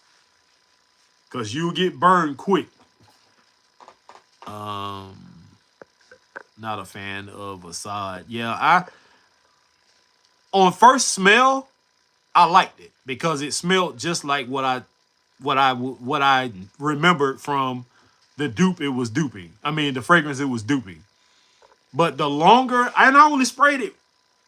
[SPEAKER 1] because you'll get burned quick. Not a fan of Assad. Yeah, on first smell, I liked it because it smelled just like what I remembered from the dupe it was duping. I mean, the fragrance it was duping. But the longer, and I only sprayed it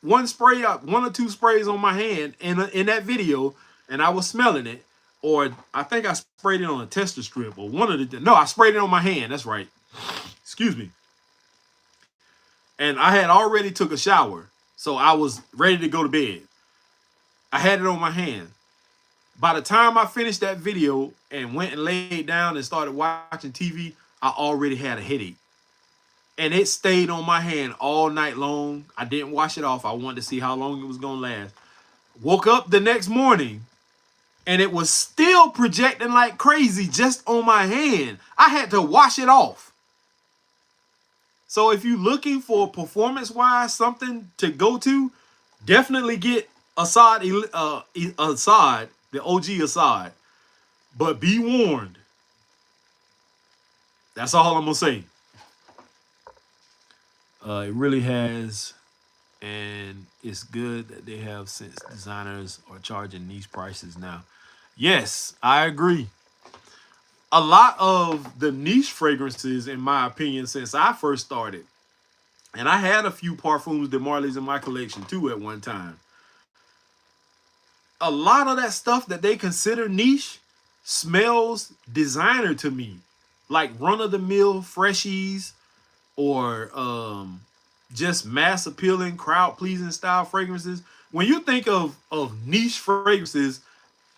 [SPEAKER 1] one spray up, one or two sprays on my hand in that video, and I was smelling it. Or I think I sprayed it on a tester strip, or one of the. No, I sprayed it on my hand. That's right. Excuse me. And I had already took a shower, so I was ready to go to bed. I had it on my hand. By the time I finished that video and went and laid down and started watching TV, I already had a headache. And it stayed on my hand all night long. I didn't wash it off. I wanted to see how long it was going to last. Woke up the next morning, and it was still projecting like crazy just on my hand. I had to wash it off. So if you're looking for performance-wise something to go to, definitely get Assad, Assad, the OG Assad. But be warned. That's all I'm going to say. It really has, and it's good that they have, since designers are charging niche prices now. Yes, I agree. A lot of the niche fragrances, in my opinion, since I first started, and I had a few Parfums de Marley's in my collection too at one time. A lot of that stuff that they consider niche smells designer to me, like run-of-the-mill freshies, or just mass appealing, crowd pleasing style fragrances. When you think of niche fragrances,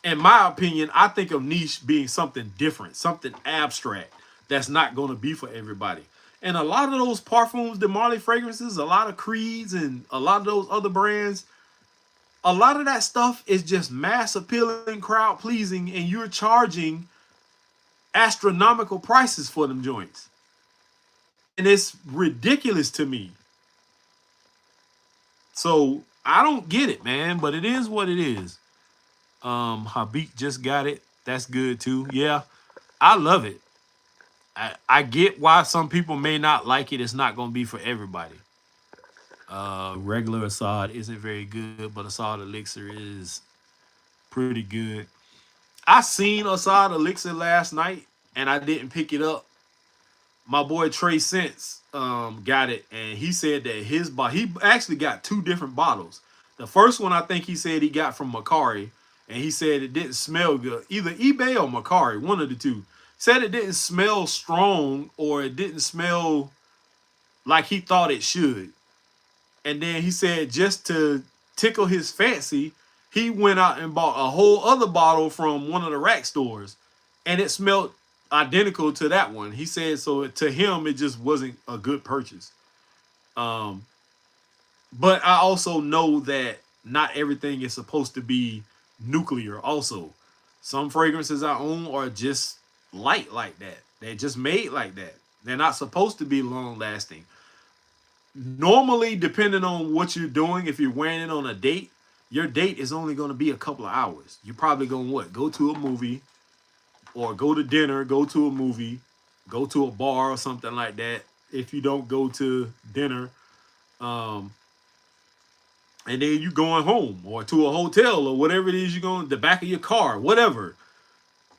[SPEAKER 1] in my opinion, I think of niche being something different, something abstract that's not going to be for everybody. And a lot of those Parfums de Marley fragrances, a lot of Creeds and a lot of those other brands, a lot of that stuff is just mass appealing, crowd pleasing, and you're charging astronomical prices for them joints. And it's ridiculous to me. So I don't get it, man, but it is what it is. Habib just got it. That's good too. Yeah, I love it. I get why some people may not like it. It's not going to be for everybody. Regular Assad isn't very good, but Assad elixir is pretty good. I seen Assad elixir last night, and I didn't pick it up. My boy Trey Sense got it, and he said that he actually got two different bottles. The first one I think he said he got from Macari, and he said it didn't smell good. Either eBay or Macari, one of the two. Said it didn't smell strong, or it didn't smell like he thought it should. And then he said just to tickle his fancy, he went out and bought a whole other bottle from one of the rack stores, and it smelled identical to that one. He said so to him it just wasn't a good purchase. But I also know that not everything is supposed to be nuclear also. Some fragrances I own are just light like that. They're just made like that. They're not supposed to be long lasting. Normally, depending on what you're doing, if you're wearing it on a date, your date is only going to be a couple of hours. You're probably going to what? Go to a movie, or go to dinner, go to a movie, go to a bar or something like that. If you don't go to dinner, and then you going home or to a hotel or whatever it is you're going, the back of your car, whatever.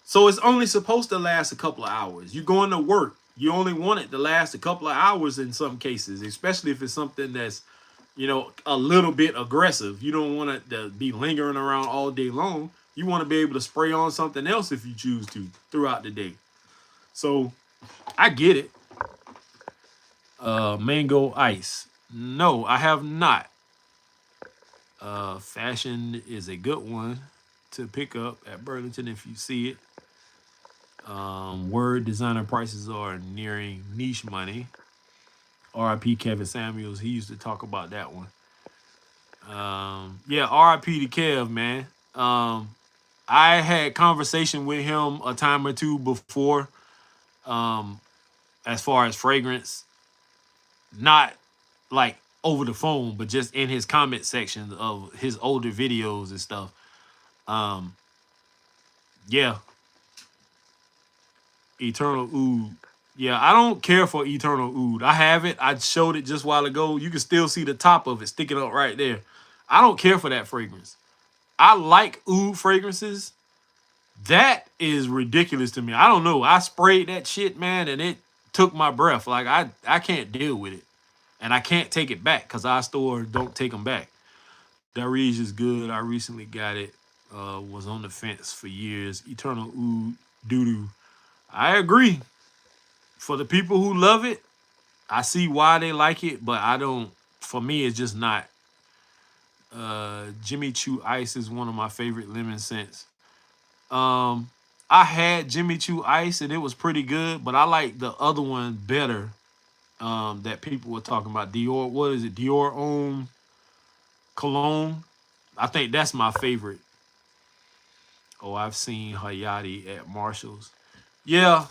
[SPEAKER 1] So it's only supposed to last a couple of hours. You're going to work. You only want it to last a couple of hours in some cases, especially if it's something that's, a little bit aggressive. You don't want it to be lingering around all day long. You want to be able to spray on something else if you choose to throughout the day. So I get it. Mango ice. No, I have not. Fashion is a good one to pick up at Burlington if you see it. Word designer prices are nearing niche money. RIP Kevin Samuels, he used to talk about that one. Yeah, RIP to Kev, man. I had conversation with him a time or two before, as far as fragrance, not like over the phone, but just in his comment section of his older videos and stuff. Yeah. Eternal Oud. Yeah, I don't care for Eternal Oud. I have it. I showed it just a while ago. You can still see the top of it sticking up right there. I don't care for that fragrance. I like oud fragrances. That is ridiculous to me. I don't know. I sprayed that shit, man, and it took my breath. Like I can't deal with it. And I can't take it back because our store don't take them back. Darige is good. I recently got it. Was on the fence for years. Eternal Oud doo-doo. I agree. For the people who love it, I see why they like it, but I don't. For me, it's just not. Jimmy Choo Ice is one of my favorite lemon scents. I had Jimmy Choo Ice and it was pretty good, but I like the other one better. That people were talking about, Dior. What is it? Dior Homme Cologne. I think that's my favorite. Oh, I've seen Hayati at Marshall's. Yeah.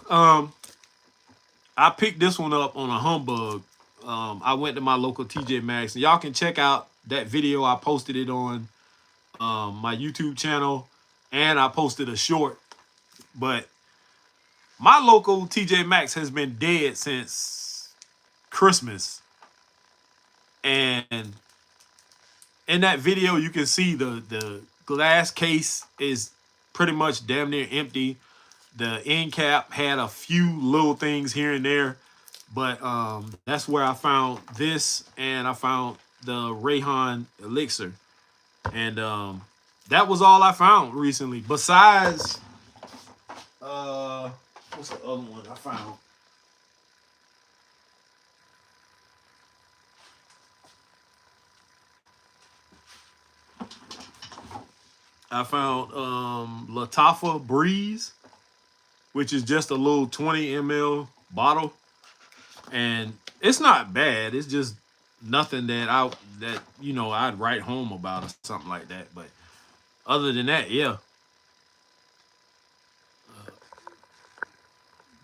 [SPEAKER 1] I picked this one up on a humbug. I went to my local TJ Maxx, and y'all can check out that video. I posted it on my YouTube channel, and I posted a short. But my local TJ Maxx has been dead since Christmas, and in that video, you can see the glass case is pretty much damn near empty. The end cap had a few little things here and there, but that's where I found this, and I found the Rayhon elixir, and that was all I found recently. Besides, what's the other one I found? I found Latafa Breeze, which is just a little 20 ml bottle, and it's not bad. It's just nothing that I'd write home about or something like that. But other than that, yeah.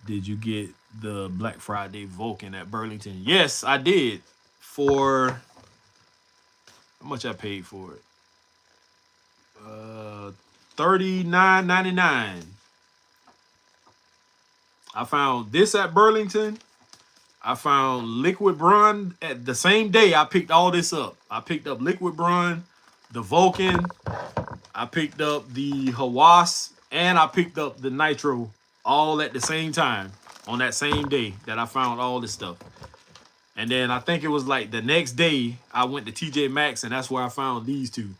[SPEAKER 1] Did you get the Black Friday Vulcan at Burlington? Yes, I did. For how much I paid for it? $39.99. I found this at Burlington. I found Liquid Brun at the same day. I picked all this up. I picked up Liquid Brun, the Vulcan. I picked up the Hawas, and I picked up the Nitro all at the same time on that same day that I found all this stuff. And then I think it was like the next day I went to TJ Maxx, and that's where I found these two.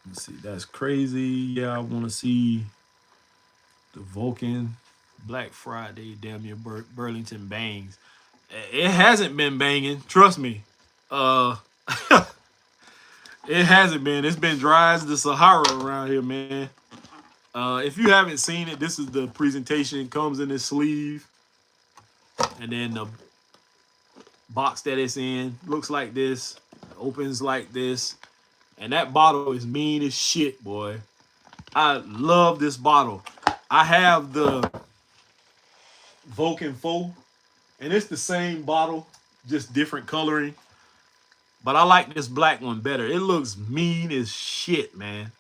[SPEAKER 1] Let's see, that's crazy. Yeah, I want to see the Vulcan Black Friday damn near Burlington bangs. It hasn't been banging, trust me. It hasn't been. It's been dry as the Sahara around here, man. If you haven't seen it, this is the presentation. It comes in this sleeve, and then the box that it's in looks like this, opens like this, and that bottle is mean as shit, boy. I love this bottle. I have the Vulcan 4, and it's the same bottle, just different coloring. But I like this black one better. It looks mean as shit, man.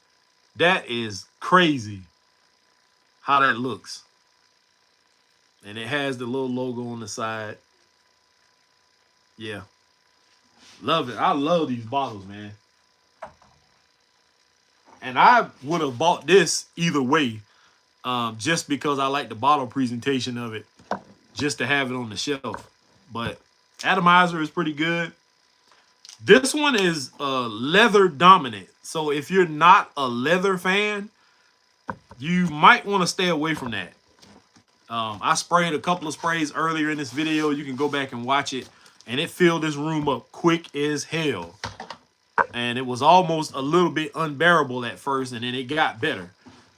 [SPEAKER 1] That is crazy how that looks. And it has the little logo on the side. Yeah. Love it. I love these bottles, man. And I would have bought this either way, just because I like the bottle presentation of it, just to have it on the shelf. But Atomizer is pretty good. This one is leather dominant. So if you're not a leather fan, you might want to stay away from that. I sprayed a couple of sprays earlier in this video. You can go back and watch it. And it filled this room up quick as hell. And it was almost a little bit unbearable at first, and then it got better.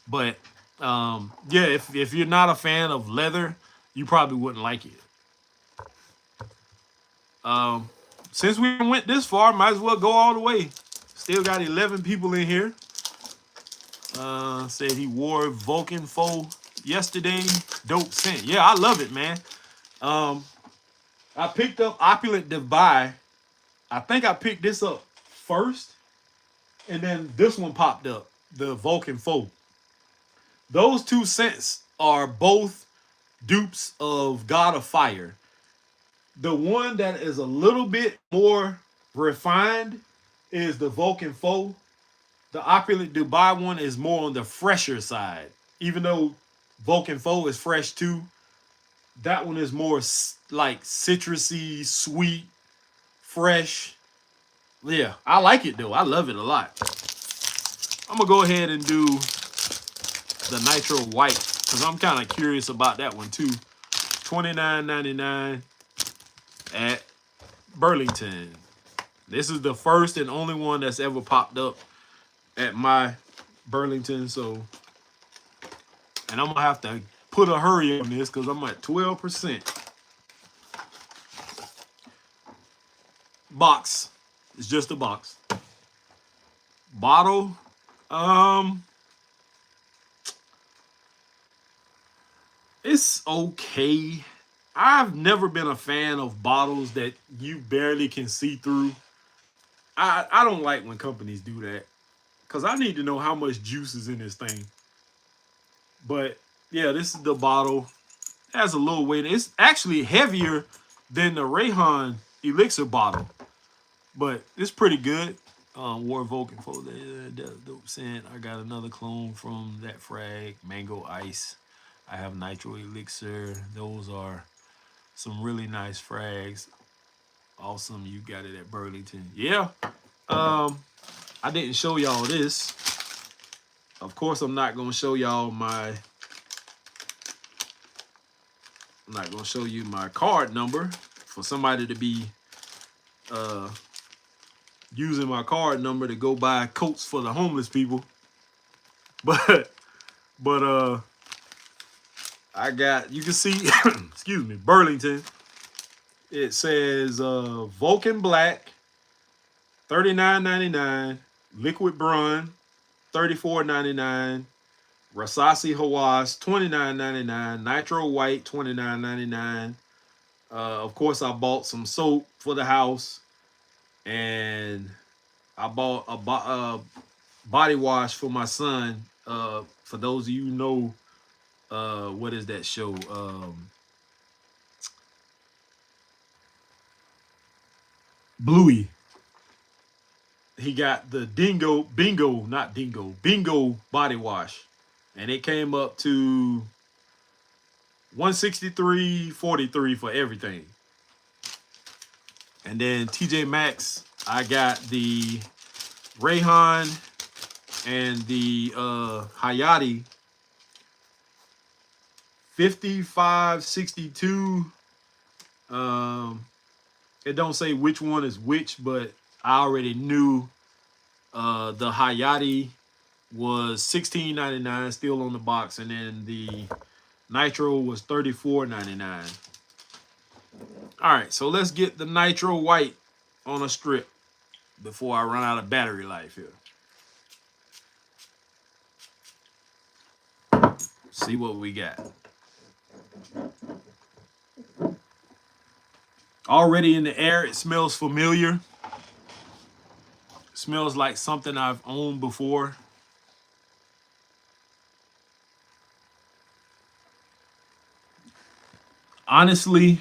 [SPEAKER 1] But yeah, if you're not a fan of leather, you probably wouldn't like it. Since we went this far, might as well go all the way. Still got 11 people in here. Said he wore Vulcan 4 yesterday. Dope scent. Yeah, I love it, man. I picked up Opulent Dubai. I think I picked this up first, and then this one popped up. the Vulcan 4. Those two scents are both dupes of God of Fire. The one that is a little bit more refined is the Vulcan 4. The Opulent Dubai one is more on the fresher side. Even though Vulcan 4 is fresh too, that one is more like citrusy, sweet, fresh. Yeah, I like it though. I love it a lot. I'm gonna go ahead and do the Nitro White because I'm kind of curious about that one too. $29.99 at Burlington. This is the first and only one that's ever popped up at my Burlington. So, and I'm gonna have to put a hurry on this because I'm at 12%. Box. It's just a box. Bottle. It's okay. I've never been a fan of bottles that you barely can see through. I don't like when companies do that because I need to know how much juice is in this thing. But yeah, this is the bottle. It has a little weight. It's actually heavier than the Rayhon elixir bottle, but it's pretty good. War Vulcan for the dope scent. I got another clone from that frag, Mango Ice. I have Nitro Elixir. Those are some really nice frags. Awesome, you got it at Burlington. Yeah. I didn't show y'all this. Of course, I'm not gonna show y'all my. I'm not gonna show you my card number for somebody to be using my card number to go buy coats for the homeless people. But I got, you can see, excuse me, Burlington. It says Vulcan Black, $39.99. Liquid Brun, $34.99. Rasasi Hawas, $29.99. Nitro White, $29.99. Of course, I bought some soap for the house, and I bought a body wash for my son. For those of you who know, what is that show? Bluey. He got the Bingo body wash, and it came up to $163.43 for everything. And then TJ Maxx, I got the Rayhon and the Hayati, $55.62. It don't say which one is which, but I already knew the Hayati was $16.99, still on the box, and then the Nitro was $34.99. All right, so let's get the Nitro White on a strip before I run out of battery life here. See what we got. Already in the air, it smells familiar. It smells like something I've owned before. Honestly,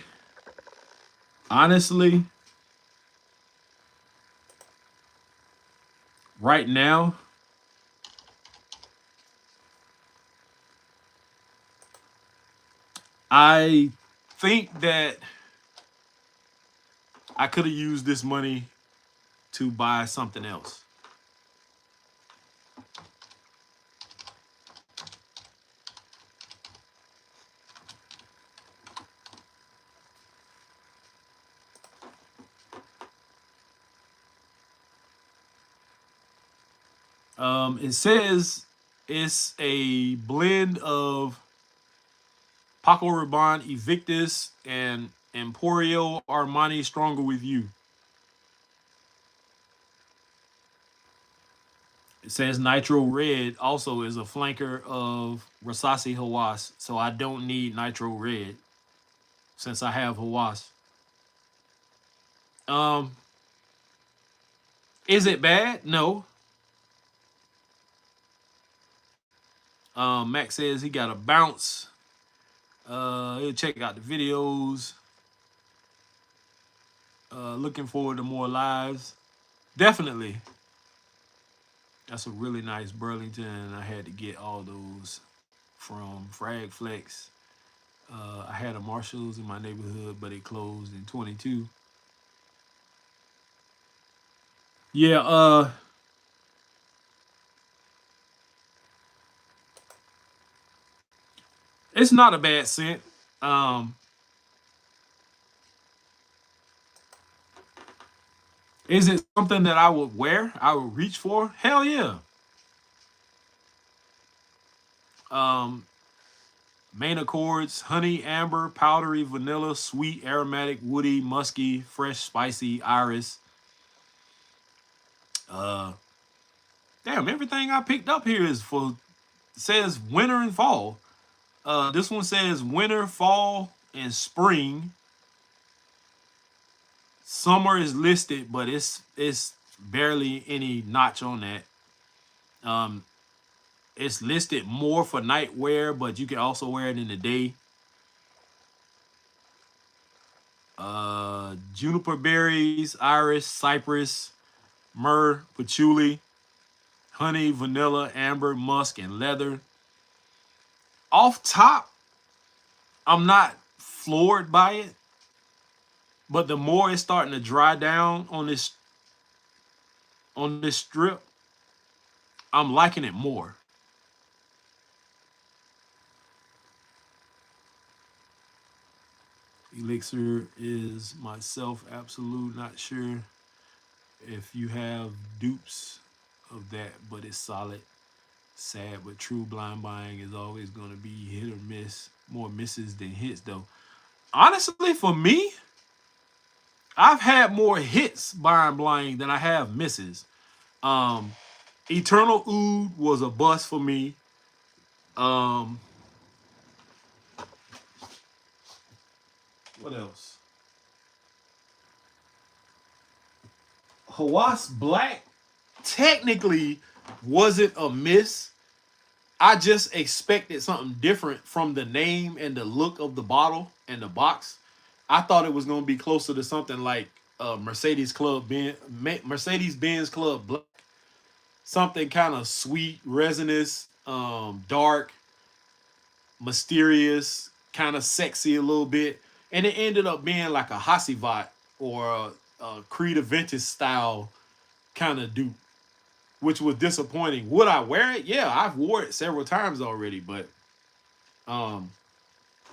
[SPEAKER 1] right now, I think that I could have used this money to buy something else. It says it's a blend of Paco Rabanne Evictus and Emporio Armani Stronger With You. It says Nitro Red also is a flanker of Rasasi Hawas, so I don't need Nitro Red since I have Hawas. Is it bad? No. Max says he got a bounce. He'll check out the videos. Looking forward to more lives. Definitely. That's a really nice Burlington. I had to get all those from Frag Flex. I had a Marshalls in my neighborhood, but it closed in 22. Yeah, it's not a bad scent. Um, is it something that I would wear? I would reach for? Hell yeah. Um, Main accords: honey, amber, powdery, vanilla, sweet, aromatic, woody, musky, fresh, spicy, iris. Uh, Damn, everything I picked up here is for says winter and fall. This one says winter, fall, and spring. Summer is listed, but it's barely any notch on that. Um, it's listed more for night wear, but you can also wear it in the day. Juniper berries, iris, cypress, myrrh, patchouli, honey, vanilla, amber, musk, and leather. Off top, I'm not floored by it, but the more it's starting to dry down on this strip, I'm liking it more. Elixir is myself absolute. Not sure if you have dupes of that, but it's solid. Sad, but true. Blind buying is always going to be hit or miss. More misses than hits, though. Honestly, for me, I've had more hits buying blind than I have misses. Um, Eternal Ood was a bust for me. Um, what else? Hawas Black technically wasn't a miss. I just expected something different from the name and the look of the bottle and the box. I thought it was going to be closer to something like Mercedes Benz Club Black, something kind of sweet, resinous, dark, mysterious, kind of sexy a little bit, and it ended up being like a Hasivat or a Creed Aventus style kind of dupe, which was disappointing. Would I wear it? Yeah, I've wore it several times already, but um,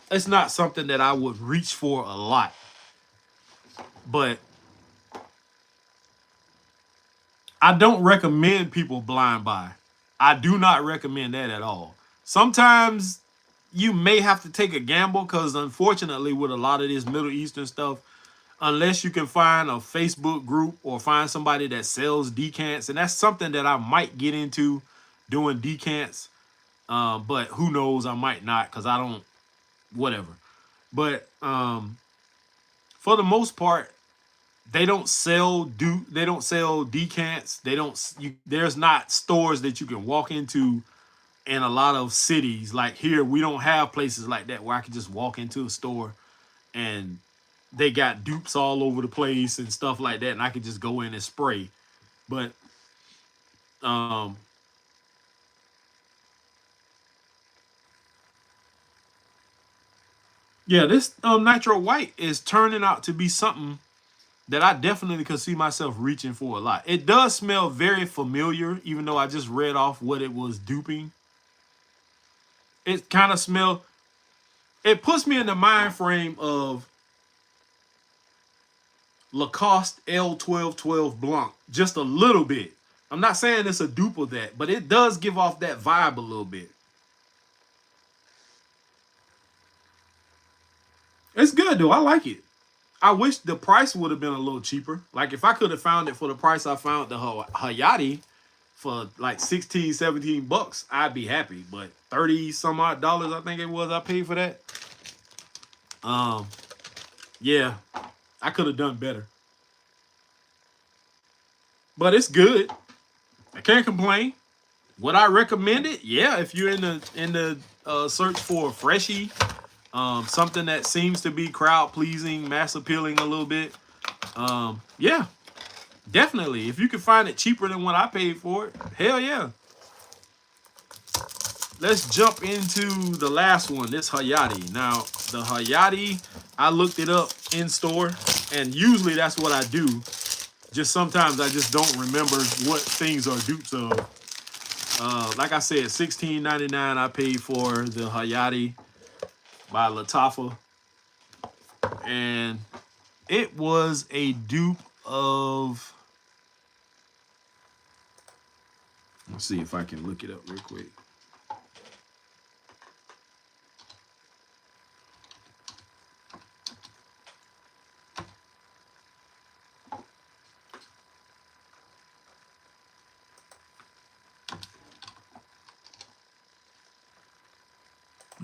[SPEAKER 1] it's not something that I would reach for a lot. But I don't recommend people blind buy. I do not recommend that at all. Sometimes you may have to take a gamble because, unfortunately, with a lot of this Middle Eastern stuff, unless you can find a Facebook group or find somebody that sells decants, and that's something that I might get into doing decants. But who knows? I might not because I don't. Whatever. But for the most part, they don't sell decants. They don't. There's not stores that you can walk into in a lot of cities. Like here, we don't have places like that where I can just walk into a store and they got dupes all over the place and stuff like that, and I could just go in and spray. But um, yeah, this nitro white is turning out to be something that I definitely could see myself reaching for a lot. It does smell very familiar, even though I just read off what it was duping. It kind of smell. It puts me in the mind frame of Lacoste L1212 Blanc, just a little bit. I'm not saying it's a dupe of that, but it does give off that vibe a little bit. It's good though. I like it. I wish the price would have been a little cheaper. Like if I could have found it for the price I found the Hayati for like 16, 17 bucks, I'd be happy. But 30 some odd dollars, I think it was, I paid for that. Um, yeah, I could have done better. But it's good. I can't complain. Would I recommend it? Yeah, if you're in the search for a freshie, something that seems to be crowd pleasing, mass appealing a little bit. Yeah, definitely. If you can find it cheaper than what I paid for it, hell yeah. Let's jump into the last one, this Hayati. Now, the Hayati, I looked it up in store, and usually that's what I do. Just sometimes I just don't remember what things are dupes of. Like I said, $16.99 I paid for the Hayati by Latafa, and it was a dupe of. Let's see if I can look it up real quick.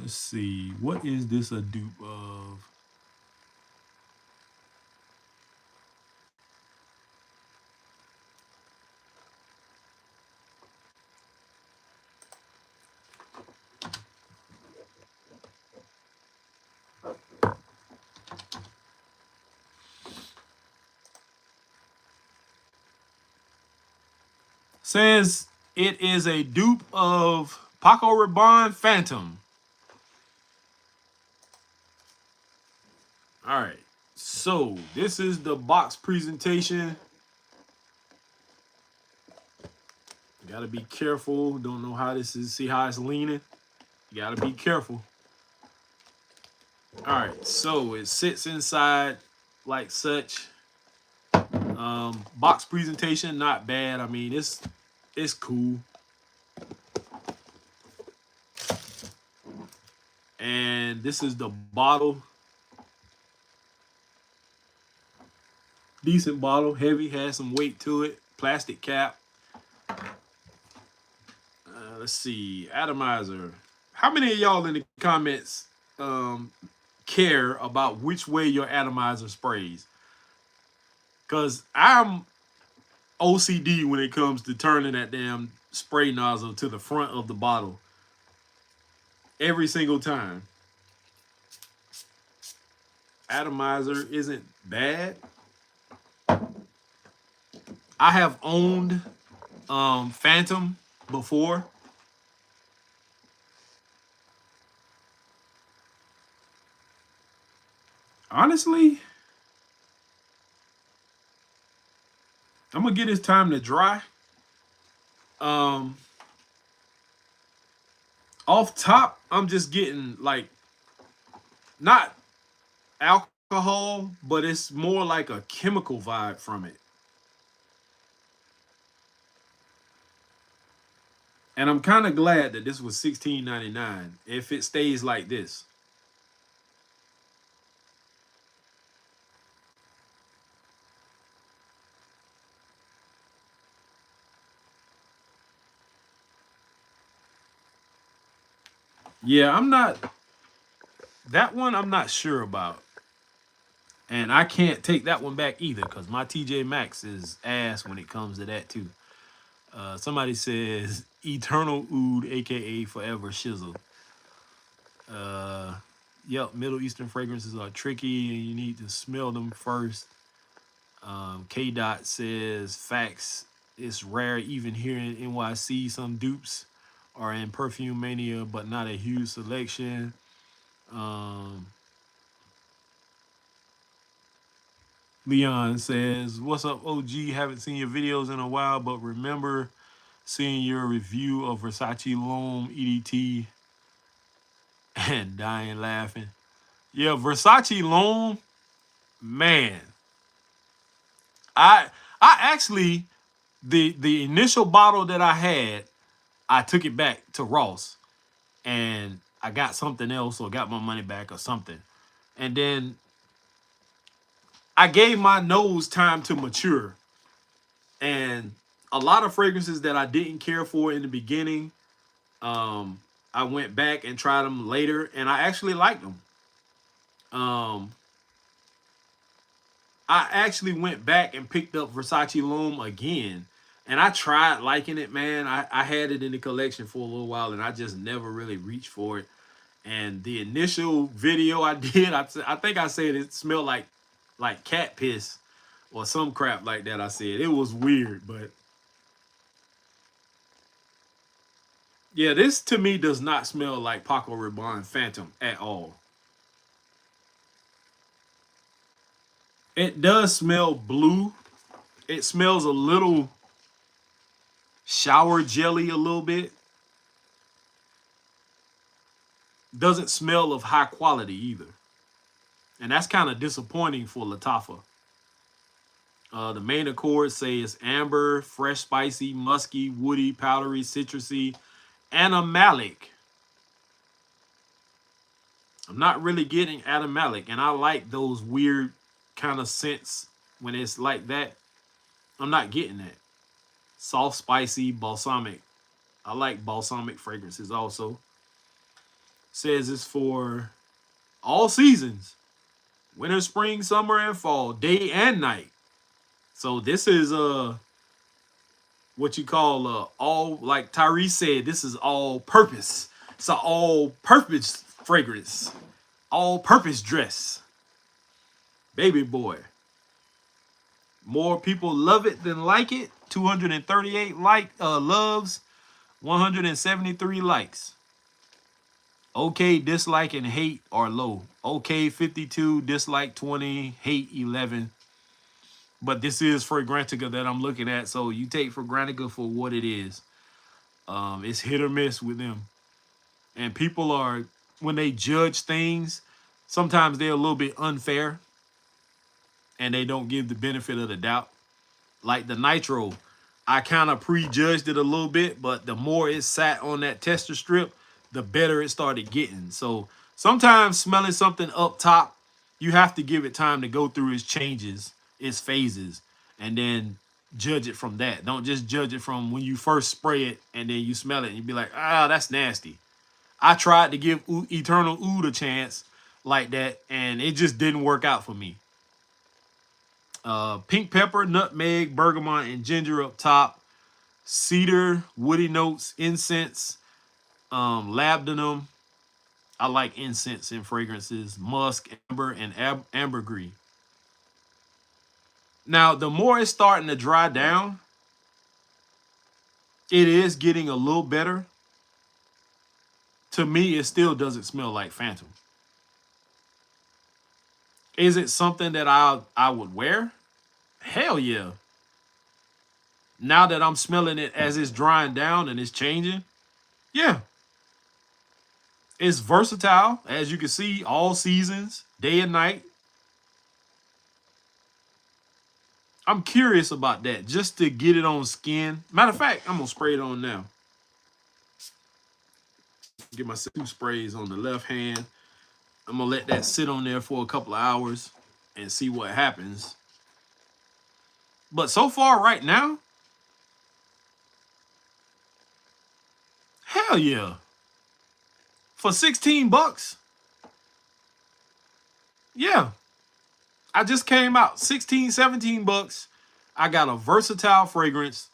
[SPEAKER 1] Let's see. What is this a dupe of? Says it is a dupe of Paco Rabanne Phantom. All right. So this is the box presentation. You gotta be careful. Don't know how this is. See how it's leaning? You gotta be careful. All right. So it sits inside like such. Box presentation, not bad. I mean, it's cool. And this is the bottle. Decent bottle, heavy, has some weight to it. Plastic cap. Let's see, atomizer. How many of y'all in the comments care about which way your atomizer sprays? Because I'm OCD when it comes to turning that damn spray nozzle to the front of the bottle every single time. Atomizer isn't bad. I have owned Phantom before. Honestly, I'm gonna get this time to dry. Off top, I'm just getting like not alcohol, but it's more like a chemical vibe from it. And I'm kind of glad that this was $16.99 if it stays like this. Yeah, I'm not. That one I'm not sure about. And I can't take that one back either because my TJ Maxx is ass when it comes to that too. Somebody says Eternal Oud, aka Forever Shizzle. Yep, Middle Eastern fragrances are tricky and you need to smell them first. K Dot says facts. It's rare even here in NYC. Some dupes are in Perfume Mania, but not a huge selection. Leon says, "What's up, OG? Haven't seen your videos in a while, but remember seeing your review of Versace L'Homme EDT and dying laughing." Yeah, Versace L'Homme, man. I I actually the initial bottle that I had, I took it back to Ross and I got something else or got my money back or something. And then I gave my nose time to mature. And a lot of fragrances that I didn't care for in the beginning, I went back and tried them later and I actually liked them. Um, I actually went back and picked up Versace L'Homme again And I tried liking it, man. I had it in the collection for a little while, and I just never really reached for it. And the initial video I did, I think I said it smelled like cat piss or some crap like that. I said it was weird, but yeah, this to me does not smell like Paco Rabanne Phantom at all. It does smell blue. It smells a little shower jelly a little bit. Doesn't smell of high quality either. And that's kind of disappointing for Lattafa. The main accords say it's amber, fresh, spicy, musky, woody, powdery, citrusy, animalic. I'm not really getting animalic, and I like those weird kind of scents when it's like that. I'm not getting that. Soft, spicy, balsamic. I like balsamic fragrances also. Says it's for all seasons. Winter, spring, summer, and fall. Day and night. So this is what you call all, like Tyrese said, this is all purpose. It's an all purpose fragrance. All purpose dress. Baby boy. More people love it than like it. 238 loves, 173 likes. Okay, dislike and hate are low. Okay, 52, dislike 20, hate 11. But this is Fragrantica that I'm looking at, so you take Fragrantica for what it is. It's hit or miss with them. And people are, when they judge things, sometimes they're a little bit unfair. And they don't give the benefit of the doubt. Like the nitro, I kind of prejudged it a little bit, but the more it sat on that tester strip, the better it started getting. So sometimes smelling something up top, you have to give it time to go through its changes, its phases, and then judge it from that. Don't just judge it from when you first spray it and then you smell it and you be like, ah, that's nasty. I tried to give Eternal Oud a chance like that, and it just didn't work out for me. Pink pepper, nutmeg, bergamot, and ginger up top. Cedar, woody notes, incense, labdanum. I like incense in fragrances. Musk, amber, and ambergris. Now, the more it's starting to dry down, it is getting a little better. To me, it still doesn't smell like Phantom. Is it something that I would wear? Hell yeah. Now that I'm smelling it as it's drying down and it's changing, yeah. It's versatile, as you can see, all seasons, day and night. I'm curious about that, just to get it on skin. Matter of fact, I'm going to spray it on now. Get my 2 sprays on the left hand. I'm going to let that sit on there for a couple of hours and see what happens. But so far right now, hell yeah. For 16 bucks. Yeah. I just came out 16, 17 bucks. I got a versatile fragrance.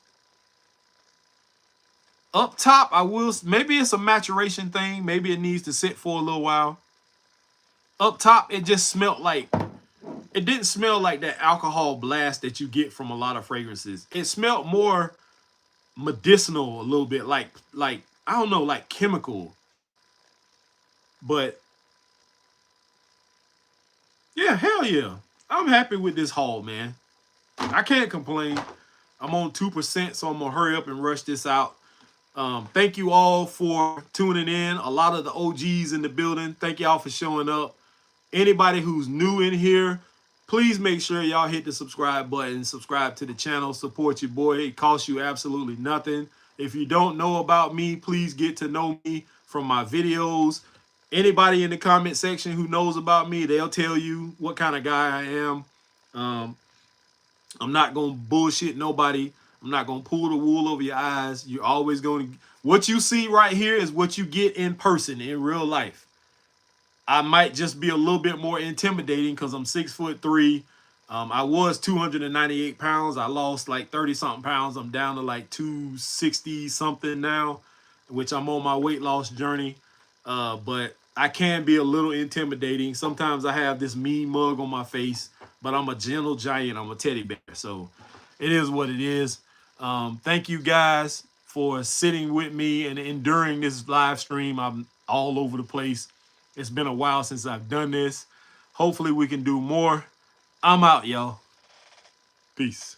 [SPEAKER 1] Up top, maybe it's a maturation thing. Maybe it needs to sit for a little while. Up top, it just smelled like, it didn't smell like that alcohol blast that you get from a lot of fragrances. It smelled more medicinal a little bit, like I don't know, like chemical. But yeah, hell yeah. I'm happy with this haul, man. I can't complain. I'm on 2%, so I'm gonna hurry up and rush this out. Thank you all for tuning in. A lot of the OGs in the building. Thank y'all for showing up. Anybody who's new in here, please make sure y'all hit the subscribe button. Subscribe to the channel. Support your boy. It costs you absolutely nothing. If you don't know about me, please get to know me from my videos. Anybody in the comment section who knows about me, they'll tell you what kind of guy I am. I'm not going to bullshit nobody. I'm not going to pull the wool over your eyes. You're always going to... What you see right here is what you get in person, in real life. I might just be a little bit more intimidating because I'm 6'3", I was 298 pounds. I lost like 30 something pounds. I'm down to like 260 something now, which I'm on my weight loss journey. But I can be a little intimidating. Sometimes I have this mean mug on my face, but I'm a gentle giant. I'm a teddy bear. So it is what it is. Thank you guys for sitting with me and enduring this live stream. I'm all over the place. It's been a while since I've done this. Hopefully we can do more. I'm out, y'all. Peace.